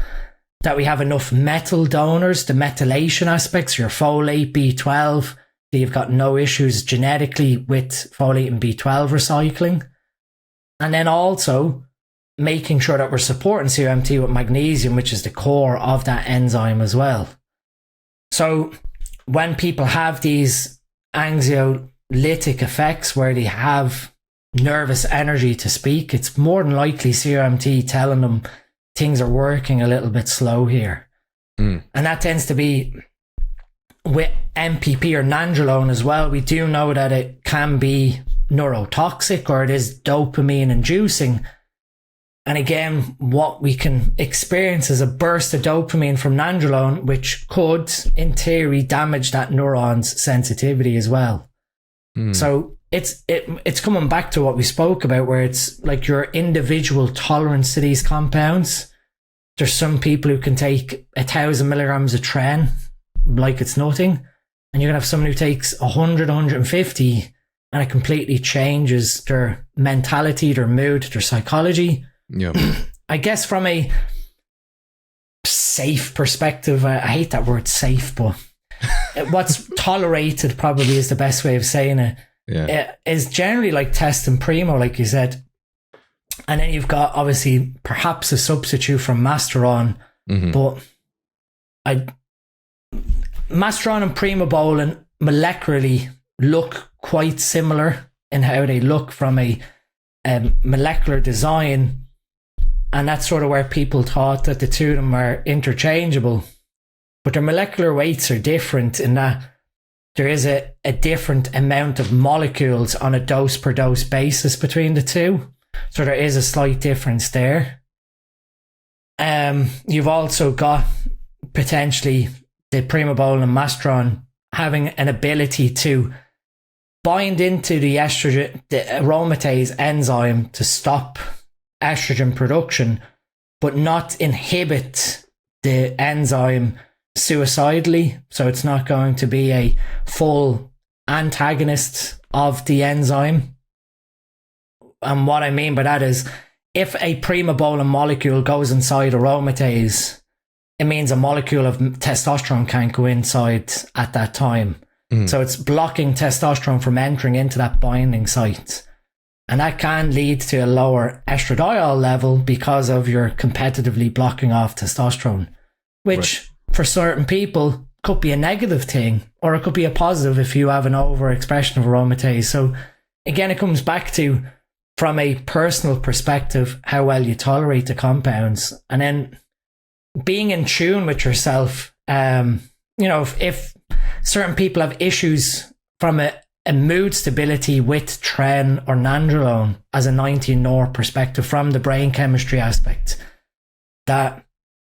that we have enough metal donors, the methylation aspects, your folate, B12, that you've got no issues genetically with folate and B12 recycling. And then also making sure that we're supporting COMT with magnesium, which is the core of that enzyme as well. So when people have these anxiolytic effects where they have nervous energy to speak, it's more than likely COMT telling them things are working a little bit slow here. And that tends to be with MPP or nandrolone as well. We do know that it can be neurotoxic, or it is dopamine inducing. And again, what we can experience is a burst of dopamine from nandrolone, which could, in theory, damage that neuron's sensitivity as well. So it's coming back to what we spoke about, where it's like your individual tolerance to these compounds. There's some people who can take 1,000 milligrams of Tren like it's nothing, and you're gonna have someone who takes 100, 150, and it completely changes their mentality, their mood, their psychology. Yeah. I guess from a safe perspective, I hate that word safe, but what's tolerated probably is the best way of saying it. Yeah. Is generally like Test and Primo, like you said. And then you've got obviously perhaps a substitute from Masteron, but Masteron and Primobolan molecularly look quite similar in how they look from a molecular design. And that's sort of where people thought that the two of them are interchangeable. But their molecular weights are different in that there is a different amount of molecules on a dose per dose basis between the two. So there is a slight difference there. You've also got potentially the Primobolan and Masteron having an ability to bind into the estrogen, the aromatase enzyme, to stop estrogen production, but not inhibit the enzyme suicidally. So it's not going to be a full antagonist of the enzyme. And what I mean by that is, if a Primobolan molecule goes inside aromatase, it means a molecule of testosterone can't go inside at that time. So it's blocking testosterone from entering into that binding site. And that can lead to a lower estradiol level because of your competitively blocking off testosterone, which for certain people could be a negative thing, or it could be a positive if you have an overexpression of aromatase. So again, it comes back to, from a personal perspective, how well you tolerate the compounds, and then being in tune with yourself. If certain people have issues from a mood stability with Tren or nandrolone as a 19-nor perspective from the brain chemistry aspect, that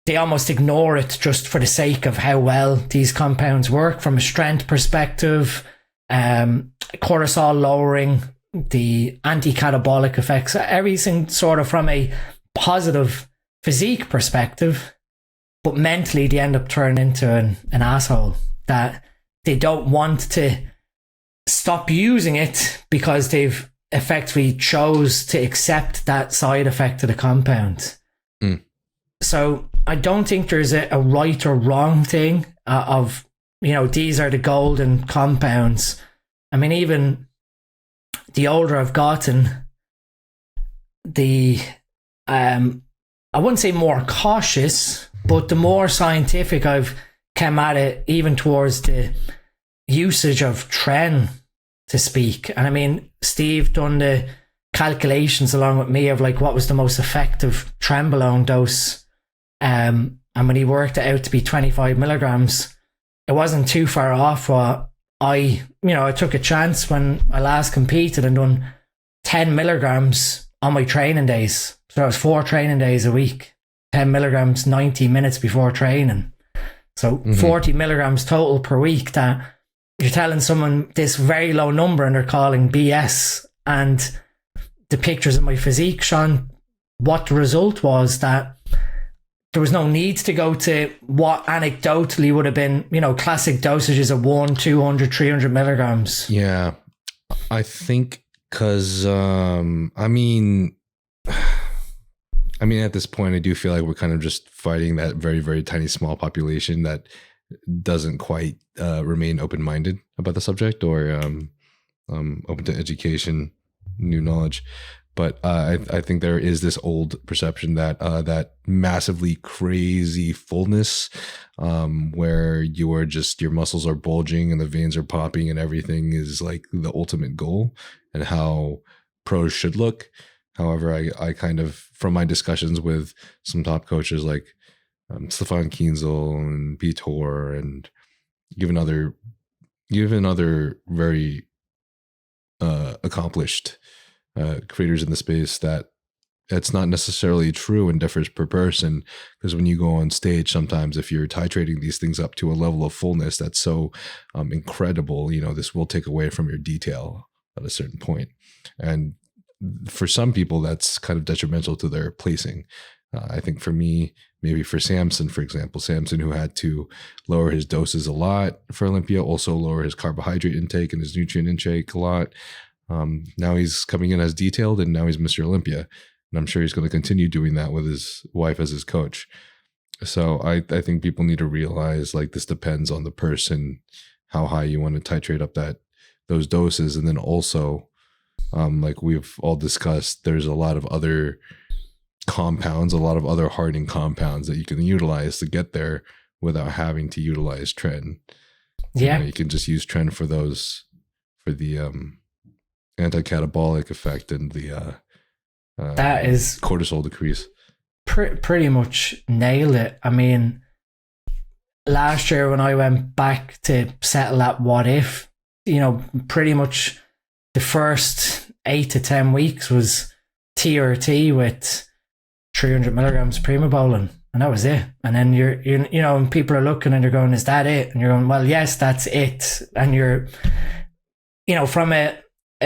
they almost ignore it just for the sake of how well these compounds work from a strength perspective, cortisol lowering, the anti-catabolic effects, everything sort of from a positive physique perspective, but mentally they end up turning into an asshole, that they don't want to stop using it because they've effectively chose to accept that side effect of the compound. So I don't think there's a right or wrong thing of, these are the golden compounds. I mean, even the older I've gotten, I wouldn't say more cautious, but the more scientific I've come at it, even towards the usage of Tren, to speak. And I mean, Steve done the calculations along with me of like what was the most effective Trenbolone dose, and when he worked it out to be 25 milligrams, it wasn't too far off what I took a chance when I last competed and done 10 milligrams on my training days. So that was 4 training days a week, 10 milligrams 90 minutes before training. So 40 milligrams total per week, that you're telling someone this very low number and they're calling BS. And the pictures of my physique, Sean, what the result was that there was no need to go to what anecdotally would have been, classic dosages of 100, 200, 300 milligrams. Yeah. I think because, at this point, I do feel like we're kind of just fighting that very, very tiny, small population that doesn't quite remain open-minded about the subject or open to education, new knowledge. But I think there is this old perception that that massively crazy fullness, where your muscles are bulging and the veins are popping and everything is like the ultimate goal, and how pros should look. However, I kind of, from my discussions with some top coaches like Stefan Kienzel and Vitor and even other very accomplished creators in the space, that it's not necessarily true and differs per person. Because when you go on stage, sometimes if you're titrating these things up to a level of fullness that's so incredible, this will take away from your detail at a certain point. And for some people, that's kind of detrimental to their placing. I think for me, maybe for Samson, for example, who had to lower his doses a lot for Olympia, also lower his carbohydrate intake and his nutrient intake a lot. Now he's coming in as detailed, and now he's Mr. Olympia. And I'm sure he's going to continue doing that with his wife as his coach. So I think people need to realize, like, this depends on the person, how high you want to titrate up those doses. And then also, like we've all discussed, there's a lot of other compounds, a lot of other hardening compounds that you can utilize to get there without having to utilize Tren. Yeah. You can just use Tren for the anti-catabolic effect and the that is cortisol decrease. Pretty much nailed it. I mean, last year when I went back to settle that what if, pretty much the first 8 to 10 weeks was TRT with 300 milligrams Primobolan, and that was it. And then you're and people are looking and they're going, is that it? And you're going, well, yes, that's it. And you're, from a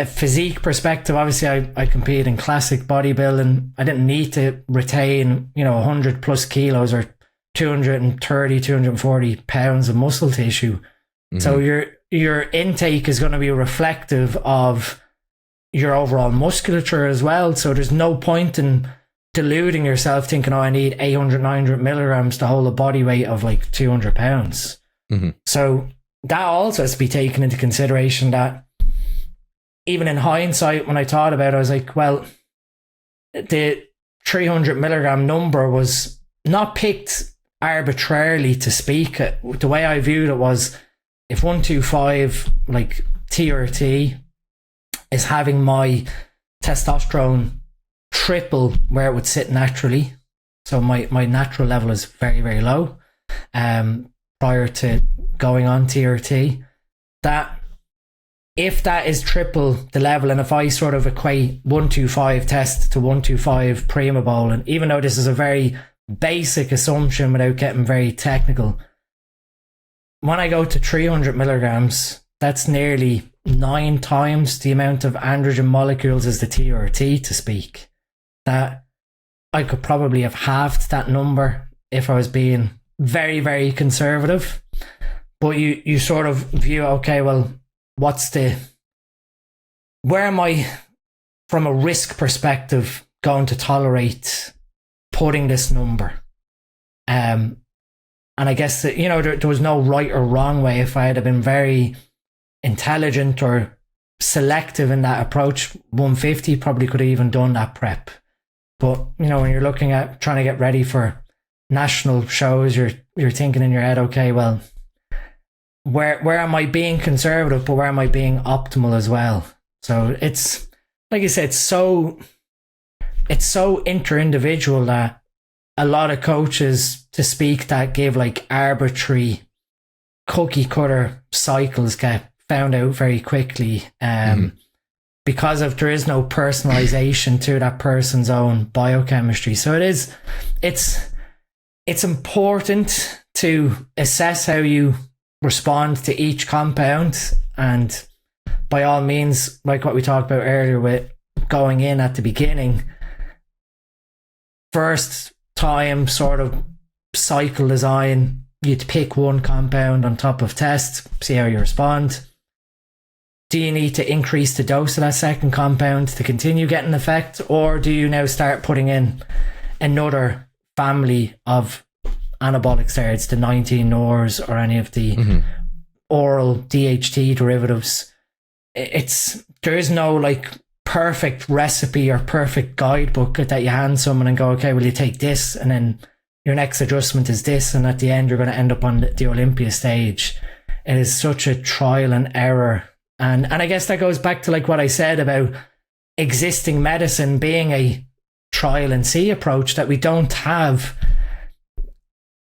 physique perspective, obviously I compete in classic bodybuilding. I didn't need to retain 100 plus kilos or 230 240 pounds of muscle tissue. So your intake is going to be reflective of your overall musculature as well. So there's no point in deluding yourself thinking, I need 800 900 milligrams to hold a body weight of like 200 pounds. So that also has to be taken into consideration, that even in hindsight, when I thought about it, I was like, well, the 300 milligram number was not picked arbitrarily to speak. The way I viewed it was, if 125, like TRT, is having my testosterone triple where it would sit naturally, so my natural level is very, very low prior to going on TRT, that if that is triple the level, and if I sort of equate 125 test to 125 Primobolan, even though this is a very basic assumption without getting very technical, when I go to 300 milligrams, that's nearly 9 times the amount of androgen molecules as the TRT to speak. That I could probably have halved that number if I was being very, very conservative. But you sort of view, okay, well, where am I, from a risk perspective, going to tolerate putting this number? And I guess that, there was no right or wrong way. If I had been very intelligent or selective in that approach, 150 probably could have even done that prep. But, when you're looking at trying to get ready for national shows, you're thinking in your head, okay, well, where am I being conservative, but where am I being optimal as well? So it's, like I said, it's so inter-individual that a lot of coaches, to speak, that give like arbitrary cookie cutter cycles, get found out very quickly because there is no personalization to that person's own biochemistry. So it's important to assess how you respond to each compound, and by all means, like what we talked about earlier with going in at the beginning, first time sort of cycle design, you'd pick one compound on top of test, see how you respond. Do you need to increase the dose of that second compound to continue getting effect, or do you now start putting in another family of anabolic steroids, the 19-nors or any of the oral DHT derivatives? There is no like perfect recipe or perfect guidebook that you hand someone and go, okay, well, you take this and then your next adjustment is this, and at the end you're going to end up on the Olympia stage. It is such a trial and error. And I guess that goes back to like what I said about existing medicine being a trial and see approach that we don't have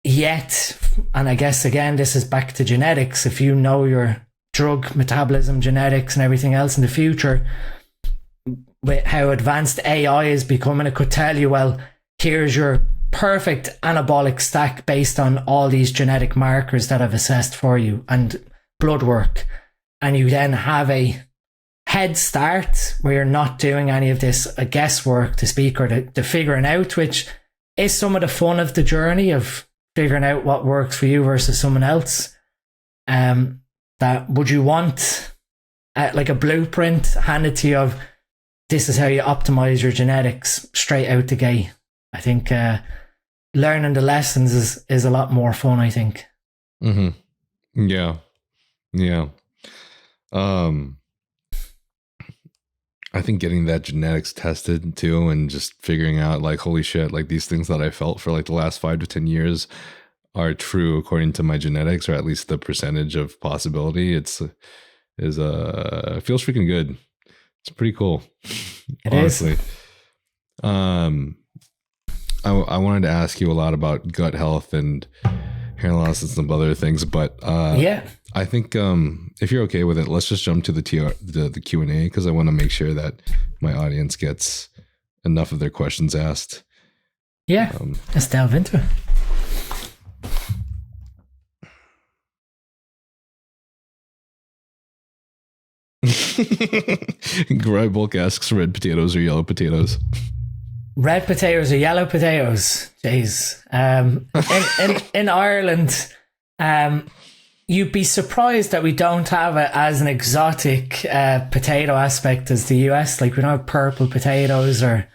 yet. And I guess again, this is back to genetics. If you know your drug metabolism, genetics and everything else in the future, with how advanced AI is becoming, it could tell you, well, here's your perfect anabolic stack based on all these genetic markers that I've assessed for you and blood work. And you then have a head start where you're not doing any of this guesswork to speak, or the figuring out, which is some of the fun of the journey of figuring out what works for you versus someone else. That would you want like a blueprint handed to you of this is how you optimize your genetics straight out the gate? I think learning the lessons is a lot more fun, I think. Yeah. I think getting that genetics tested too, and just figuring out like, holy shit, like these things that I felt for like the last 5 to 10 years are true according to my genetics, or at least the percentage of possibility. It feels freaking good. It's pretty cool. It honestly. is. I wanted to ask you a lot about gut health and hair loss and some other things, but yeah, I think if you're okay with it, let's just jump to the Q&A, because I want to make sure that my audience gets enough of their questions asked. Yeah, let's delve into it. Gry Bulk asks, red potatoes or yellow potatoes? Red potatoes or yellow potatoes? Jeez. In Ireland, you'd be surprised that we don't have it as an exotic potato aspect as the US. Like, we don't have purple potatoes or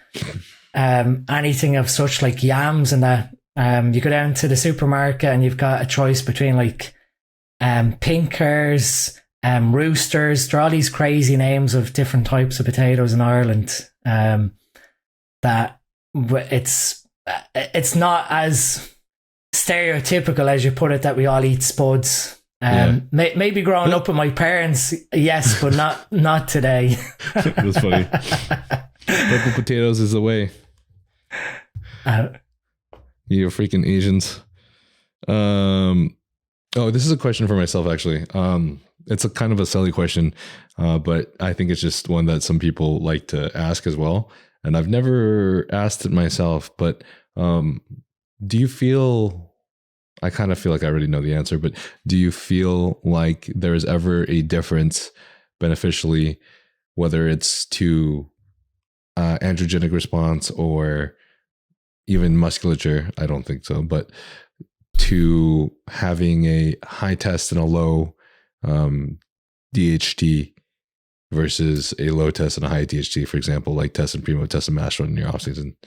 anything of such, like yams and that. You go down to the supermarket and you've got a choice between like pinkers, roosters. There are all these crazy names of different types of potatoes in Ireland. That it's not as stereotypical as you put it that we all eat spuds. Maybe growing up with my parents, yes, but not today. That's funny. Purple potatoes is the way. You freaking Asians. This is a question for myself, actually. It's a kind of a silly question, but I think it's just one that some people like to ask as well. And I've never asked it myself, but do you feel, I kind of feel like I already know the answer, but do you feel like there is ever a difference beneficially, whether it's to androgenic response or even musculature? I don't think so, but to having a high test and a low DHT versus a low test and a high DHT, for example, like test and primo, test and master in your off season?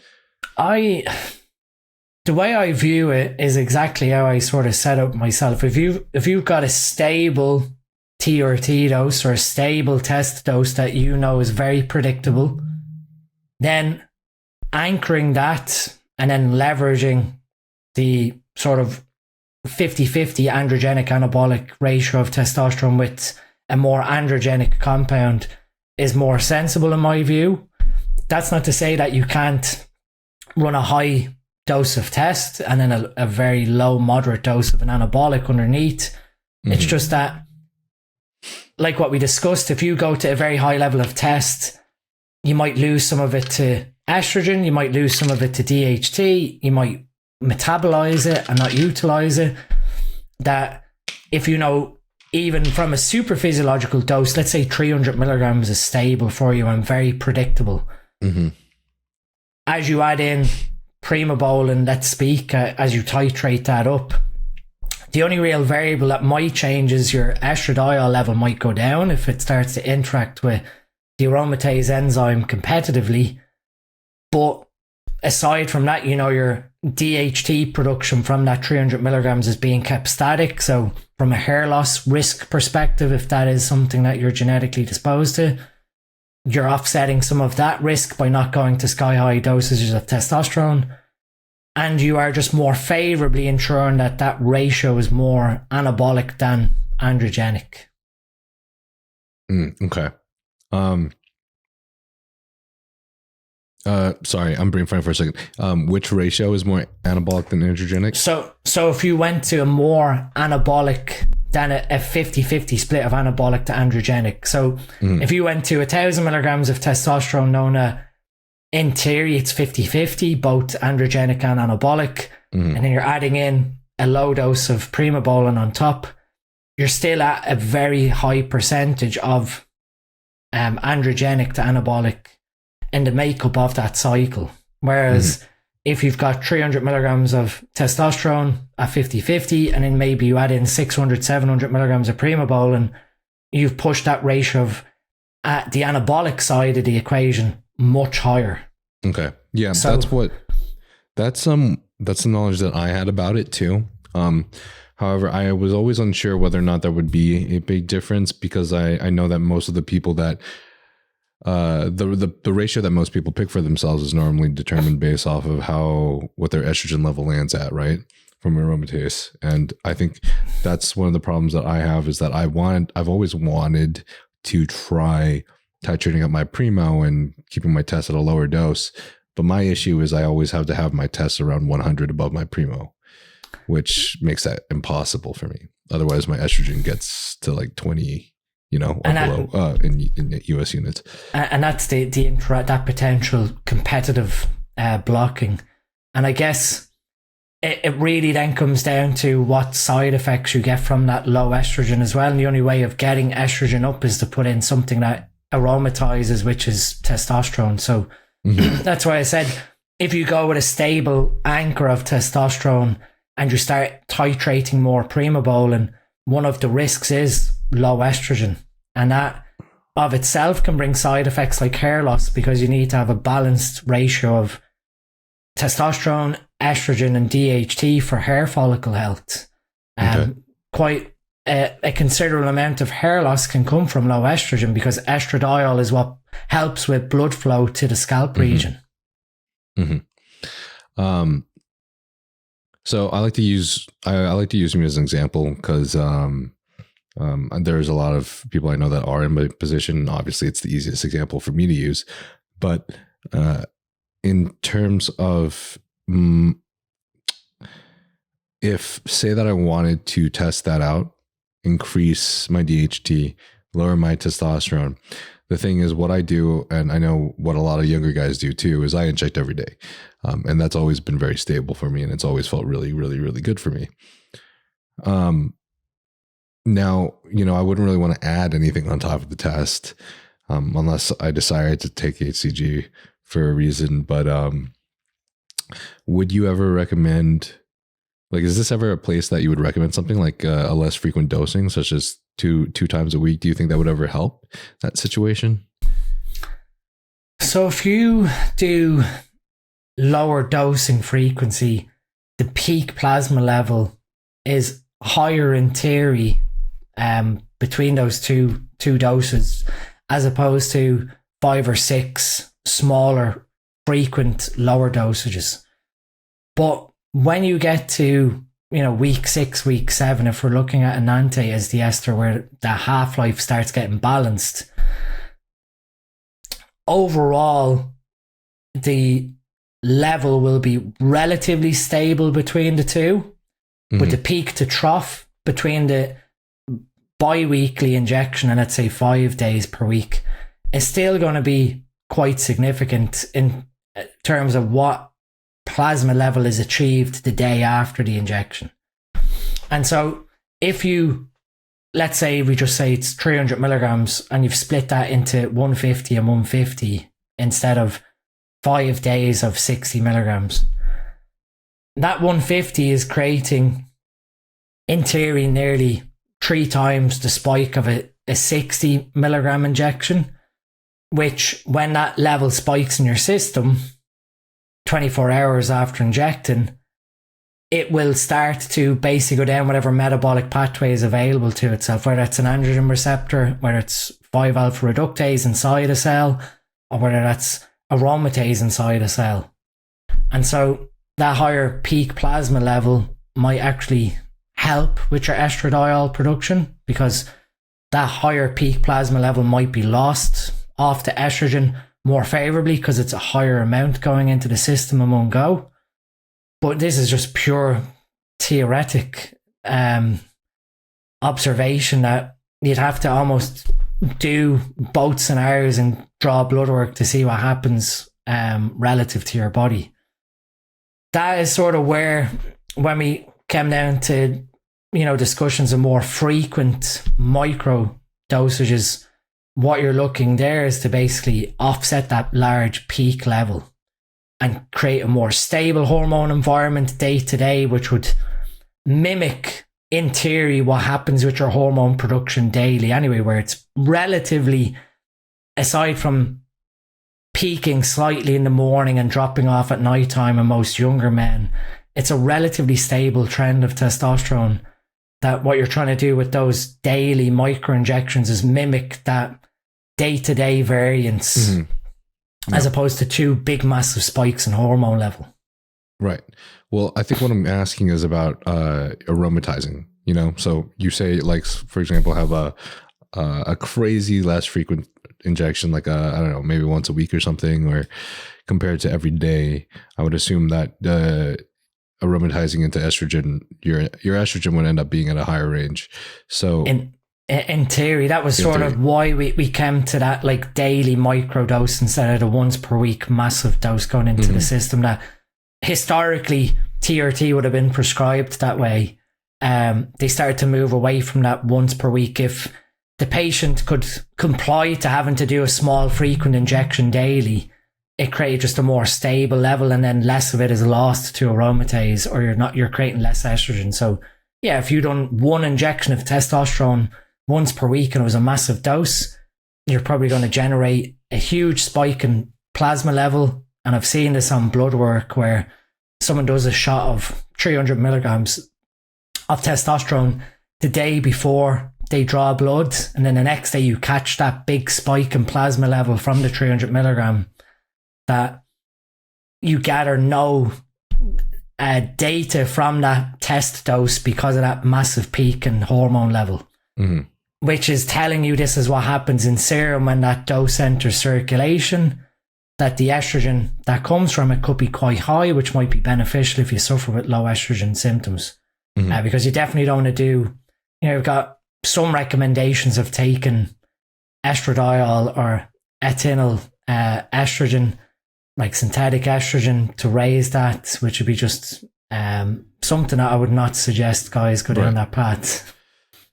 The way I view it is exactly how I sort of set up myself. If you've got a stable TRT dose or a stable test dose that you know is very predictable, then anchoring that and then leveraging the sort of 50-50 androgenic anabolic ratio of testosterone with a more androgenic compound is more sensible in my view. That's not to say that you can't run a high dose of test and then a very low moderate dose of an anabolic underneath. It's just that, like what we discussed, if you go to a very high level of test, you might lose some of it to estrogen, you might lose some of it to DHT, you might metabolize it and not utilize it. that if you know, even from a super physiological dose, let's say 300 milligrams is stable for you and very predictable. Mm-hmm. As you add in Primobolan, let's speak, as you titrate that up, the only real variable that might change is your estradiol level might go down if it starts to interact with the aromatase enzyme competitively. But aside from that, you know, your DHT production from that 300 milligrams is being kept static. So from a hair loss risk perspective, if that is something that you're genetically disposed to, you're offsetting some of that risk by not going to sky high dosages of testosterone. And you are just more favorably ensuring that that ratio is more anabolic than androgenic. Okay. Sorry, I'm brain frying for a second. Which ratio is more anabolic than androgenic? So if you went to a more anabolic than a 50-50 split of anabolic to androgenic. So if you went to 1,000 milligrams of testosterone, Nona, in theory, it's 50-50, both androgenic and anabolic. And then you're adding in a low dose of Primobolan on top. You're still at a very high percentage of androgenic to anabolic in the makeup of that cycle. Whereas if you've got 300 milligrams of testosterone at 50-50, and then maybe you add in 600, 700 milligrams of Primobolan, you've pushed that ratio of the anabolic side of the equation much higher. Okay. Yeah, So- that's the knowledge that I had about it too. However, I was always unsure whether or not there would be a big difference, because I know that most of the people that the ratio that most people pick for themselves is normally determined based off of what their estrogen level lands at, right? From aromatase. And I think that's one of the problems that I have, is that I've always wanted to try titrating up my Primo and keeping my test at a lower dose. But my issue is I always have to have my test around 100 above my Primo, which makes that impossible for me. Otherwise, my estrogen gets to like 20, or below in US units. And that's that potential competitive blocking. And I guess it really then comes down to what side effects you get from that low estrogen as well. And the only way of getting estrogen up is to put in something that aromatizes, which is testosterone. So that's why I said, if you go with a stable anchor of testosterone and you start titrating more Primobolan, one of the risks is low estrogen. And that of itself can bring side effects like hair loss, because you need to have a balanced ratio of testosterone, estrogen, and DHT for hair follicle health. Quite a considerable amount of hair loss can come from low estrogen, because estradiol is what helps with blood flow to the scalp region. So I like to use me as an example, because there's a lot of people I know that are in my position. Obviously, it's the easiest example for me to use. But in terms of if, say that I wanted to test that out, increase my DHT, lower my testosterone, the thing is, what I do, and I know what a lot of younger guys do too, is I inject every day. And that's always been very stable for me, and it's always felt really, really, really good for me. Now, I wouldn't really want to add anything on top of the test, unless I decided to take HCG for a reason. But would you ever recommend, is this ever a place that you would recommend something like a less frequent dosing, such as two times a week? Do you think that would ever help that situation? So if you do lower dosing frequency, the peak plasma level is higher in theory between those two doses, as opposed to 5 or 6 smaller, frequent, lower dosages. But when you get to week 6, week 7, if we're looking at an anti as the ester, where the half-life starts getting balanced, overall the level will be relatively stable between the two, with the peak to trough between the bi-weekly injection and, let's say, 5 days per week, is still going to be quite significant in terms of what plasma level is achieved the day after the injection. And so if you, let's say we just say it's 300 milligrams and you've split that into 150 and 150 instead of 5 days of 60 milligrams, that 150 is creating, in theory, nearly 3 times the spike of a 60 milligram injection, which when that level spikes in your system 24 hours after injecting, it will start to basically go down whatever metabolic pathway is available to itself, whether it's an androgen receptor, whether it's 5-alpha reductase inside a cell, or whether that's aromatase inside a cell. And so that higher peak plasma level might actually help with your estradiol production, because that higher peak plasma level might be lost off the estrogen more favorably because it's a higher amount going into the system in one go. But this is just pure theoretic observation that you'd have to almost do both scenarios and draw blood work to see what happens relative to your body. That is sort of where, when we came down to, discussions of more frequent micro dosages, what you're looking there is to basically offset that large peak level and create a more stable hormone environment day to day, which would mimic, in theory, what happens with your hormone production daily anyway, where it's relatively, aside from peaking slightly in the morning and dropping off at nighttime in most younger men, it's a relatively stable trend of testosterone. That what you're trying to do with those daily micro injections is mimic that day-to-day variance, as opposed to 2 big massive spikes in hormone level. Right. Well, I think what I'm asking is about aromatizing, so you say, like, for example, have a crazy less frequent injection, like I don't know, maybe once a week or something, or compared to every day. I would assume that aromatizing into estrogen, your estrogen would end up being at a higher range. So in theory, that was sort of why we came to that like daily micro dose instead of the once per week massive dose going into the system. That historically TRT would have been prescribed that way. They started to move away from that once per week. If the patient could comply to having to do a small frequent injection daily, it created just a more stable level, and then less of it is lost to aromatase, or you're creating less estrogen. So yeah, if you done one injection of testosterone once per week and it was a massive dose, you're probably going to generate a huge spike in plasma level. And I've seen this on blood work where someone does a shot of 300 milligrams of testosterone the day before they draw blood, and then the next day you catch that big spike in plasma level from the 300 milligram, that you gather no data from that test dose because of that massive peak in hormone level, which is telling you this is what happens in serum when that dose enters circulation, that the estrogen that comes from it could be quite high, which might be beneficial if you suffer with low estrogen symptoms. Because you definitely don't want to do, you've got some recommendations of taking estradiol or ethinyl estrogen, like synthetic estrogen, to raise that, which would be just something that I would not suggest guys go down that path.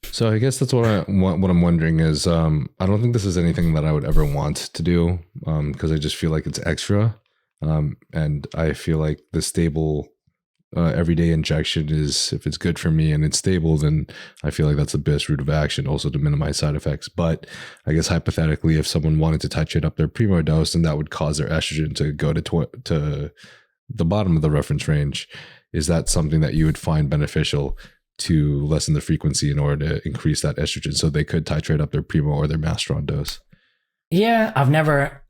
So I guess that's what I'm wondering is, I don't think this is anything that I would ever want to do, because I just feel like it's extra, and I feel like the stable everyday injection is, if it's good for me and it's stable, then I feel like that's the best route of action, also to minimize side effects. But I guess hypothetically, if someone wanted to titrate up their primo dose, then that would cause their estrogen to go to the bottom of the reference range. Is that something that you would find beneficial to lessen the frequency in order to increase that estrogen, so they could titrate up their primo or their masteron dose? Yeah, I've never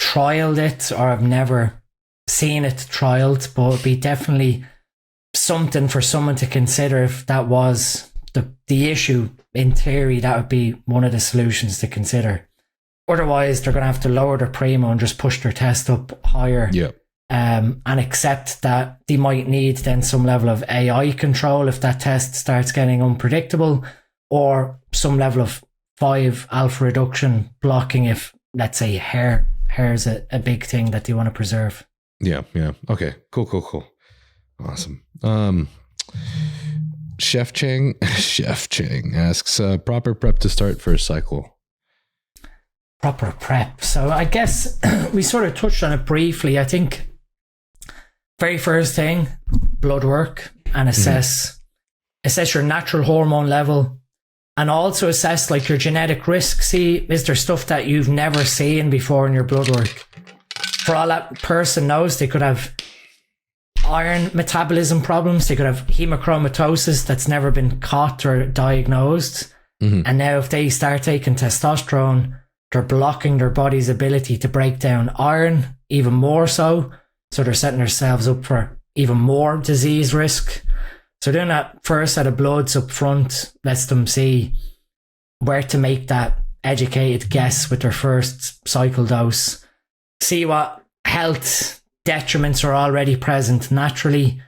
trialed it, or I've never seen it trialed, but it'd be definitely something for someone to consider. If that was the issue, in theory, that would be one of the solutions to consider. Otherwise, they're going to have to lower their primo and just push their test up higher. Yeah. And accept that they might need then some level of AI control if that test starts getting unpredictable, or some level of 5-alpha reduction blocking if, let's say, hair's a big thing that they want to preserve. Yeah. Okay. Cool. Awesome. Chef Chang asks, proper prep to start first cycle. Proper prep. So I guess we sort of touched on it briefly. I think very first thing, blood work, and assess your natural hormone level, and also assess like your genetic risk. See, is there stuff that you've never seen before in your blood work? For all that person knows, they could have iron metabolism problems, they could have hemochromatosis that's never been caught or diagnosed. And now if they start taking testosterone, they're blocking their body's ability to break down iron even more so. So they're setting themselves up for even more disease risk. So doing that first set of bloods up front lets them see where to make that educated guess with their first cycle dose. See what health detriments are already present naturally.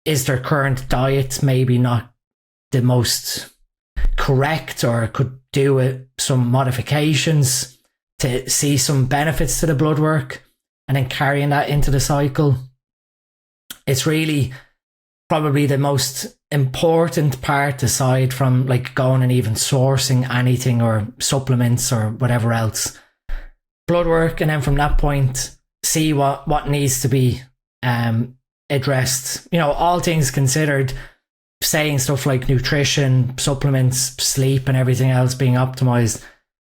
Is their current diet maybe not the most correct, or could do with some modifications to see some benefits to the blood work, and then carrying that into the cycle? It's really probably the most important part, aside from like going and even sourcing anything or supplements or whatever else. Blood work, and then from that point see what needs to be addressed. You know, all things considered, saying stuff like nutrition, supplements, sleep and everything else being optimized,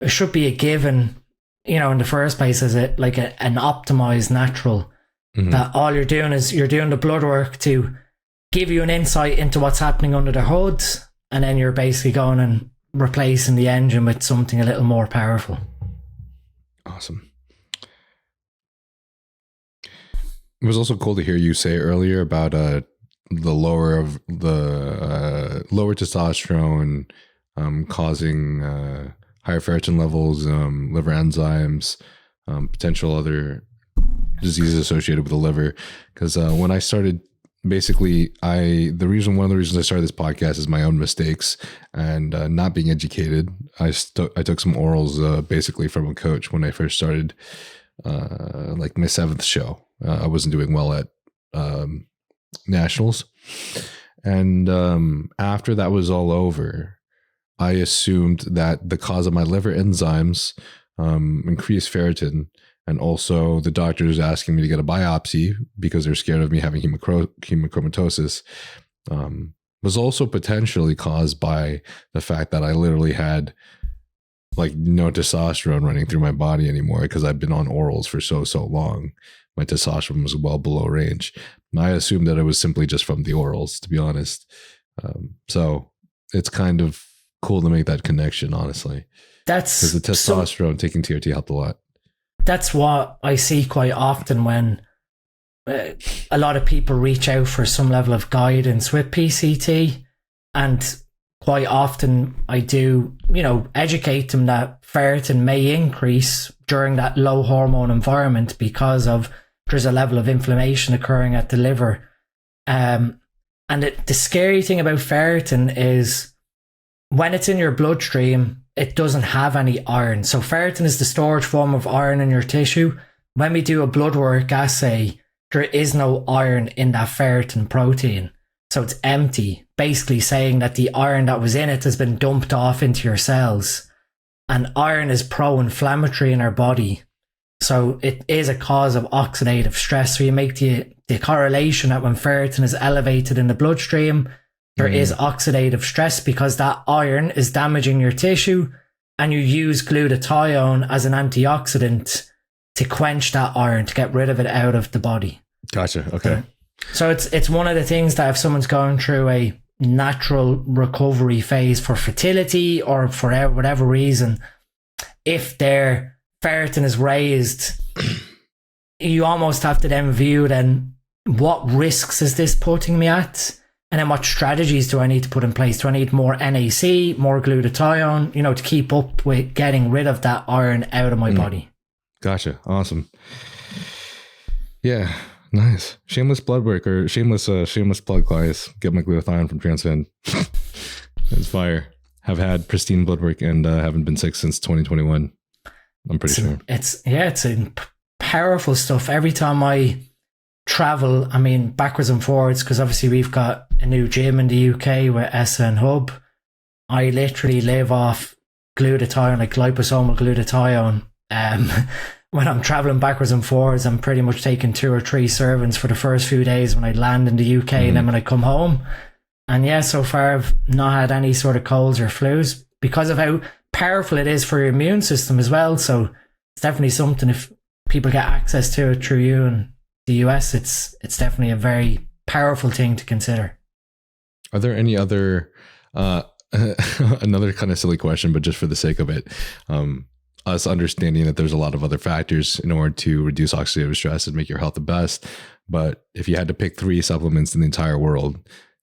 it should be a given, you know, in the first place, as an optimized natural. That all you're doing is you're doing the blood work to give you an insight into what's happening under the hood, and then you're basically going and replacing the engine with something a little more powerful. Awesome. It was also cool to hear you say earlier about the lower testosterone causing higher ferritin levels, liver enzymes, potential other diseases associated with the liver. Because when I started, basically, one of the reasons I started this podcast is my own mistakes and not being educated. I took some orals basically from a coach when I first started, like my 7th show. I wasn't doing well at nationals, and after that was all over, I assumed that the cause of my liver enzymes, increased ferritin, and also the doctors asking me to get a biopsy because they're scared of me having hemochromatosis, was also potentially caused by the fact that I literally had like no testosterone running through my body anymore because I've been on orals for so long. My testosterone was well below range. And I assumed that it was simply just from the orals, to be honest. So it's kind of cool to make that connection, honestly. That's because the testosterone, taking TRT helped a lot. That's what I see quite often when a lot of people reach out for some level of guidance with PCT, and quite often I do, you know, educate them that ferritin may increase during that low hormone environment because of there's a level of inflammation occurring at the liver. And the scary thing about ferritin is when it's in your bloodstream, it doesn't have any iron. So ferritin is the storage form of iron in your tissue. When we do a blood work assay, there is no iron in that ferritin protein. So it's empty, basically saying that the iron that was in it has been dumped off into your cells. And iron is pro-inflammatory in our body. So it is a cause of oxidative stress. So you make the correlation that when ferritin is elevated in the bloodstream, there is oxidative stress because that iron is damaging your tissue, and you use glutathione as an antioxidant to quench that iron, to get rid of it out of the body. Gotcha. Okay. So it's one of the things that if someone's going through a natural recovery phase for fertility or for whatever reason, if their ferritin is raised, you almost have to then view then what risks is this putting me at? And then what strategies do I need to put in place? Do I need more NAC, more glutathione, you know, to keep up with getting rid of that iron out of my body? Gotcha. Awesome. Yeah. Nice. Shameless blood work, or shameless plug, guys. Get my glutathione from Trensparent. It's fire. Have had pristine blood work and haven't been sick since 2021. I'm pretty sure. It's powerful stuff. Every time I travel, I mean, backwards and forwards, because obviously we've got a new gym in the UK with SN Hub. I literally live off glutathione, like liposomal glutathione. When I'm traveling backwards and forwards, I'm pretty much taking 2 or 3 servings for the first few days when I land in the UK, and then when I come home. And yeah, so far I've not had any sort of colds or flus because of how powerful it is for your immune system as well. So it's definitely something, if people get access to it through you and the US, it's definitely a very powerful thing to consider. Are there any other another kind of silly question, but just for the sake of it, us understanding that there's a lot of other factors in order to reduce oxidative stress and make your health the best. But if you had to pick 3 supplements in the entire world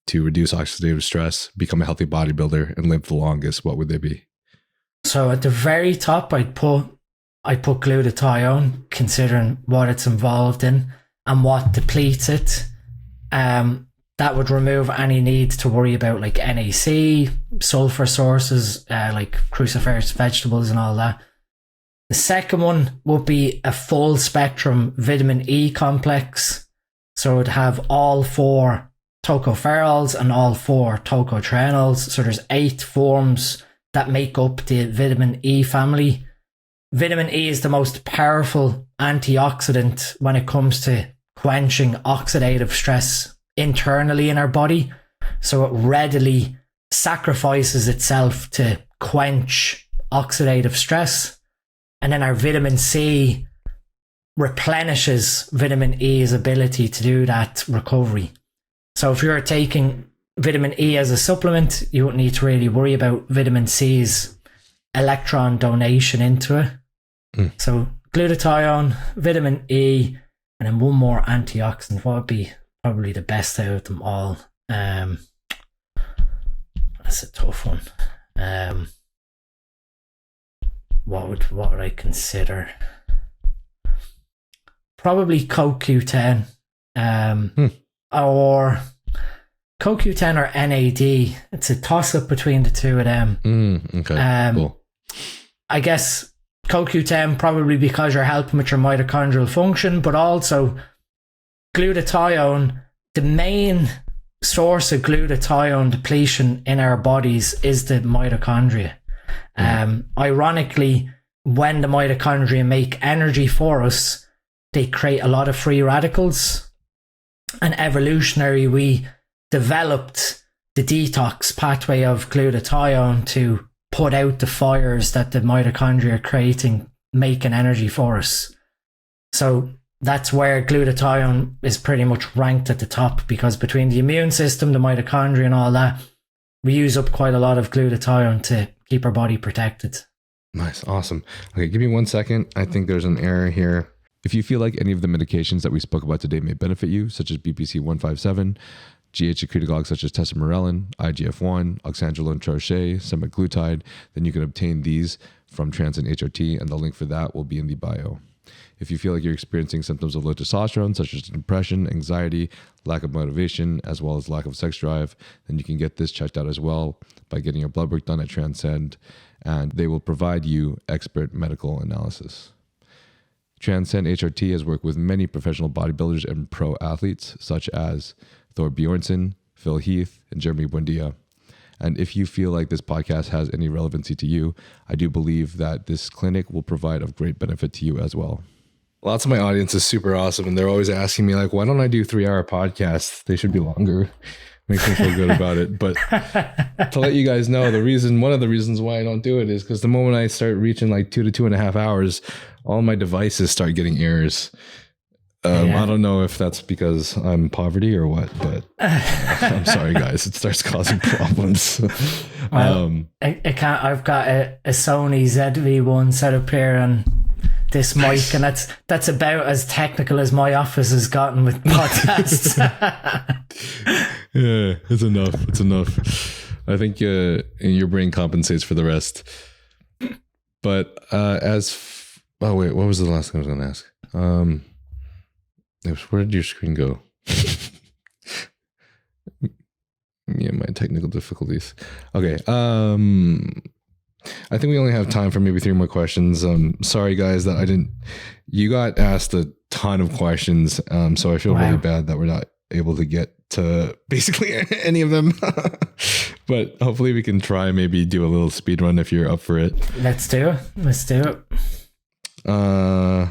to reduce oxidative stress, become a healthy bodybuilder, and live the longest, what would they be? So at the very top, I put glutathione, considering what it's involved in and what depletes it. That would remove any need to worry about like NAC, sulfur sources, like cruciferous vegetables and all that. The second one would be a full spectrum vitamin E complex. So it would have all 4 tocopherols and all 4 tocotrienols. So there's 8 forms that make up the vitamin E family. Vitamin E is the most powerful antioxidant when it comes to quenching oxidative stress internally in our body. So it readily sacrifices itself to quench oxidative stress. And then our vitamin C replenishes vitamin E's ability to do that recovery. So if you're taking vitamin E as a supplement, you wouldn't need to really worry about vitamin C's electron donation into it. So glutathione, vitamin E, and then one more antioxidant. What would be probably the best out of them all? That's a tough one. What would I consider? Probably CoQ10, or CoQ10 or NAD. It's a toss up between the two of them. Okay, cool. I guess CoQ10 probably because you're helping with your mitochondrial function, but also glutathione. The main source of glutathione depletion in our bodies is the mitochondria. Ironically, when the mitochondria make energy for us, they create a lot of free radicals. And evolutionary, we developed the detox pathway of glutathione to put out the fires that the mitochondria are creating, making energy for us. So that's where glutathione is pretty much ranked at the top, because between the immune system, the mitochondria and all that, we use up quite a lot of glutathione to keep our body protected. Nice. Awesome. Okay, give me 1 second. I think there's an error here. If you feel like any of the medications that we spoke about today may benefit you, such as BPC 157, GH secretagogues such as Tesamorelin, IGF1, oxandrolone troche, Semaglutide, then you can obtain these from Trensparent HRT, and the link for that will be in the bio. If you feel like you're experiencing symptoms of low testosterone, such as depression, anxiety, lack of motivation, as well as lack of sex drive, then you can get this checked out as well by getting your blood work done at Transcend, and they will provide you expert medical analysis. Transcend HRT has worked with many professional bodybuilders and pro athletes, such as Thor Bjornsson, Phil Heath, and Jeremy Buendia. And if you feel like this podcast has any relevancy to you, I do believe that this clinic will provide of great benefit to you as well. Lots of my audience is super awesome, and they're always asking me, like, why don't I do 3-hour podcasts? They should be longer. Makes me feel good about it. But to let you guys know, one of the reasons why I don't do it is because the moment I start reaching like 2 to 2.5 hours, all my devices start getting errors. I don't know if that's because I'm poverty or what, but I'm sorry, guys. It starts causing problems. Well, I've got a Sony ZV-1 set up here on this mic, and that's about as technical as my office has gotten with podcasts. Yeah, it's enough. It's enough. I think your brain compensates for the rest. But wait, what was the last thing I was going to ask? Where did your screen go? Yeah, my technical difficulties. Okay. I think we only have time for maybe 3 more questions. Sorry guys that you got asked a ton of questions. So I feel really bad that we're not able to get to basically any of them. But hopefully we can try maybe do a little speed run if you're up for it. Let's do it. Oh,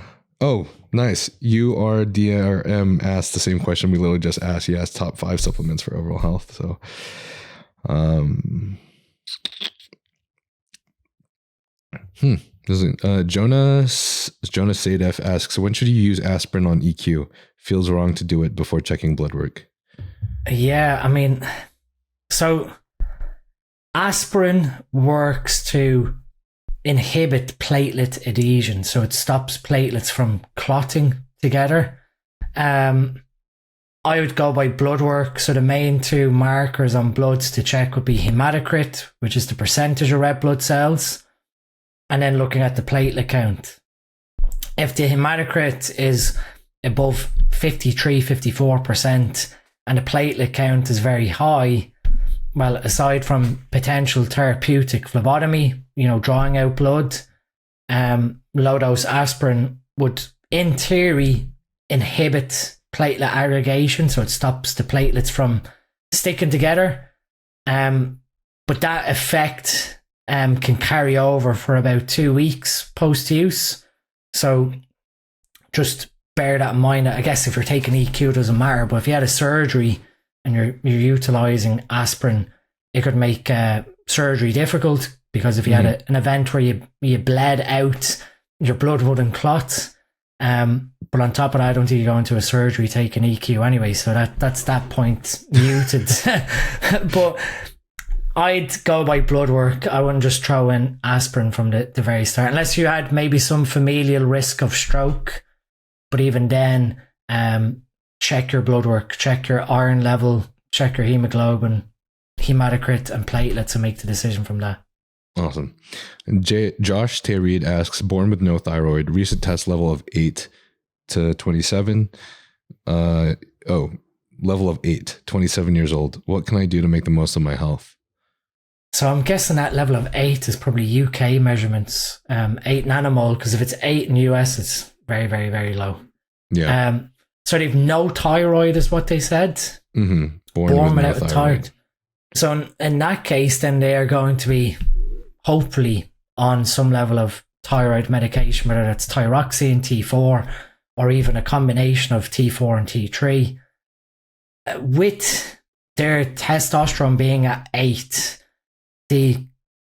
nice. URDRM asked the same question we literally just asked. He asked top 5 supplements for overall health. So, Jonas Sadef asks, when should you use aspirin on EQ? Feels wrong to do it before checking blood work. Yeah, I mean, so aspirin works to inhibit platelet adhesion, so it stops platelets from clotting together. I would go by blood work. So the main 2 markers on bloods to check would be hematocrit, which is the percentage of red blood cells, and then looking at the platelet count. If the hematocrit is above 53-54% and the platelet count is very high, well, aside from potential therapeutic phlebotomy, drawing out blood, low dose aspirin would, in theory, inhibit platelet aggregation, so it stops the platelets from sticking together. But that effect can carry over for about 2 weeks post-use. So just bear that in mind. I guess if you're taking EQ, it doesn't matter, but if you had a surgery and you're utilizing aspirin, it could make surgery difficult, because if you had an event where you bled out, your blood wouldn't clot. But on top of that, I don't think you go into a surgery taking EQ anyway, so that's that point muted. But I'd go by blood work. I wouldn't just throw in aspirin from the very start, unless you had maybe some familial risk of stroke. But even then, check your blood work, check your iron level, check your hemoglobin, hematocrit and platelets, and make the decision from that. Awesome. And Josh Tay Reed asks, born with no thyroid, recent test level of 8 to 27. Level of 8, 27 years old. What can I do to make the most of my health? So I'm guessing that level of 8 is probably UK measurements, 8 nanomole, because if it's 8 in US, it's very, very, very low. Yeah. So they've no thyroid is what they said. Mm-hmm. Born without a thyroid. So in that case, then they are going to be hopefully on some level of thyroid medication, whether that's thyroxine, T4, or even a combination of T4 and T3. With their testosterone being at 8, the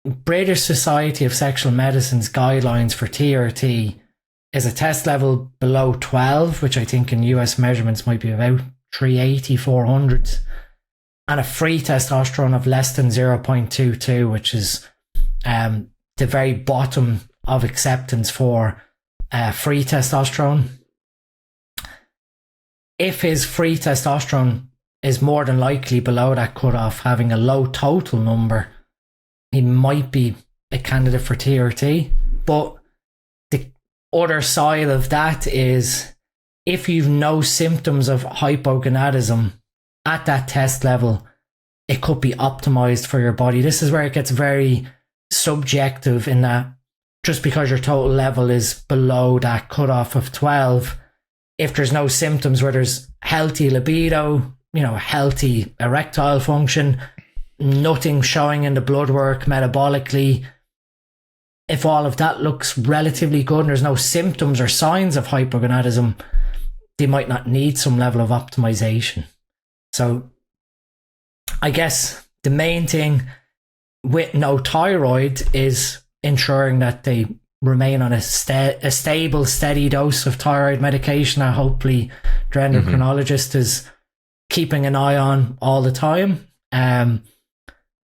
British Society of Sexual Medicine's guidelines for TRT is a test level below 12, which I think in US measurements might be about 380, 400, and a free testosterone of less than 0.22, which is the very bottom of acceptance for free testosterone. If his free testosterone is more than likely below that cutoff, having a low total number, he might be a candidate for TRT. But the other side of that is, if you've no symptoms of hypogonadism at that test level, it could be optimized for your body. This is where it gets very subjective, in that just because your total level is below that cutoff of 12, if there's no symptoms where there's healthy libido, healthy erectile function, nothing showing in the blood work metabolically, if all of that looks relatively good and there's no symptoms or signs of hypogonadism, they might not need some level of optimization. So I guess the main thing with no thyroid is ensuring that they remain on a stable, steady dose of thyroid medication that hopefully the endocrinologist is keeping an eye on all the time.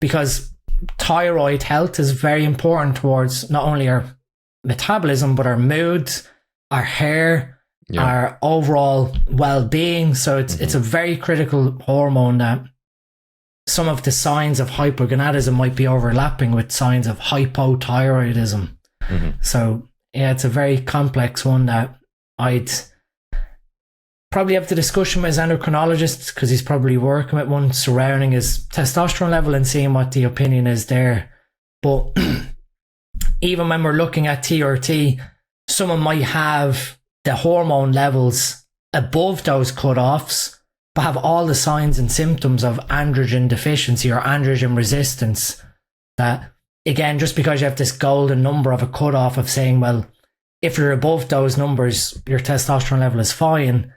Because thyroid health is very important towards not only our metabolism, but our mood, our hair, our overall well-being. So it's a very critical hormone that some of the signs of hypogonadism might be overlapping with signs of hypothyroidism. So yeah, it's a very complex one that I'd probably have the discussion with his endocrinologist, because he's probably working with one surrounding his testosterone level and seeing what the opinion is there. But even when we're looking at TRT, someone might have the hormone levels above those cutoffs, but have all the signs and symptoms of androgen deficiency or androgen resistance. That, again, just because you have this golden number of a cutoff of saying, well, if you're above those numbers, your testosterone level is fine,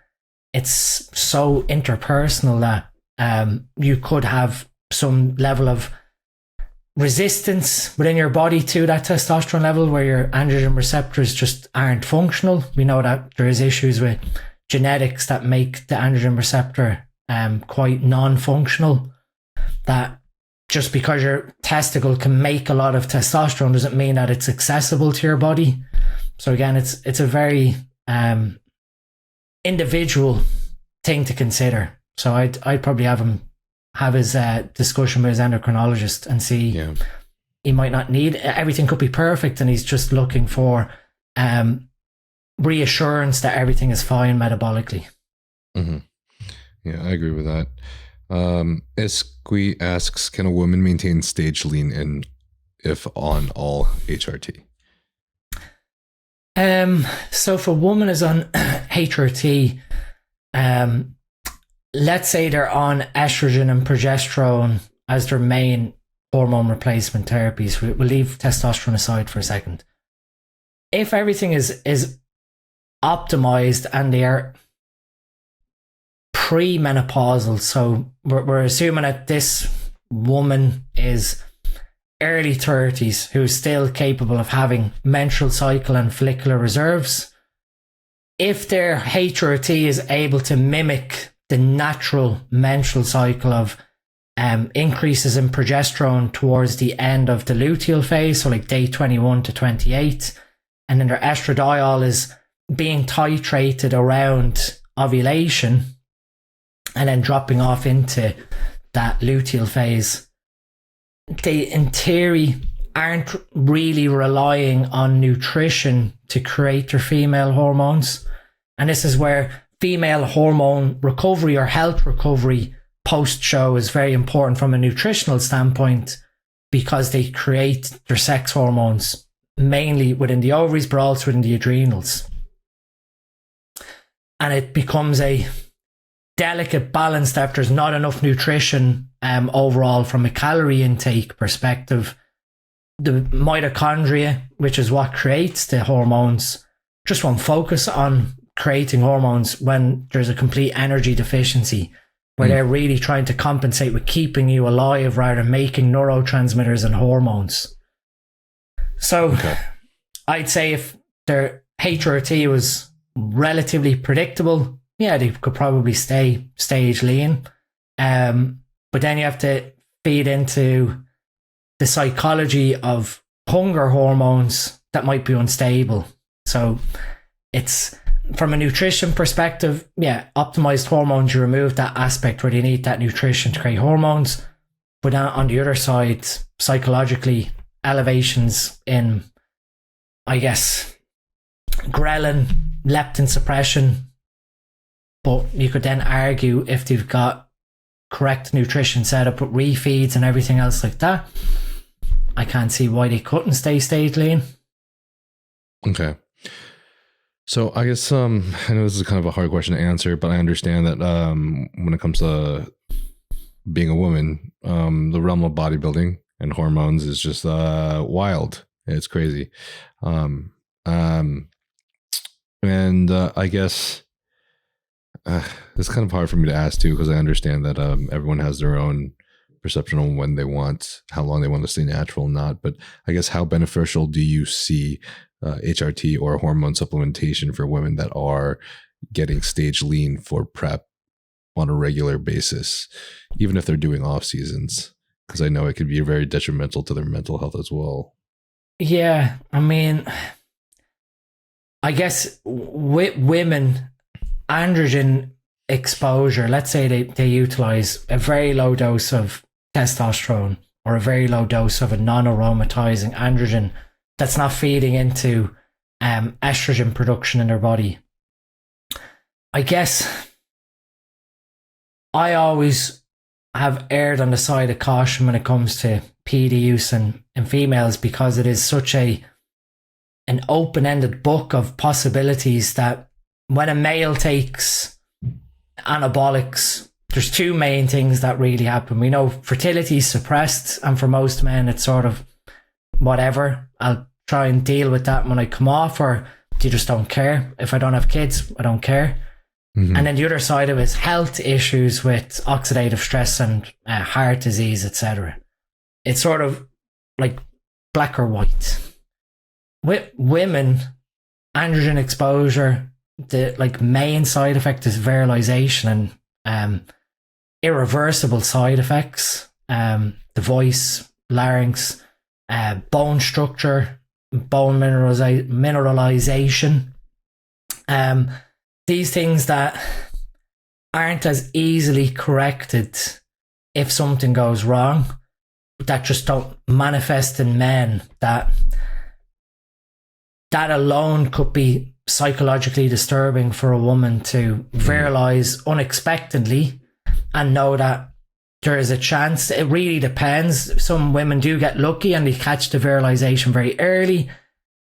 it's so interpersonal that you could have some level of resistance within your body to that testosterone level where your androgen receptors just aren't functional. We know that there is issues with genetics that make the androgen receptor quite non-functional. That just because your testicle can make a lot of testosterone doesn't mean that it's accessible to your body. So again, it's a very individual thing to consider. So I'd probably have his discussion with his endocrinologist and see. Yeah. He might not need everything could be perfect, and he's just looking for reassurance that everything is fine metabolically. Mm-hmm. Yeah, I agree with that. Esqui asks, can a woman maintain stage lean if on all HRT? So if a woman is on HRT, let's say they're on estrogen and progesterone as their main hormone replacement therapies. We'll leave testosterone aside for a second. If everything is optimized and they are pre-menopausal, so we're assuming that this woman is early 30s who's still capable of having menstrual cycle and follicular reserves, if their HRT is able to mimic the natural menstrual cycle of increases in progesterone towards the end of the luteal phase, so like day 21 to 28, and then their estradiol is being titrated around ovulation and then dropping off into that luteal phase, they in theory aren't really relying on nutrition to create their female hormones. And this is where female hormone recovery or health recovery post-show is very important from a nutritional standpoint, because they create their sex hormones mainly within the ovaries but also within the adrenals. And it becomes a delicate balance that if there's not enough nutrition overall from a calorie intake perspective, the mitochondria, which is what creates the hormones, just won't focus on creating hormones when there's a complete energy deficiency, where they're really trying to compensate with keeping you alive rather than making neurotransmitters and hormones. So I'd say if their HRT was relatively predictable, yeah, they could probably stay stage lean. But then you have to feed into the psychology of hunger hormones that might be unstable. So it's, from a nutrition perspective, yeah, optimized hormones, you remove that aspect where they need that nutrition to create hormones. But on the other side, psychologically, elevations in, I guess, ghrelin, leptin suppression. But you could then argue if they've got correct nutrition set up with refeeds and everything else like that, I can't see why they couldn't stay stage lean. Okay. So I guess I know this is kind of a hard question to answer, but I understand that when it comes to being a woman, the realm of bodybuilding and hormones is just wild. It's crazy. And I guess it's kind of hard for me to ask too, because I understand that everyone has their own perception on when they want, how long they want to stay natural and not. But I guess how beneficial do you see HRT or hormone supplementation for women that are getting stage lean for prep on a regular basis, even if they're doing off seasons? Because I know it could be very detrimental to their mental health as well. Yeah, I mean, I guess with women, androgen exposure, let's say they utilize a very low dose of testosterone or a very low dose of a non-aromatizing androgen that's not feeding into estrogen production in their body. I guess I always have erred on the side of caution when it comes to PED use in females, because it is such an open-ended book of possibilities that when a male takes anabolics, there's two main things that really happen. We know fertility is suppressed, and for most men it's sort of whatever. I'll try and deal with that when I come off, or you just don't care. If I don't have kids, I don't care. And then the other side of it is health issues with oxidative stress and heart disease, etc. It's sort of like black or white. With women, androgen exposure, the like main side effect is virilization and irreversible side effects. The voice, larynx, bone structure, bone mineralization. These things that aren't as easily corrected if something goes wrong, that just don't manifest in men, that alone could be psychologically disturbing for a woman to virilize unexpectedly and know that there is a chance. It really depends. Some women do get lucky and they catch the virilization very early,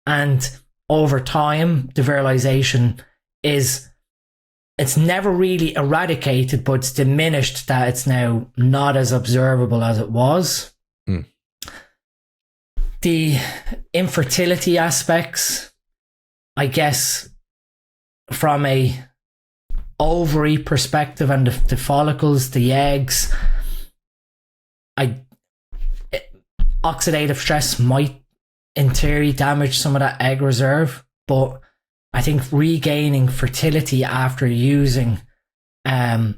and over time the virilization it's never really eradicated, but it's diminished, that it's now not as observable as it was. The infertility aspects, I guess, from a ovary perspective and the follicles, the eggs, oxidative stress might in theory damage some of that egg reserve, but I think regaining fertility after using HRT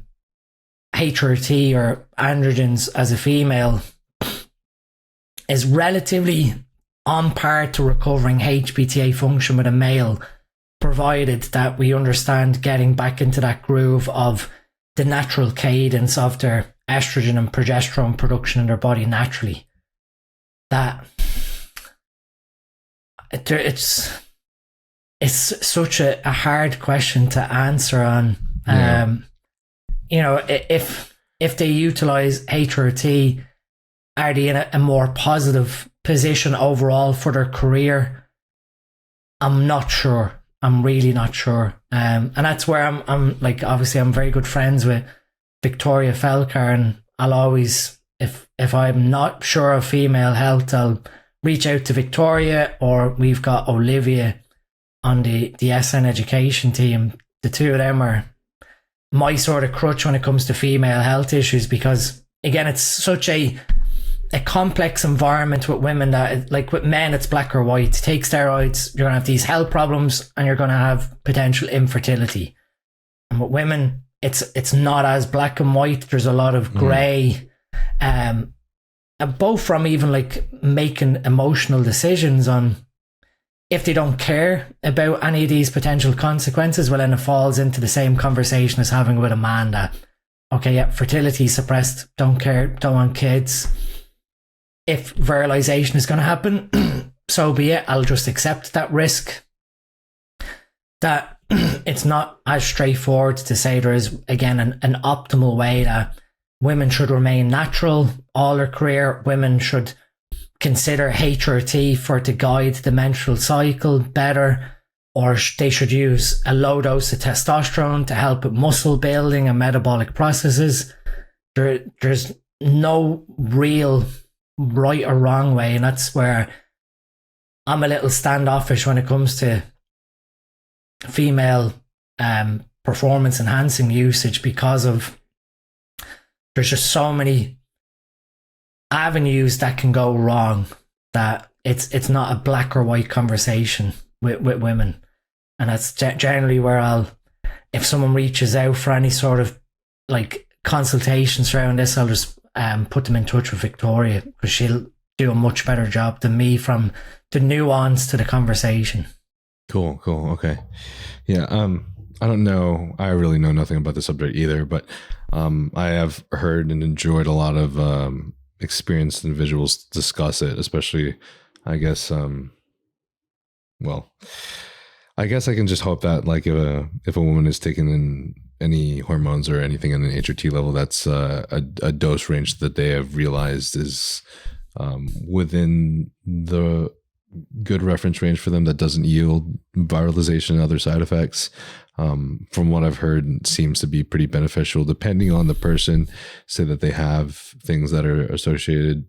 or androgens as a female is relatively on par to recovering HPTA function with a male, provided that we understand getting back into that groove of the natural cadence of their estrogen and progesterone production in their body naturally. That it's such a hard question to answer on. You know, if they utilize HRT, are they in a more positive position overall for their career? I'm not sure. I'm really not sure. And that's where I'm like, obviously I'm very good friends with Victoria Felkar, and I'll always, if I'm not sure of female health, I'll reach out to Victoria, or we've got Olivia on the SN education team. The two of them are my sort of crutch when it comes to female health issues, because again, it's such a complex environment with women that, like with men, it's black or white. Take steroids, you're going to have these health problems and you're going to have potential infertility. And with women, it's not as black and white. There's a lot of grey, and both from even like making emotional decisions on if they don't care about any of these potential consequences. Well, then it falls into the same conversation as having with a man that, okay, yeah, fertility suppressed, don't care, don't want kids. If virilization is going to happen, so be it. I'll just accept that risk. That it's not as straightforward to say there is, again, an optimal way that women should remain natural all their career. Women should consider HRT to guide the menstrual cycle better, or they should use a low dose of testosterone to help with muscle building and metabolic processes. There's no real right or wrong way, and that's where I'm a little standoffish when it comes to female performance enhancing usage, because of there's just so many avenues that can go wrong, that it's not a black or white conversation with women. And that's generally where if someone reaches out for any sort of like consultations around this, I'll just put them in touch with Victoria, because she'll do a much better job than me from the nuance to the conversation. Cool. Okay. Yeah. I don't know. I really know nothing about the subject either, but I have heard and enjoyed a lot of experienced individuals discuss it, especially, I guess, I guess I can just hope that, like, if a woman is taking in any hormones or anything in an HRT level, that's a dose range that they have realized is within the good reference range for them that doesn't yield viralization and other side effects. From what I've heard, it seems to be pretty beneficial depending on the person. Say that they have things that are associated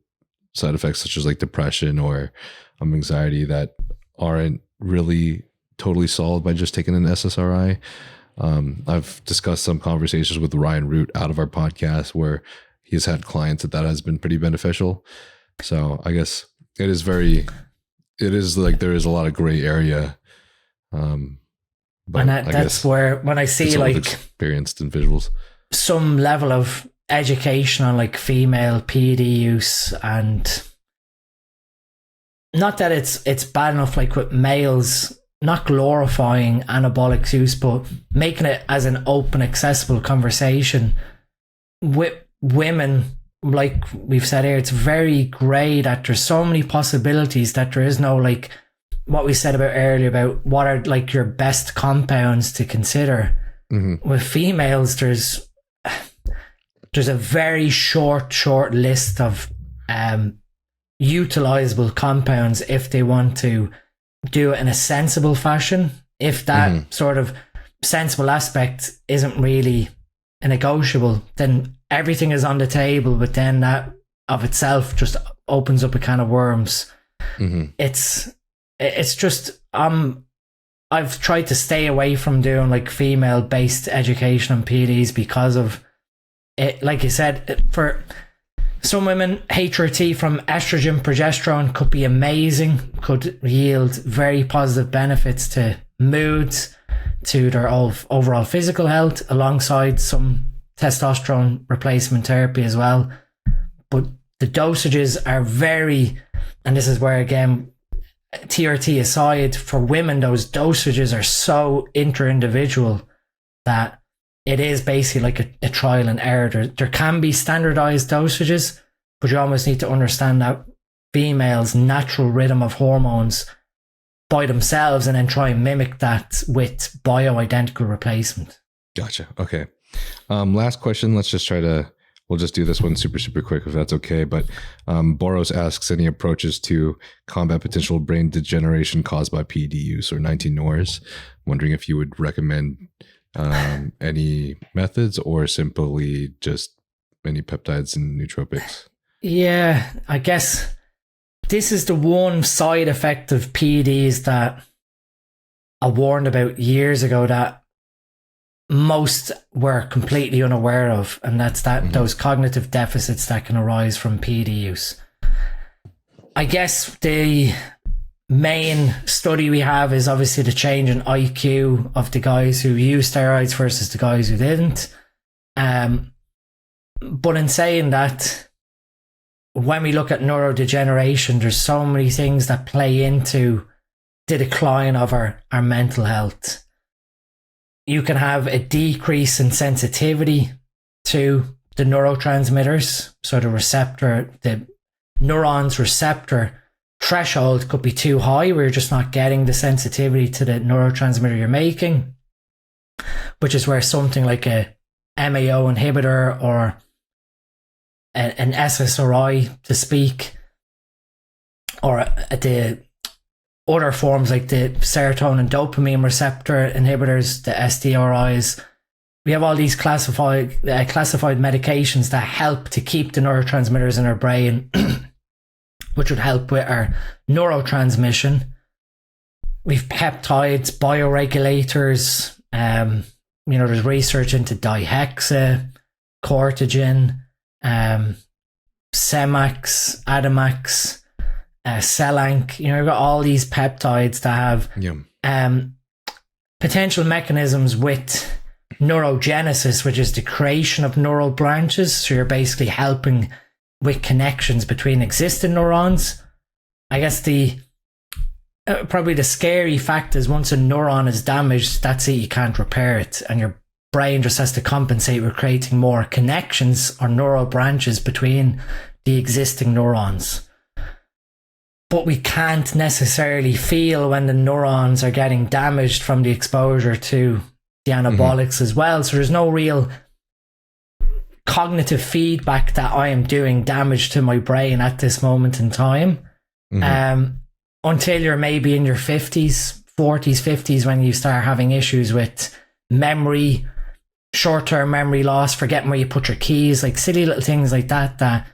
side effects such as like depression or anxiety that aren't really totally solved by just taking an SSRI. I've discussed some conversations with Ryan Root out of our podcast where he's had clients that has been pretty beneficial. So I guess it is like there is a lot of gray area. But and that's where when I see like experienced individuals, some level of education on like female PED use, and not that it's bad enough like with males, not glorifying anabolic use, but making it as an open, accessible conversation with women. Like we've said here, it's very grey that there's so many possibilities that there is no like what we said about earlier about what are like your best compounds to consider. With females, there's a very short list of utilizable compounds if they want to do it in a sensible fashion. If that sort of sensible aspect isn't really a negotiable, then everything is on the table, but then that of itself just opens up a can of worms. It's just I've tried to stay away from doing like female based education on PEDs because of it. Like you said, for some women, HRT from estrogen, progesterone could be amazing, could yield very positive benefits to moods, to their overall physical health, alongside some testosterone replacement therapy as well. But the dosages are very, and this is where again, TRT aside, for women, those dosages are so inter-individual that it is basically like a trial and error. There can be standardized dosages, but you almost need to understand that females' natural rhythm of hormones by themselves and then try and mimic that with bioidentical replacement. Gotcha. Okay. Last question. We'll just do this one super quick if that's okay. But Boros asks any approaches to combat potential brain degeneration caused by PED use or 19-NORs. Wondering if you would recommend any methods or simply just any peptides and nootropics. Yeah, I guess this is the one side effect of PEDs that I warned about years ago that most were completely unaware of, and that's that those cognitive deficits that can arise from PED use. I guess the main study we have is obviously the change in IQ of the guys who use steroids versus the guys who didn't. But in saying that, when we look at neurodegeneration, there's so many things that play into the decline of our mental health. You can have a decrease in sensitivity to the neurotransmitters. So the neuron's receptor threshold could be too high where you're just not getting the sensitivity to the neurotransmitter you're making, which is where something like a MAO inhibitor or an SSRI to speak, or the other forms like the serotonin dopamine receptor inhibitors, the SDRIs. We have all these classified medications that help to keep the neurotransmitters in our brain, which would help with our neurotransmission. We've peptides, bioregulators. There's research into dihexa, cortigen, Semax, Adamax, Celanc. You've got all these peptides that have potential mechanisms with neurogenesis, which is the creation of neural branches. So you're basically helping with connections between existing neurons. I guess probably the scary fact is once a neuron is damaged, that's it, you can't repair it, and your brain just has to compensate with creating more connections or neural branches between the existing neurons. But we can't necessarily feel when the neurons are getting damaged from the exposure to the anabolics as well. So there's no real cognitive feedback that I am doing damage to my brain at this moment in time. until you're maybe in your 50s, 40s, 50s, when you start having issues with memory, short-term memory loss, forgetting where you put your keys, like silly little things like that, that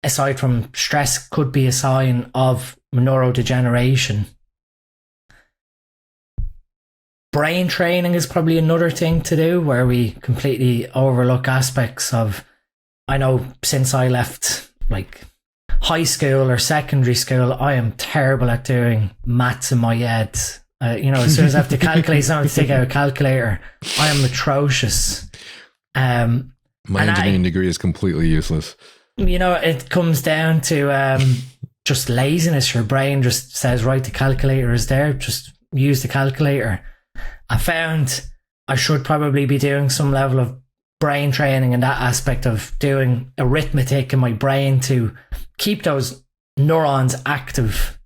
aside from stress could be a sign of neurodegeneration. Brain training is probably another thing to do where we completely overlook aspects of, I know since I left like high school or secondary school, I am terrible at doing maths in my head. As soon as I have to calculate something to take out a calculator, I am atrocious. My engineering degree is completely useless. It comes down to just laziness. Your brain just says, right, the calculator is there, just use the calculator. I found I should probably be doing some level of brain training in that aspect of doing arithmetic in my brain to keep those neurons active.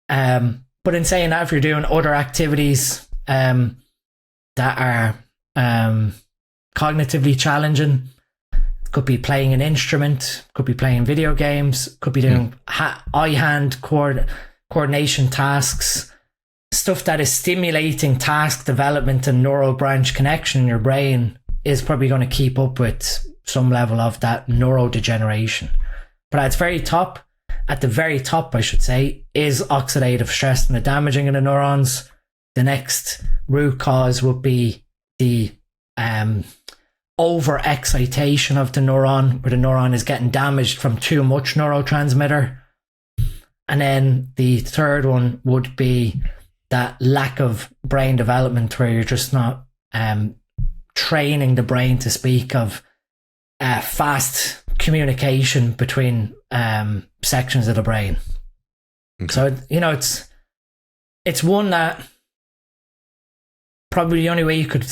But in saying that, if you're doing other activities that are cognitively challenging, could be playing an instrument, could be playing video games, could be doing eye-hand coordination tasks, stuff that is stimulating task development and neural branch connection in your brain is probably going to keep up with some level of that neurodegeneration. But at the very top, I should say, is oxidative stress and the damaging of the neurons. The next root cause would be the over-excitation of the neuron, where the neuron is getting damaged from too much neurotransmitter. And then the third one would be that lack of brain development, where you're just not training the brain to speak of fast communication between sections of the brain. Okay. So, it's one that probably the only way you could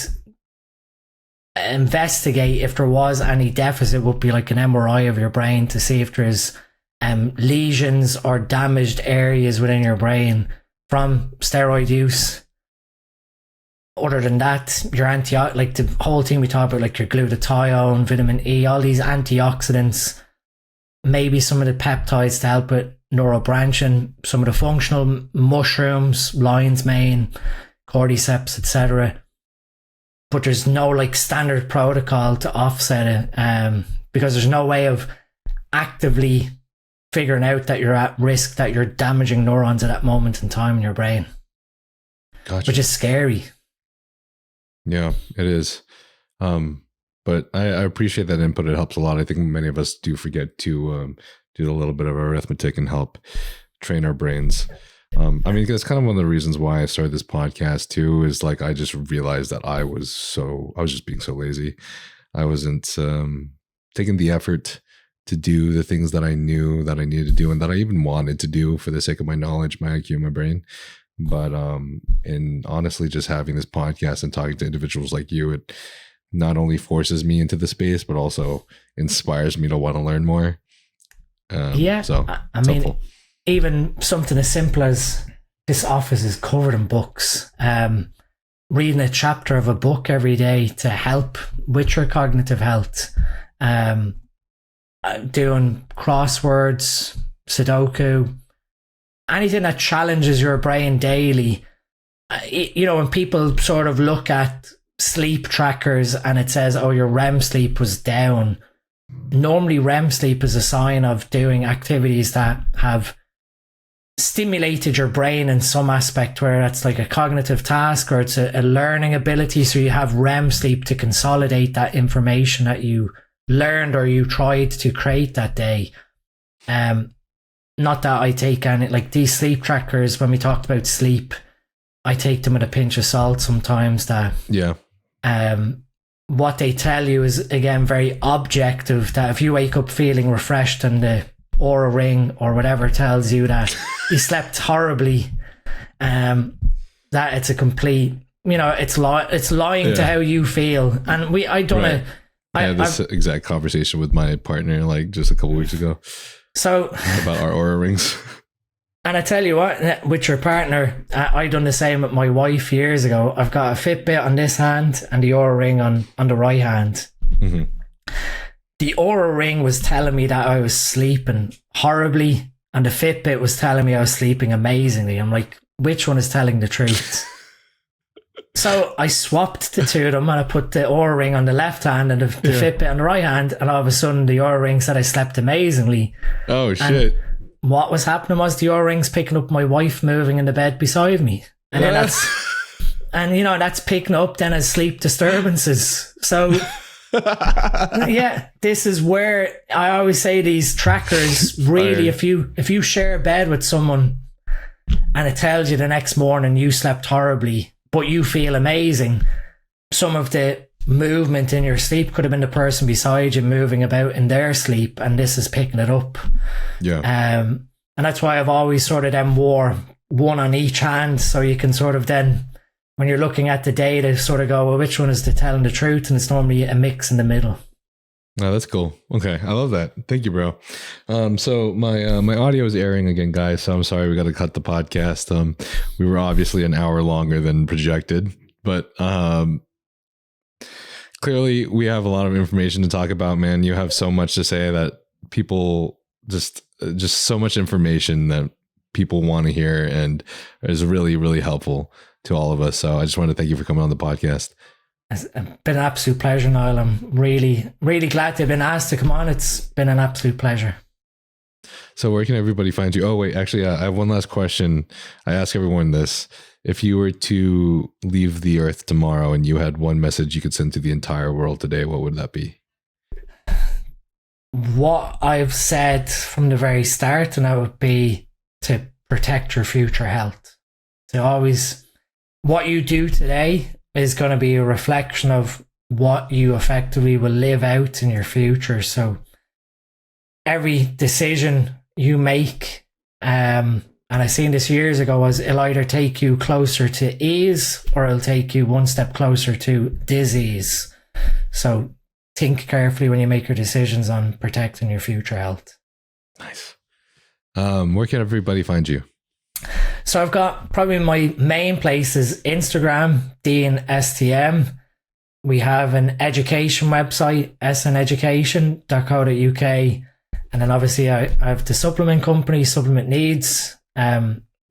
investigate if there was any deficit would be like an MRI of your brain to see if there's lesions or damaged areas within your brain from steroid use. Other than that, your like the whole thing we talk about, like your glutathione, vitamin E, all these antioxidants, maybe some of the peptides to help with neurobranching, some of the functional mushrooms, lion's mane, cordyceps, etc. But there's no like standard protocol to offset it, because there's no way of actively figuring out that you're at risk, that you're damaging neurons at that moment in time in your brain. Gotcha. Which is scary. Yeah, it is. But I appreciate that input. It helps a lot. I think many of us do forget to do a little bit of arithmetic and help train our brains. That's kind of one of the reasons why I started this podcast too, is like, I just realized that I was just being so lazy. I wasn't taking the effort to do the things that I knew that I needed to do and that I even wanted to do for the sake of my knowledge, my IQ, my brain. But and honestly, just having this podcast and talking to individuals like you, it not only forces me into the space, but also inspires me to want to learn more. So I mean, helpful. Even something as simple as this office is covered in books. Reading a chapter of a book every day to help with your cognitive health. Doing crosswords, Sudoku, anything that challenges your brain daily. When people sort of look at sleep trackers and it says, oh, your REM sleep was down. Normally REM sleep is a sign of doing activities that have stimulated your brain in some aspect, where that's like a cognitive task or it's a learning ability. So you have REM sleep to consolidate that information that you learned or you tried to create that day. Not that I take any, like these sleep trackers, when we talked about sleep, I take them with a pinch of salt sometimes. That what they tell you is, again, very objective, that if you wake up feeling refreshed and the Oura ring or whatever tells you that you slept horribly, that it's a complete, it's lying to how you feel. And I had this exact conversation with my partner like just a couple weeks ago. So about our Oura rings. And I tell you what, with your partner, I done the same with my wife years ago. I've got a Fitbit on this hand and the Oura ring on the right hand. Mm-hmm. The Oura ring was telling me that I was sleeping horribly and the Fitbit was telling me I was sleeping amazingly. I'm like, which one is telling the truth? So I swapped the two of them, and I put the Oura ring on the left hand and the Fitbit on the right hand, and all of a sudden the Oura ring said I slept amazingly. Oh shit. And what was happening was the Oura ring's picking up my wife moving in the bed beside me. And then that's picking up then as sleep disturbances. So yeah, this is where I always say these trackers really, if you share a bed with someone and it tells you the next morning you slept horribly but you feel amazing, some of the movement in your sleep could have been the person beside you moving about in their sleep, and this is picking it up. And that's why I've always sort of then wore one on each hand, so you can sort of then, when you're looking at the data, sort of go, well, which one is the telling the truth? And it's normally a mix in the middle. Oh, that's cool. Okay, I love that. Thank you, bro. So my audio is airing again, guys. So I'm sorry we got to cut the podcast. We were obviously an hour longer than projected, but clearly we have a lot of information to talk about. Man, you have so much to say that people just so much information that people want to hear, and is really, really helpful to all of us. So I just want to thank you for coming on the podcast. It's been an absolute pleasure, Niall. I'm really, really glad to have been asked to come on. It's been an absolute pleasure. So where can everybody find you? Oh, wait, actually, I have one last question. I ask everyone this. If you were to leave the earth tomorrow and you had one message you could send to the entire world today, what would that be? What I've said from the very start, and that would be to protect your future health. To always, what you do today is going to be a reflection of what you effectively will live out in your future. So every decision you make, and I seen this years ago, was it'll either take you closer to ease or it'll take you one step closer to disease. So think carefully when you make your decisions on protecting your future health. Nice. Where can everybody find you? So I've got probably my main place is Instagram, DeanSTM. We have an education website, sneducation.co.uk. And then obviously I have the supplement company, Supplement Needs.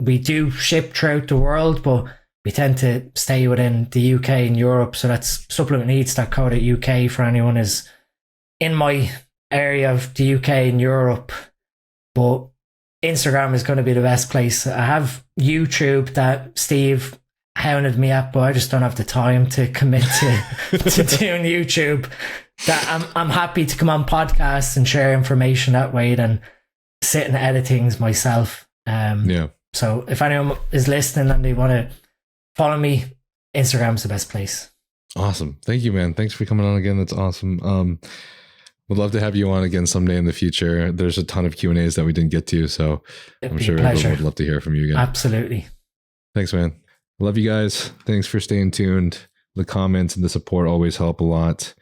We do ship throughout the world, but we tend to stay within the UK and Europe. So that's supplementneeds.co.uk for anyone who's in my area of the UK and Europe. But Instagram is going to be the best place. I have YouTube that Steve hounded me at, but I just don't have the time to commit to doing YouTube. That I'm happy to come on podcasts and share information that way than sit and edit things myself. So if anyone is listening and they want to follow me, Instagram's the best place. Awesome. Thank you, man. Thanks for coming on again. That's awesome. Would love to have you on again someday in the future. There's a ton of Q&As that we didn't get to, so I'm sure everyone would love to hear from you again. Absolutely. Thanks, man. Love you guys. Thanks for staying tuned. The comments and the support always help a lot.